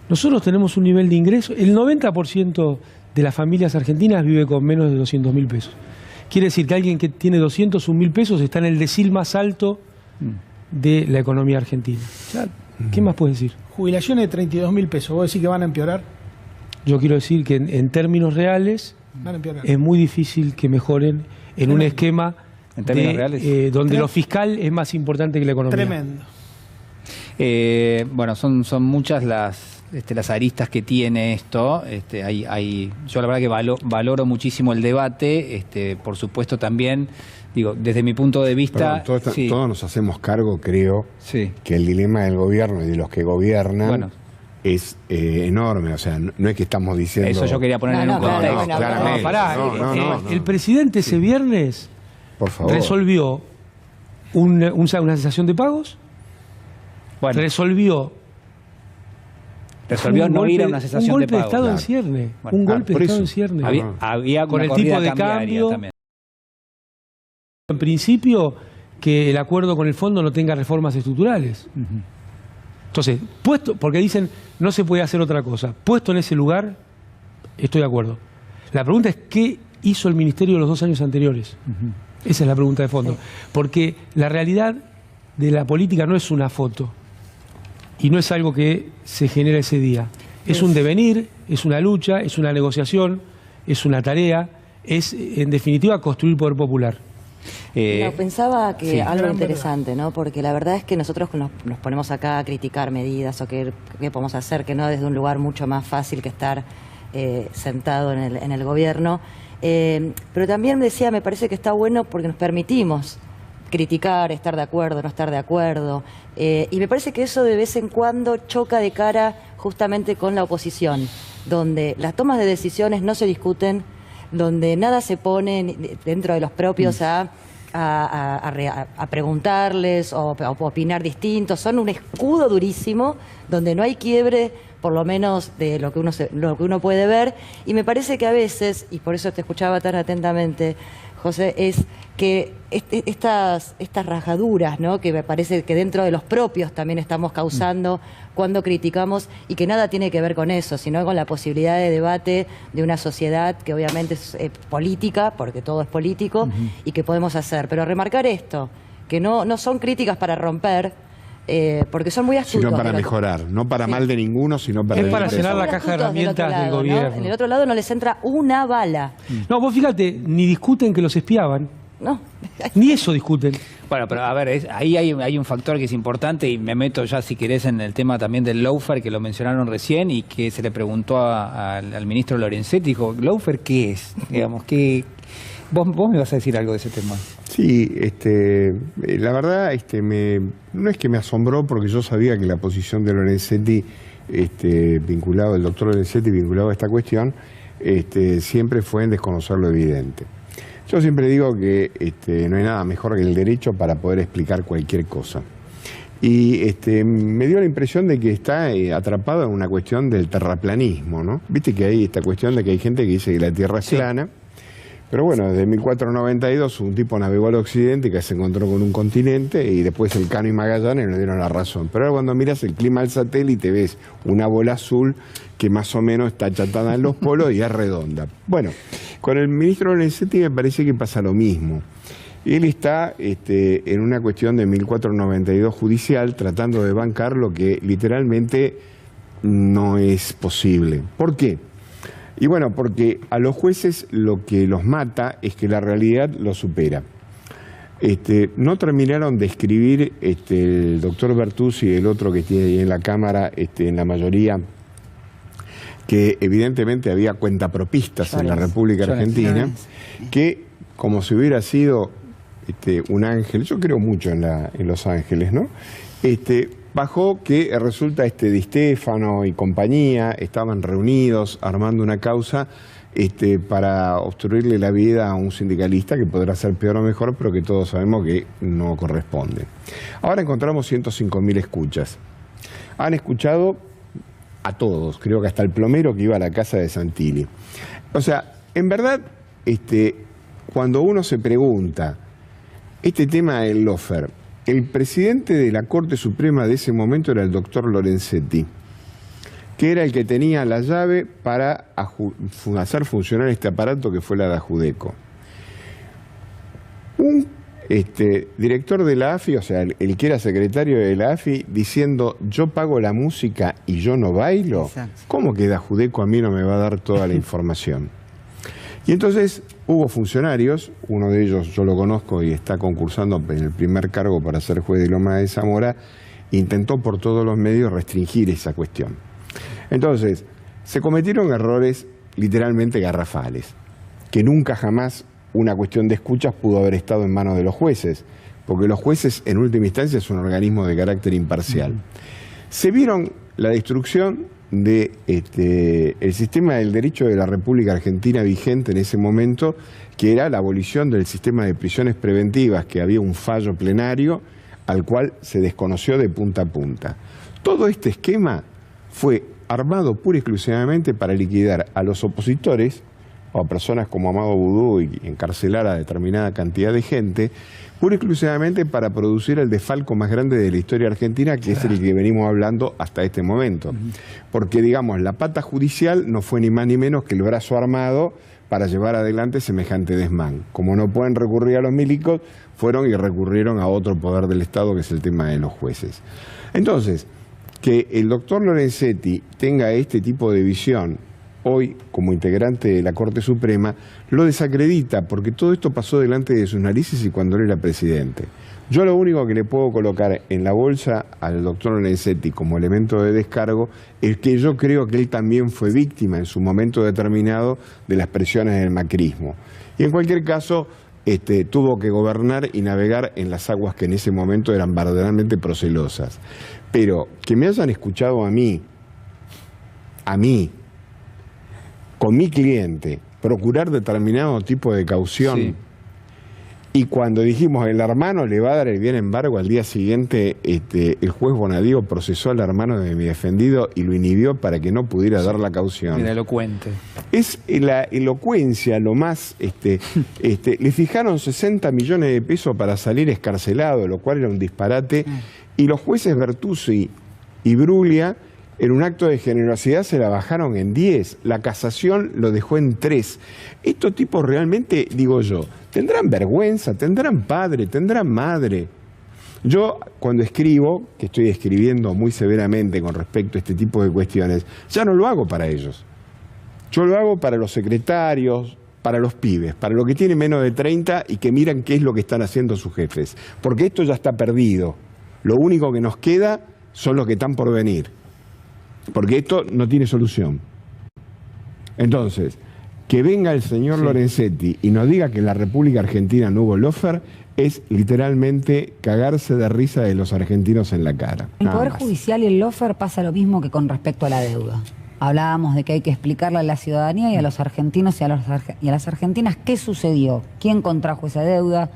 Nosotros tenemos un nivel de ingreso. El 90% de las familias argentinas vive con menos de 200.000 pesos. Quiere decir que alguien que tiene 201.000 pesos está en el decil más alto de la economía argentina. ¿Qué más puedes decir? Jubilaciones de 32.000 pesos. ¿Vos decís que van a empeorar? Yo quiero decir que en términos reales es muy difícil que mejoren en un esquema en términos reales, donde lo fiscal es más importante que la economía. Tremendo. Bueno, son muchas las aristas que tiene esto. Yo la verdad que valoro muchísimo el debate. Por supuesto también, digo, desde mi punto de vista... Perdón, todos nos hacemos cargo, creo, que el dilema del gobierno y de los que gobiernan es enorme. O sea, no es que estamos diciendo... Eso yo quería poner en un contexto. El presidente ese viernes... Por favor. Resolvió una cesación de pagos, resolvió no ir a una cesación de pagos. Un golpe de Estado en cierne. Un golpe de Estado en cierne. Había con el tipo de cambio. También. En principio, que el acuerdo con el fondo no tenga reformas estructurales. Entonces, porque dicen no se puede hacer otra cosa. Puesto en ese lugar, estoy de acuerdo. La pregunta es ¿qué hizo el Ministerio los 2 años anteriores? Esa es la pregunta de fondo. Porque la realidad de la política no es una foto y no es algo que se genera ese día. Es un devenir, es una lucha, es una negociación, es una tarea, es en definitiva construir poder popular. Pensaba que sí, algo interesante, ¿no? Porque la verdad es que nosotros nos ponemos acá a criticar medidas o qué podemos hacer, que no desde un lugar mucho más fácil que estar sentado en el gobierno. Pero también decía, me parece que está bueno porque nos permitimos criticar, estar de acuerdo, no estar de acuerdo. Y me parece que eso de vez en cuando choca de cara justamente con la oposición, donde las tomas de decisiones no se discuten, donde nada se pone dentro de los propios a preguntarles o opinar distintos. Son un escudo durísimo donde no hay quiebre, por lo menos de lo que uno puede ver. Y me parece que a veces, y por eso te escuchaba tan atentamente, José, es que estas rajaduras, ¿no?, que me parece que dentro de los propios también estamos causando cuando criticamos, y que nada tiene que ver con eso, sino con la posibilidad de debate de una sociedad que obviamente es política, porque todo es político, y que podemos hacer. Pero remarcar esto, que no son críticas para romper, porque son muy astutos. Sino para mejorar, no para mal de ninguno, sino para... Es para llenar la caja de herramientas del gobierno. ¿no? En el otro lado no les entra una bala. No, vos fíjate, ni discuten que los espiaban. No. Ni eso discuten. Bueno, pero a ver, ahí hay un factor que es importante, y me meto ya, si querés, en el tema también del lawfare, que lo mencionaron recién, y que se le preguntó al ministro Lorenzetti, dijo, ¿lawfare qué es? Digamos, ¿qué? Vos me vas a decir algo de ese tema. Sí, la verdad, no es que me asombró, porque yo sabía que la posición de Lorenzetti, vinculado, el doctor Lorenzetti vinculado a esta cuestión, siempre fue en desconocer lo evidente. Yo siempre digo que no hay nada mejor que el derecho para poder explicar cualquier cosa. Y me dio la impresión de que está atrapado en una cuestión del terraplanismo, ¿no? Viste que hay esta cuestión de que hay gente que dice que la Tierra es plana. Pero bueno, desde 1492 un tipo navegó al occidente que se encontró con un continente, y después Elcano y Magallanes le dieron la razón. Pero ahora cuando miras el clima del satélite ves una bola azul que más o menos está achatada en los polos y es redonda. Bueno, con el ministro Lorenzetti me parece que pasa lo mismo. Él está en una cuestión de 1492 judicial, tratando de bancar lo que literalmente no es posible. ¿Por qué? Y bueno, porque a los jueces lo que los mata es que la realidad los supera. No terminaron de escribir el doctor Bertuzzi y el otro que tiene ahí en la Cámara, en la mayoría, que evidentemente había cuentapropistas en la República Argentina, que como si hubiera sido un ángel, yo creo mucho en los ángeles, ¿no? Bajó que resulta Di Stéfano y compañía estaban reunidos armando una causa para obstruirle la vida a un sindicalista que podrá ser peor o mejor, pero que todos sabemos que no corresponde. Ahora encontramos 105.000 escuchas. Han escuchado a todos, creo que hasta el plomero que iba a la casa de Santilli. O sea, en verdad, cuando uno se pregunta, este tema del lawfare, el presidente de la Corte Suprema de ese momento era el doctor Lorenzetti, que era el que tenía la llave para hacer funcionar este aparato que fue la de Ajudeco. Un director de la AFI, o sea, el que era secretario de la AFI, diciendo, yo pago la música y yo no bailo. Exacto. ¿Cómo que de Ajudeco a mí no me va a dar toda la información? Y entonces hubo funcionarios, uno de ellos yo lo conozco y está concursando en el primer cargo para ser juez de Loma de Zamora, intentó por todos los medios restringir esa cuestión. Entonces, se cometieron errores literalmente garrafales, que nunca jamás una cuestión de escuchas pudo haber estado en manos de los jueces, porque los jueces en última instancia son un organismo de carácter imparcial. Se vieron la destrucción de el sistema del derecho de la República Argentina vigente en ese momento, que era la abolición del sistema de prisiones preventivas, que había un fallo plenario al cual se desconoció de punta a punta. Todo este esquema fue armado pura y exclusivamente para liquidar a los opositores o a personas como Amado Boudou y encarcelar a determinada cantidad de gente, pura y exclusivamente para producir el desfalco más grande de la historia argentina, que es el que venimos hablando hasta este momento. Porque, digamos, la pata judicial no fue ni más ni menos que el brazo armado para llevar adelante semejante desmán. Como no pueden recurrir a los milicos, fueron y recurrieron a otro poder del Estado, que es el tema de los jueces. Entonces, que el doctor Lorenzetti tenga este tipo de visión hoy como integrante de la Corte Suprema, lo desacredita, porque todo esto pasó delante de sus narices y cuando él era presidente. Yo lo único que le puedo colocar en la bolsa al doctor Lorenzetti como elemento de descargo es que yo creo que él también fue víctima en su momento determinado de las presiones del macrismo. Y en cualquier caso, tuvo que gobernar y navegar en las aguas que en ese momento eran verdaderamente procelosas. Pero que me hayan escuchado a mí, con mi cliente, procurar determinado tipo de caución, sí. Y cuando dijimos el hermano le va a dar el bien embargo, al día siguiente el juez Bonadío procesó al hermano de mi defendido y lo inhibió para que no pudiera dar la caución. Era elocuente. Es la elocuencia lo más... le fijaron 60 millones de pesos para salir escarcelado, lo cual era un disparate, y los jueces Bertuzzi y Bruglia, en un acto de generosidad, se la bajaron en 10. La casación lo dejó en 3. Estos tipos realmente, digo yo, tendrán vergüenza, tendrán padre, tendrán madre. Yo, cuando escribo, que estoy escribiendo muy severamente con respecto a este tipo de cuestiones, ya no lo hago para ellos. Yo lo hago para los secretarios, para los pibes, para los que tienen menos de 30 y que miran qué es lo que están haciendo sus jefes. Porque esto ya está perdido. Lo único que nos queda son los que están por venir. Porque esto no tiene solución. Entonces, que venga el señor Lorenzetti y nos diga que en la República Argentina no hubo lawfare es literalmente cagarse de risa de los argentinos en la cara. En el Poder Judicial y el lawfare pasa lo mismo que con respecto a la deuda. Hablábamos de que hay que explicarle a la ciudadanía y a los argentinos y a las argentinas qué sucedió, quién contrajo esa deuda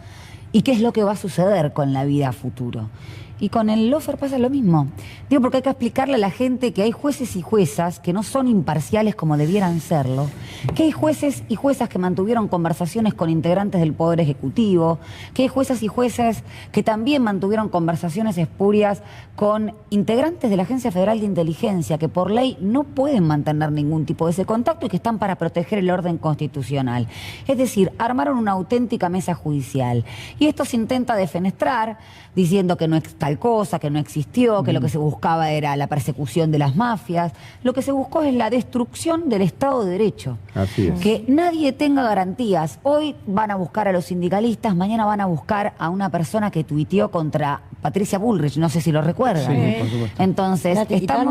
y qué es lo que va a suceder con la vida a futuro. Y con el lawfare pasa lo mismo. Digo, porque hay que explicarle a la gente que hay jueces y juezas que no son imparciales como debieran serlo, que hay jueces y juezas que mantuvieron conversaciones con integrantes del Poder Ejecutivo, que hay juezas y jueces que también mantuvieron conversaciones espurias con integrantes de la Agencia Federal de Inteligencia, que por ley no pueden mantener ningún tipo de ese contacto y que están para proteger el orden constitucional. Es decir, armaron una auténtica mesa judicial. Y esto se intenta defenestrar diciendo que no es tal cosa, que no existió, que lo que se buscaba era la persecución de las mafias. Lo que se buscó es la destrucción del Estado de Derecho. Así es. Que nadie tenga garantías. Hoy van a buscar a los sindicalistas, mañana van a buscar a una persona que tuiteó contra Patricia Bullrich, no sé si lo recuerdan. Sí, por supuesto. Entonces,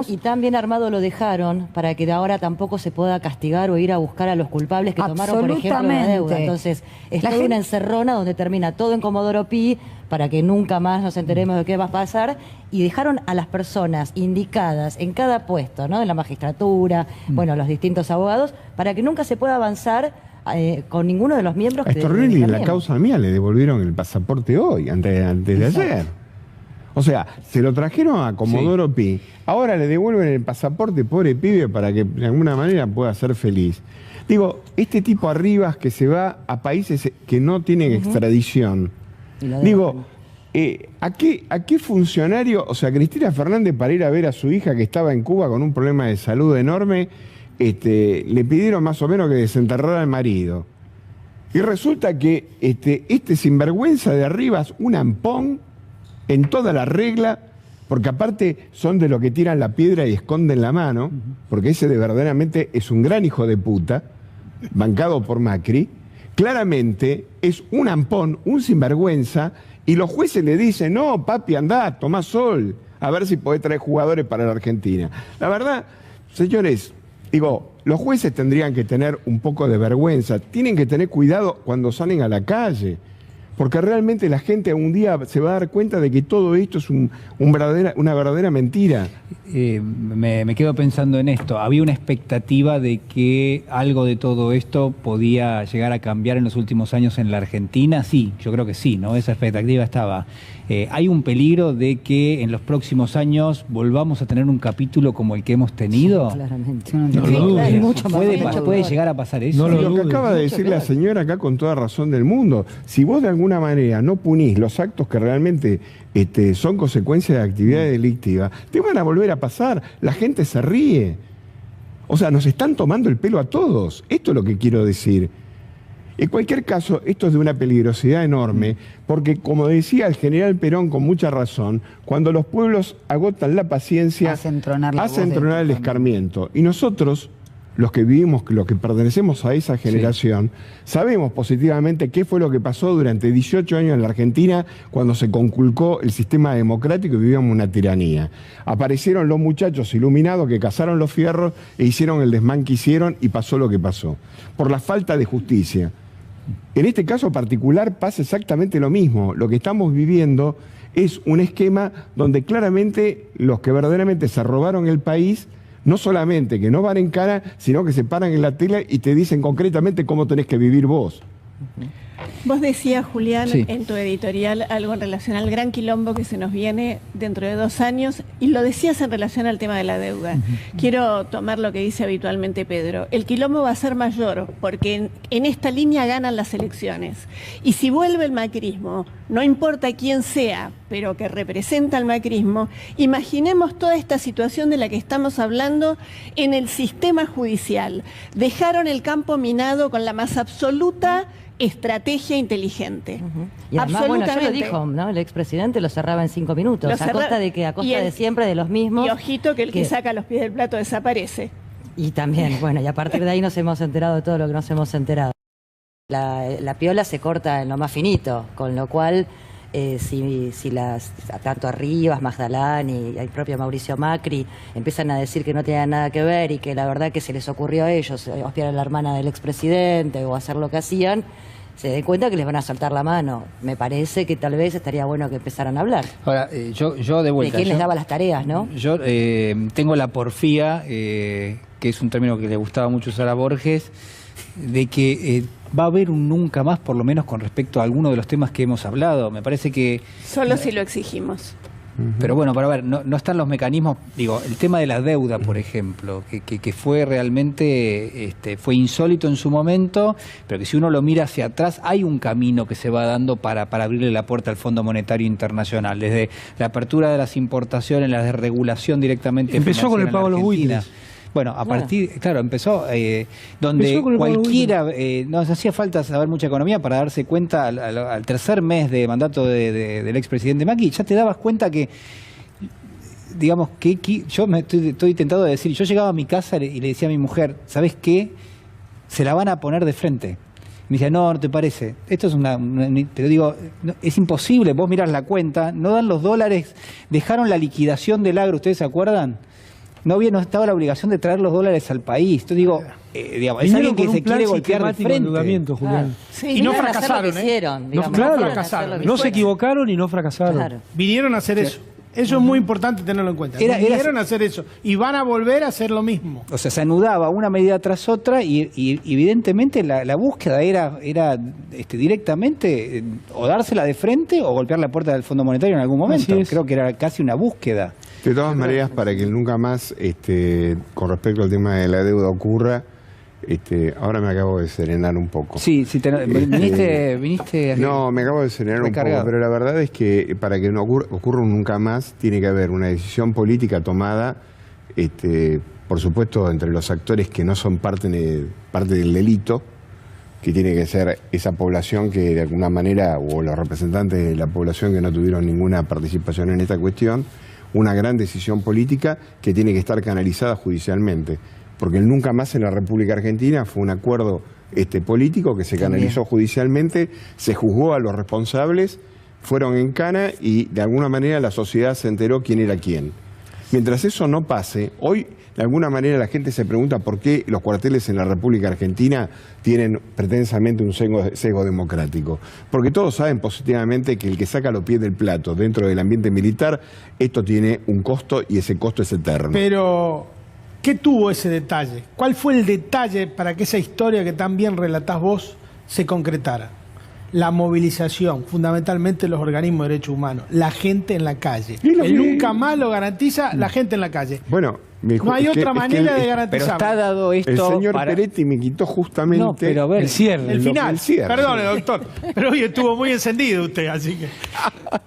y tan bien armado lo dejaron para que de ahora tampoco se pueda castigar o ir a buscar a los culpables que tomaron, por ejemplo, la deuda. Entonces, es toda una encerrona donde termina todo en Comodoro Pi para que nunca más nos enteremos de qué va a pasar, y dejaron a las personas indicadas en cada puesto, ¿no? En la magistratura, bueno, los distintos abogados, para que nunca se pueda avanzar con ninguno de los miembros. A Stornelli en la causa mía le devolvieron el pasaporte hoy, antes de ayer. O sea, se lo trajeron a Comodoro Pi, ahora le devuelven el pasaporte, pobre pibe, para que de alguna manera pueda ser feliz. Digo, este tipo Arribas que se va a países que no tienen extradición. Digo, ¿a qué funcionario, o sea, Cristina Fernández, para ir a ver a su hija que estaba en Cuba con un problema de salud enorme, le pidieron más o menos que desenterrara al marido? Y resulta que este sinvergüenza de Arribas, un ampón en toda la regla, porque aparte son de los que tiran la piedra y esconden la mano, porque ese de verdaderamente es un gran hijo de puta, bancado por Macri. Claramente es un ampón, un sinvergüenza, y los jueces le dicen, no, papi, andá, tomá sol, a ver si podés traer jugadores para la Argentina. La verdad, señores, digo, los jueces tendrían que tener un poco de vergüenza, tienen que tener cuidado cuando salen a la calle, porque realmente la gente un día se va a dar cuenta de que todo esto es una verdadera mentira. Me quedo pensando en esto. Había una expectativa de que algo de todo esto podía llegar a cambiar en los últimos años en la Argentina. Sí, yo creo que sí, ¿no? Esa expectativa estaba. ¿Hay un peligro de que en los próximos años volvamos a tener un capítulo como el que hemos tenido? Sí, claramente. No lo dudes. ¿Puede llegar a pasar eso? No lo que acaba de decir la señora acá con toda razón del mundo. Si vos de alguna manera no punís los actos que realmente son consecuencias de actividad delictiva, te van a volver a pasar. La gente se ríe. O sea, nos están tomando el pelo a todos. Esto es lo que quiero decir. En cualquier caso, esto es de una peligrosidad enorme, porque como decía el general Perón con mucha razón, cuando los pueblos agotan la paciencia, hacen tronar el escarmiento. Y nosotros, los que vivimos, los que pertenecemos a esa generación, sabemos positivamente qué fue lo que pasó durante 18 años en la Argentina cuando se conculcó el sistema democrático y vivíamos una tiranía. Aparecieron los muchachos iluminados que cazaron los fierros e hicieron el desmán que hicieron y pasó lo que pasó, por la falta de justicia. En este caso particular pasa exactamente lo mismo. Lo que estamos viviendo es un esquema donde claramente los que verdaderamente se robaron el país, no solamente que no van en cara, sino que se paran en la tele y te dicen concretamente cómo tenés que vivir vos. Vos decías, Julián, en tu editorial algo en relación al gran quilombo que se nos viene dentro de 2 años, y lo decías en relación al tema de la deuda. Quiero tomar lo que dice habitualmente Pedro. El quilombo va a ser mayor porque en esta línea ganan las elecciones. Y si vuelve el macrismo, no importa quién sea, pero que representa al macrismo, imaginemos toda esta situación de la que estamos hablando en el sistema judicial. Dejaron el campo minado con la más absoluta estrategia inteligente. Y además, bueno, ya lo dijo, ¿no? El expresidente lo cerraba en 5 minutos, a costa de siempre de los mismos. Y ojito que el que saca los pies del plato desaparece. Y también, bueno, y a partir de ahí nos hemos enterado de todo lo que nos hemos enterado. La piola se corta en lo más finito, con lo cual si tanto Rivas, Magdalán y el propio Mauricio Macri empiezan a decir que no tenían nada que ver y que la verdad que se les ocurrió a ellos hostiar a la hermana del expresidente o hacer lo que hacían, se den cuenta que les van a soltar la mano. Me parece que tal vez estaría bueno que empezaran a hablar. Ahora, yo de vuelta... ¿De quién les daba las tareas, no? Yo tengo la porfía, que es un término que le gustaba mucho usar a Borges, de que va a haber un nunca más, por lo menos con respecto a algunos de los temas que hemos hablado. Me parece que... Solo si lo exigimos. Pero bueno, para ver, no están los mecanismos, digo, el tema de la deuda, por ejemplo, que fue realmente, fue insólito en su momento, pero que si uno lo mira hacia atrás, hay un camino que se va dando para abrirle la puerta al Fondo Monetario Internacional, desde la apertura de las importaciones, la desregulación Empezó con el pago de los buitres. Bueno, a partir, claro, empezó donde cualquiera, no hacía falta saber mucha economía para darse cuenta al tercer mes de mandato del expresidente Macri, ya te dabas cuenta que, digamos, que yo me estoy tentado de decir, yo llegaba a mi casa y le decía a mi mujer, ¿sabes qué? Se la van a poner de frente. Me decía, no te parece, esto es pero digo, no, es imposible, vos mirás la cuenta, no dan los dólares, dejaron la liquidación del agro, ¿ustedes se acuerdan? No estaba la obligación de traer los dólares al país. Entonces digo, digamos, es alguien que se quiere golpear de frente. Julián. Sí, y no fracasaron, No se equivocaron y no fracasaron. Claro. Vinieron a hacer eso. Eso es muy importante tenerlo en cuenta. Vinieron a hacer eso y van a volver a hacer lo mismo. O sea, se anudaba una medida tras otra y evidentemente la búsqueda era directamente o dársela de frente o golpear la puerta del Fondo Monetario en algún momento. Creo que era casi una búsqueda. De todas maneras, para que nunca más, con respecto al tema de la deuda ocurra, ahora me acabo de serenar un poco. Sí, viniste... No, me acabo de serenar recargado. Un poco, pero la verdad es que para que no ocurra nunca más, tiene que haber una decisión política tomada, por supuesto, entre los actores que no son parte del delito, que tiene que ser esa población que de alguna manera, o los representantes de la población que no tuvieron ninguna participación en esta cuestión, una gran decisión política que tiene que estar canalizada judicialmente. Porque el nunca más en la República Argentina fue un acuerdo político que se canalizó judicialmente, se juzgó a los responsables, fueron en cana y de alguna manera la sociedad se enteró quién era quién. Mientras eso no pase, hoy de alguna manera la gente se pregunta por qué los cuarteles en la República Argentina tienen pretensamente un sesgo democrático. Porque todos saben positivamente que el que saca los pies del plato dentro del ambiente militar, esto tiene un costo y ese costo es eterno. Pero, ¿qué tuvo ese detalle? ¿Cuál fue el detalle para que esa historia que tan bien relatás vos se concretara? La movilización, fundamentalmente los organismos de derechos humanos, la gente en la calle. El nunca más lo garantiza la gente en la calle. Bueno, no hay otra manera de garantizarlo. Pero está dado esto. El señor Peretti me quitó justamente el cierre. El final. Perdone, doctor. Pero hoy estuvo muy encendido usted, así que.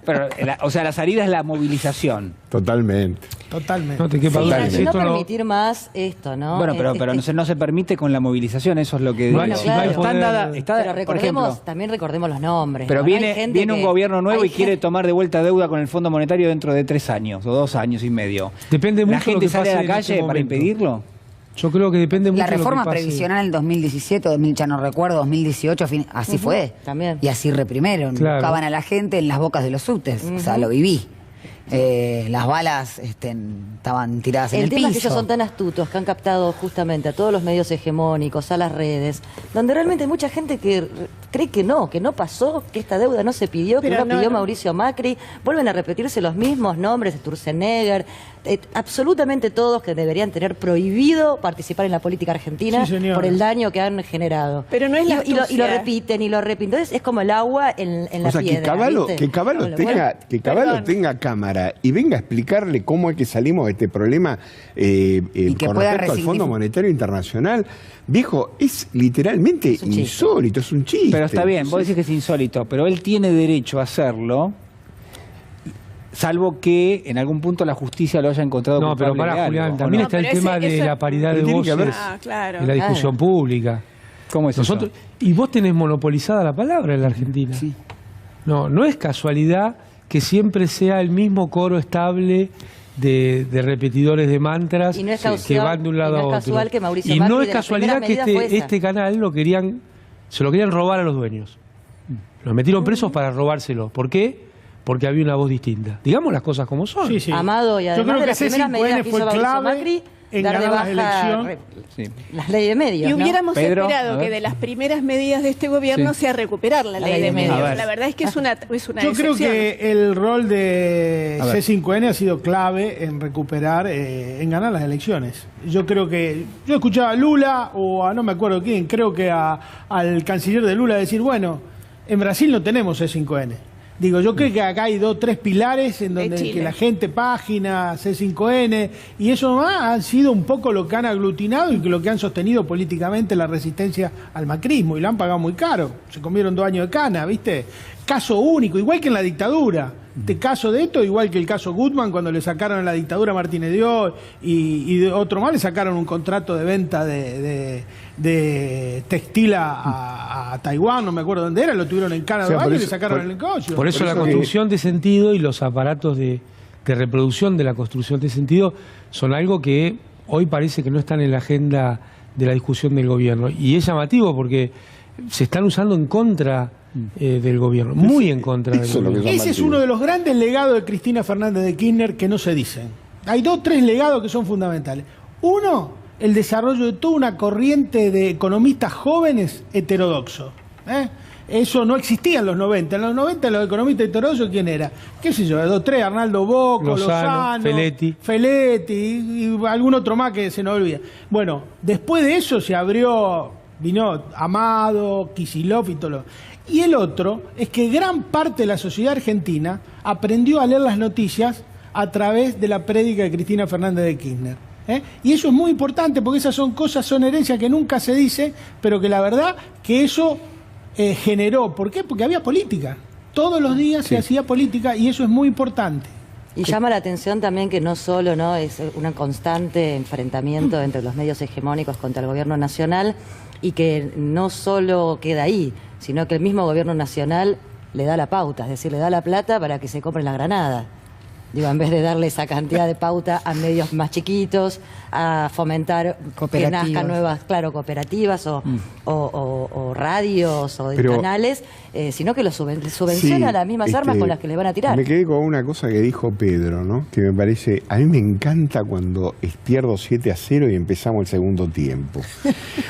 Pero, o sea, la salida es la movilización. Totalmente. Totalmente. No te quepa duda. Y Si no esto no- permitir más esto, ¿no? Bueno, pero no se permite con la movilización, eso es lo que digo. Bueno, claro. Están dadas, Pero por recordemos, ejemplo, también recordemos los nombres. pero ¿no? Hay viene gente un que- gobierno nuevo hay y quiere gente- tomar de vuelta deuda con el Fondo Monetario dentro de 3 años o 2 años y medio. Depende ¿La mucho de lo gente que sale a pase la en este calle para momento. impedirlo? Yo creo que depende mucho La de lo que reforma pase. previsional en 2017, 2000, ya no recuerdo, 2018, así fue. también. Y así reprimieron. Claro. Buscaban a la gente en las bocas de los subtes. O sea, lo viví. Las balas estaban tiradas en el tema es que piso. ellos son tan astutos que han captado justamente a todos los medios hegemónicos, a las redes, donde realmente hay mucha gente que cree que no pasó, que esta deuda no se pidió, que Pero no pidió no. Mauricio Macri. Vuelven a repetirse los mismos nombres de Sturzenegger, absolutamente todos que deberían tener prohibido participar en la política argentina Sí, señora. por el daño que han generado. Pero no es la y lo astucia. repiten y lo repiten. Entonces es como el agua en la O sea, piedra. que Cavallo, ¿viste? que Cavallo Bueno, tenga, que Cavallo perdón. tenga cámara y venga a explicarle cómo es que salimos de este problema que con pueda respecto al Fondo resignificar. Monetario Internacional. Viejo, es literalmente Es un chiste. insólito, es un chiste. Pero está bien, vos decís que es insólito, pero él tiene derecho a hacerlo, salvo que en algún punto la justicia lo haya encontrado No, pero culpable para de Julián, algo, ¿o también no? está el pero tema de eso- la paridad de Pero tiene que haber- voces Ah, claro. en la discusión pública. ¿Cómo es Nosotros, y vos tenés monopolizada la palabra en la Argentina. Sí. No es casualidad que siempre sea el mismo coro estable de repetidores de mantras Y no es que casual- van de un lado y no es a otro. casual que Mauricio y Macri no de es las casualidad que primeras medidas fue esa. este canal se lo querían robar a los dueños. Los metieron presos para robárselo. ¿Por qué? Porque había una voz distinta. Digamos las cosas como son. Sí, sí. Amado, y Yo además creo de que las primeras medidas C5N que fue hizo Mauricio clave Macri, en dar de ganar la baja elección. Sí. las leyes de medios. Y ¿no? hubiéramos Pedro, a esperado ver. que de las primeras medidas de este gobierno Sí. sea recuperar la ley de A medios. ver. La verdad es que es una Yo creo excepción. que el rol de A ver. C5N ha sido clave en recuperar, en ganar las elecciones. Yo creo que, yo escuchaba a Lula o a no me acuerdo quién, creo que al canciller de Lula decir, bueno, en Brasil no tenemos C5N. Digo, yo creo que acá hay 2 o 3 pilares en donde Chile. que la gente, página, C5N, y eso nomás han sido un poco lo que han aglutinado y lo que han sostenido políticamente la resistencia al macrismo, y lo han pagado muy caro. Se comieron 2 años de cana, ¿viste? Caso único, igual que en la dictadura. Este caso de esto, igual que el caso Gutmann, cuando le sacaron en la dictadura a Martínez Dios y de otro más, le sacaron un contrato de venta de textil a Taiwán, no me acuerdo dónde era, lo tuvieron en Cana O sea, 2 por años y le eso- sacaron por- el negocio. Por eso la eso que- construcción de sentido y los aparatos de reproducción de la construcción de sentido son algo que hoy parece que no están en la agenda de la discusión del gobierno. Y es llamativo porque se están usando en contra del gobierno, muy en contra del eso es lo que gobierno. Ese es uno de los grandes legados de Cristina Fernández de Kirchner que no se dicen. Hay 2 o 3 legados que son fundamentales. Uno, el desarrollo de toda una corriente de economistas jóvenes heterodoxos. Eso no existía en los 90. En los 90 los economistas heterodoxos, ¿quién era? ¿Qué sé yo? 2 o 3, Arnaldo Bocco, Lozano, Feletti y algún otro más que se nos olvida. Bueno, después de eso se abrió, vino Amado, Kicillof y todo lo. Y el otro es que gran parte de la sociedad argentina aprendió a leer las noticias a través de la prédica de Cristina Fernández de Kirchner. Y eso es muy importante porque esas son cosas, son herencias que nunca se dicen, pero que la verdad que eso generó. ¿Por qué? Porque había política. Todos los días se hacía política y eso es muy importante. Y llama la atención también que no solo no es un constante enfrentamiento entre los medios hegemónicos contra el gobierno nacional y que no solo queda ahí, sino que el mismo gobierno nacional le da la pauta, es decir, le da la plata para que se compren las granadas. Digo, en vez de darle esa cantidad de pauta a medios más chiquitos, a fomentar que Cooperativas. nazcan nuevas, claro, cooperativas o radios o Pero- canales, sino que los subvenciona Sí, las mismas armas con las que le van a tirar. Me quedé con una cosa que dijo Pedro, ¿no? Que me parece, a mí me encanta cuando pierdo 7-0 y empezamos el segundo tiempo.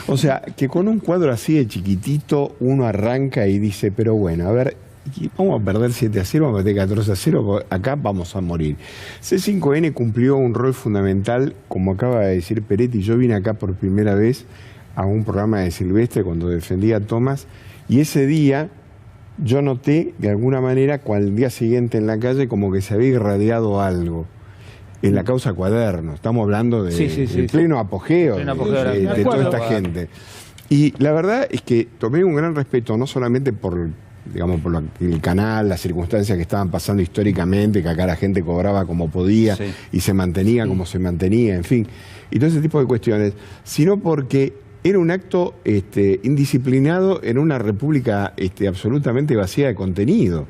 O sea, que con un cuadro así de chiquitito uno arranca y dice, pero bueno, a ver, vamos a perder 7-0, vamos a meter 14-0, porque acá vamos a morir. C5N cumplió un rol fundamental, como acaba de decir Peretti. Yo vine acá por primera vez a un programa de Silvestre cuando defendía a Tomás, y ese día yo noté de alguna manera, al día siguiente en la calle, como que se había irradiado algo. En la causa Cuaderno, estamos hablando de Sí. pleno apogeo, Pleno apogeo de de toda acuerdo. esta gente. Y la verdad es que tomé un gran respeto, no solamente por digamos, por el canal, las circunstancias que estaban pasando históricamente, que acá la gente cobraba como podía y se mantenía como se mantenía, en fin, y todo ese tipo de cuestiones, sino porque era un acto indisciplinado en una república absolutamente vacía de contenido.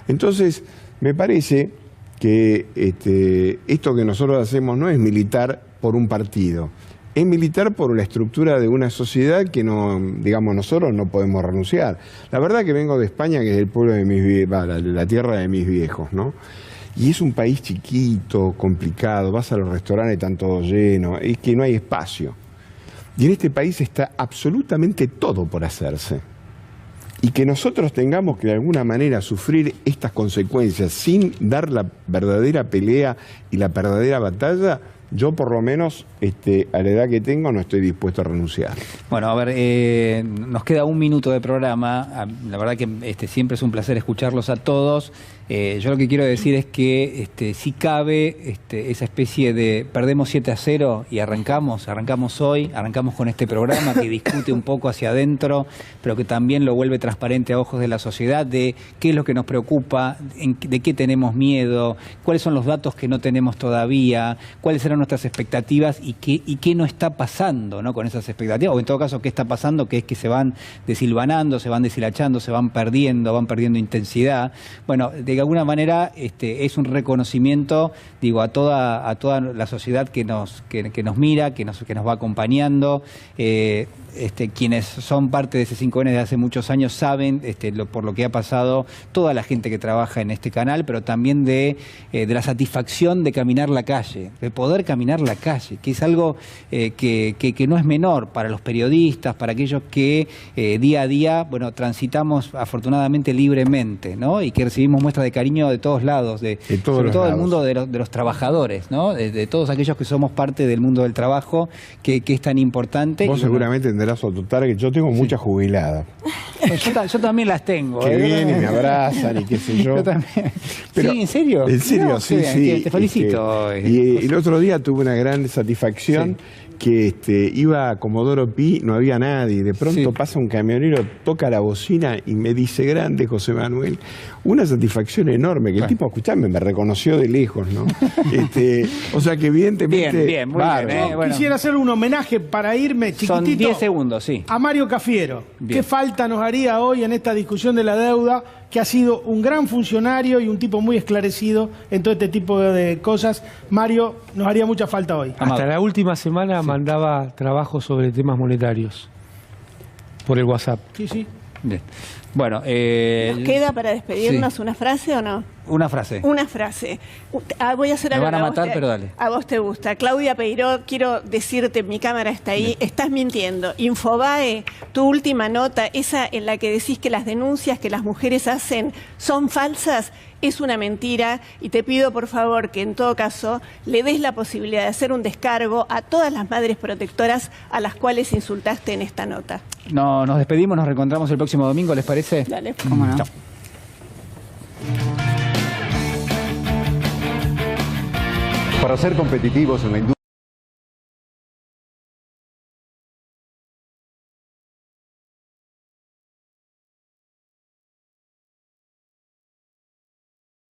Entonces, me parece que esto que nosotros hacemos no es militar por un partido, es militar por la estructura de una sociedad que no, digamos, nosotros no podemos renunciar. La verdad que vengo de España, que es el pueblo de la tierra de mis viejos, ¿no? Y es un país chiquito, complicado, vas a los restaurantes, están todos llenos, es que no hay espacio. Y en este país está absolutamente todo por hacerse. Y que nosotros tengamos que de alguna manera sufrir estas consecuencias sin dar la verdadera pelea y la verdadera batalla, yo por lo menos a la edad que tengo no estoy dispuesto a renunciar. Bueno, a ver, nos queda un minuto de programa. La verdad que siempre es un placer escucharlos a todos. Yo lo que quiero decir es que si cabe esa especie de perdemos 7-0 y arrancamos hoy, arrancamos con este programa que discute un poco hacia adentro, pero que también lo vuelve transparente a ojos de la sociedad, de qué es lo que nos preocupa, de qué tenemos miedo, cuáles son los datos que no tenemos todavía, cuáles eran nuestras expectativas y qué no está pasando, ¿no?, con esas expectativas, o en todo caso qué está pasando, que es que se van deshilvanando, se van deshilachando, se van perdiendo intensidad. Bueno, de alguna manera es un reconocimiento, digo, a toda la sociedad que nos mira, que nos va acompañando. Quienes son parte de C5N desde hace muchos años saben por lo que ha pasado toda la gente que trabaja en este canal, pero también de la satisfacción de caminar la calle, de poder caminar la calle, que es algo que no es menor para los periodistas, para aquellos que día a día, bueno, transitamos afortunadamente libremente, ¿no? Y que recibimos muestras de cariño de todos lados, sobre todo del mundo de los trabajadores, ¿no? De todos aquellos que somos parte del mundo del trabajo, que es tan importante. Vos seguramente tendrás otro target. Yo tengo muchas jubiladas. Yo también las tengo. Que vienen y me abrazan y qué sé yo. Yo también. Pero, ¿sí, en serio? En serio, no, sí. Te felicito. Y el otro día tuve una gran satisfacción que iba a Comodoro Pi, no había nadie, de pronto pasa un camionero, toca la bocina y me dice: grande José Manuel. Una satisfacción enorme, que el tipo, escuchame, me reconoció de lejos, ¿no? O sea que evidentemente... Bien, muy bien. Yo quisiera hacer un homenaje para irme chiquitito. Son 10 segundos, sí. A Mario Cafiero. Bien. ¿Qué falta nos haría hoy en esta discusión de la deuda? Que ha sido un gran funcionario y un tipo muy esclarecido en todo este tipo de cosas. Mario, nos haría mucha falta hoy. Hasta la última semana mandaba trabajos sobre temas monetarios por el WhatsApp. Sí. Bien. Bueno, ¿nos queda para despedirnos una frase o no? Una frase. Una frase. Voy a hacer Me algo. van a matar, pero dale. A vos te gusta. Claudia Peiró, quiero decirte, mi cámara está ahí, estás mintiendo. Infobae, tu última nota, esa en la que decís que las denuncias que las mujeres hacen son falsas, es una mentira, y te pido por favor que en todo caso le des la posibilidad de hacer un descargo a todas las madres protectoras a las cuales insultaste en esta nota. No, nos despedimos, nos reencontramos el próximo domingo, ¿les parece? Dale. ¿Cómo no? Chao. Para ser competitivos en la industria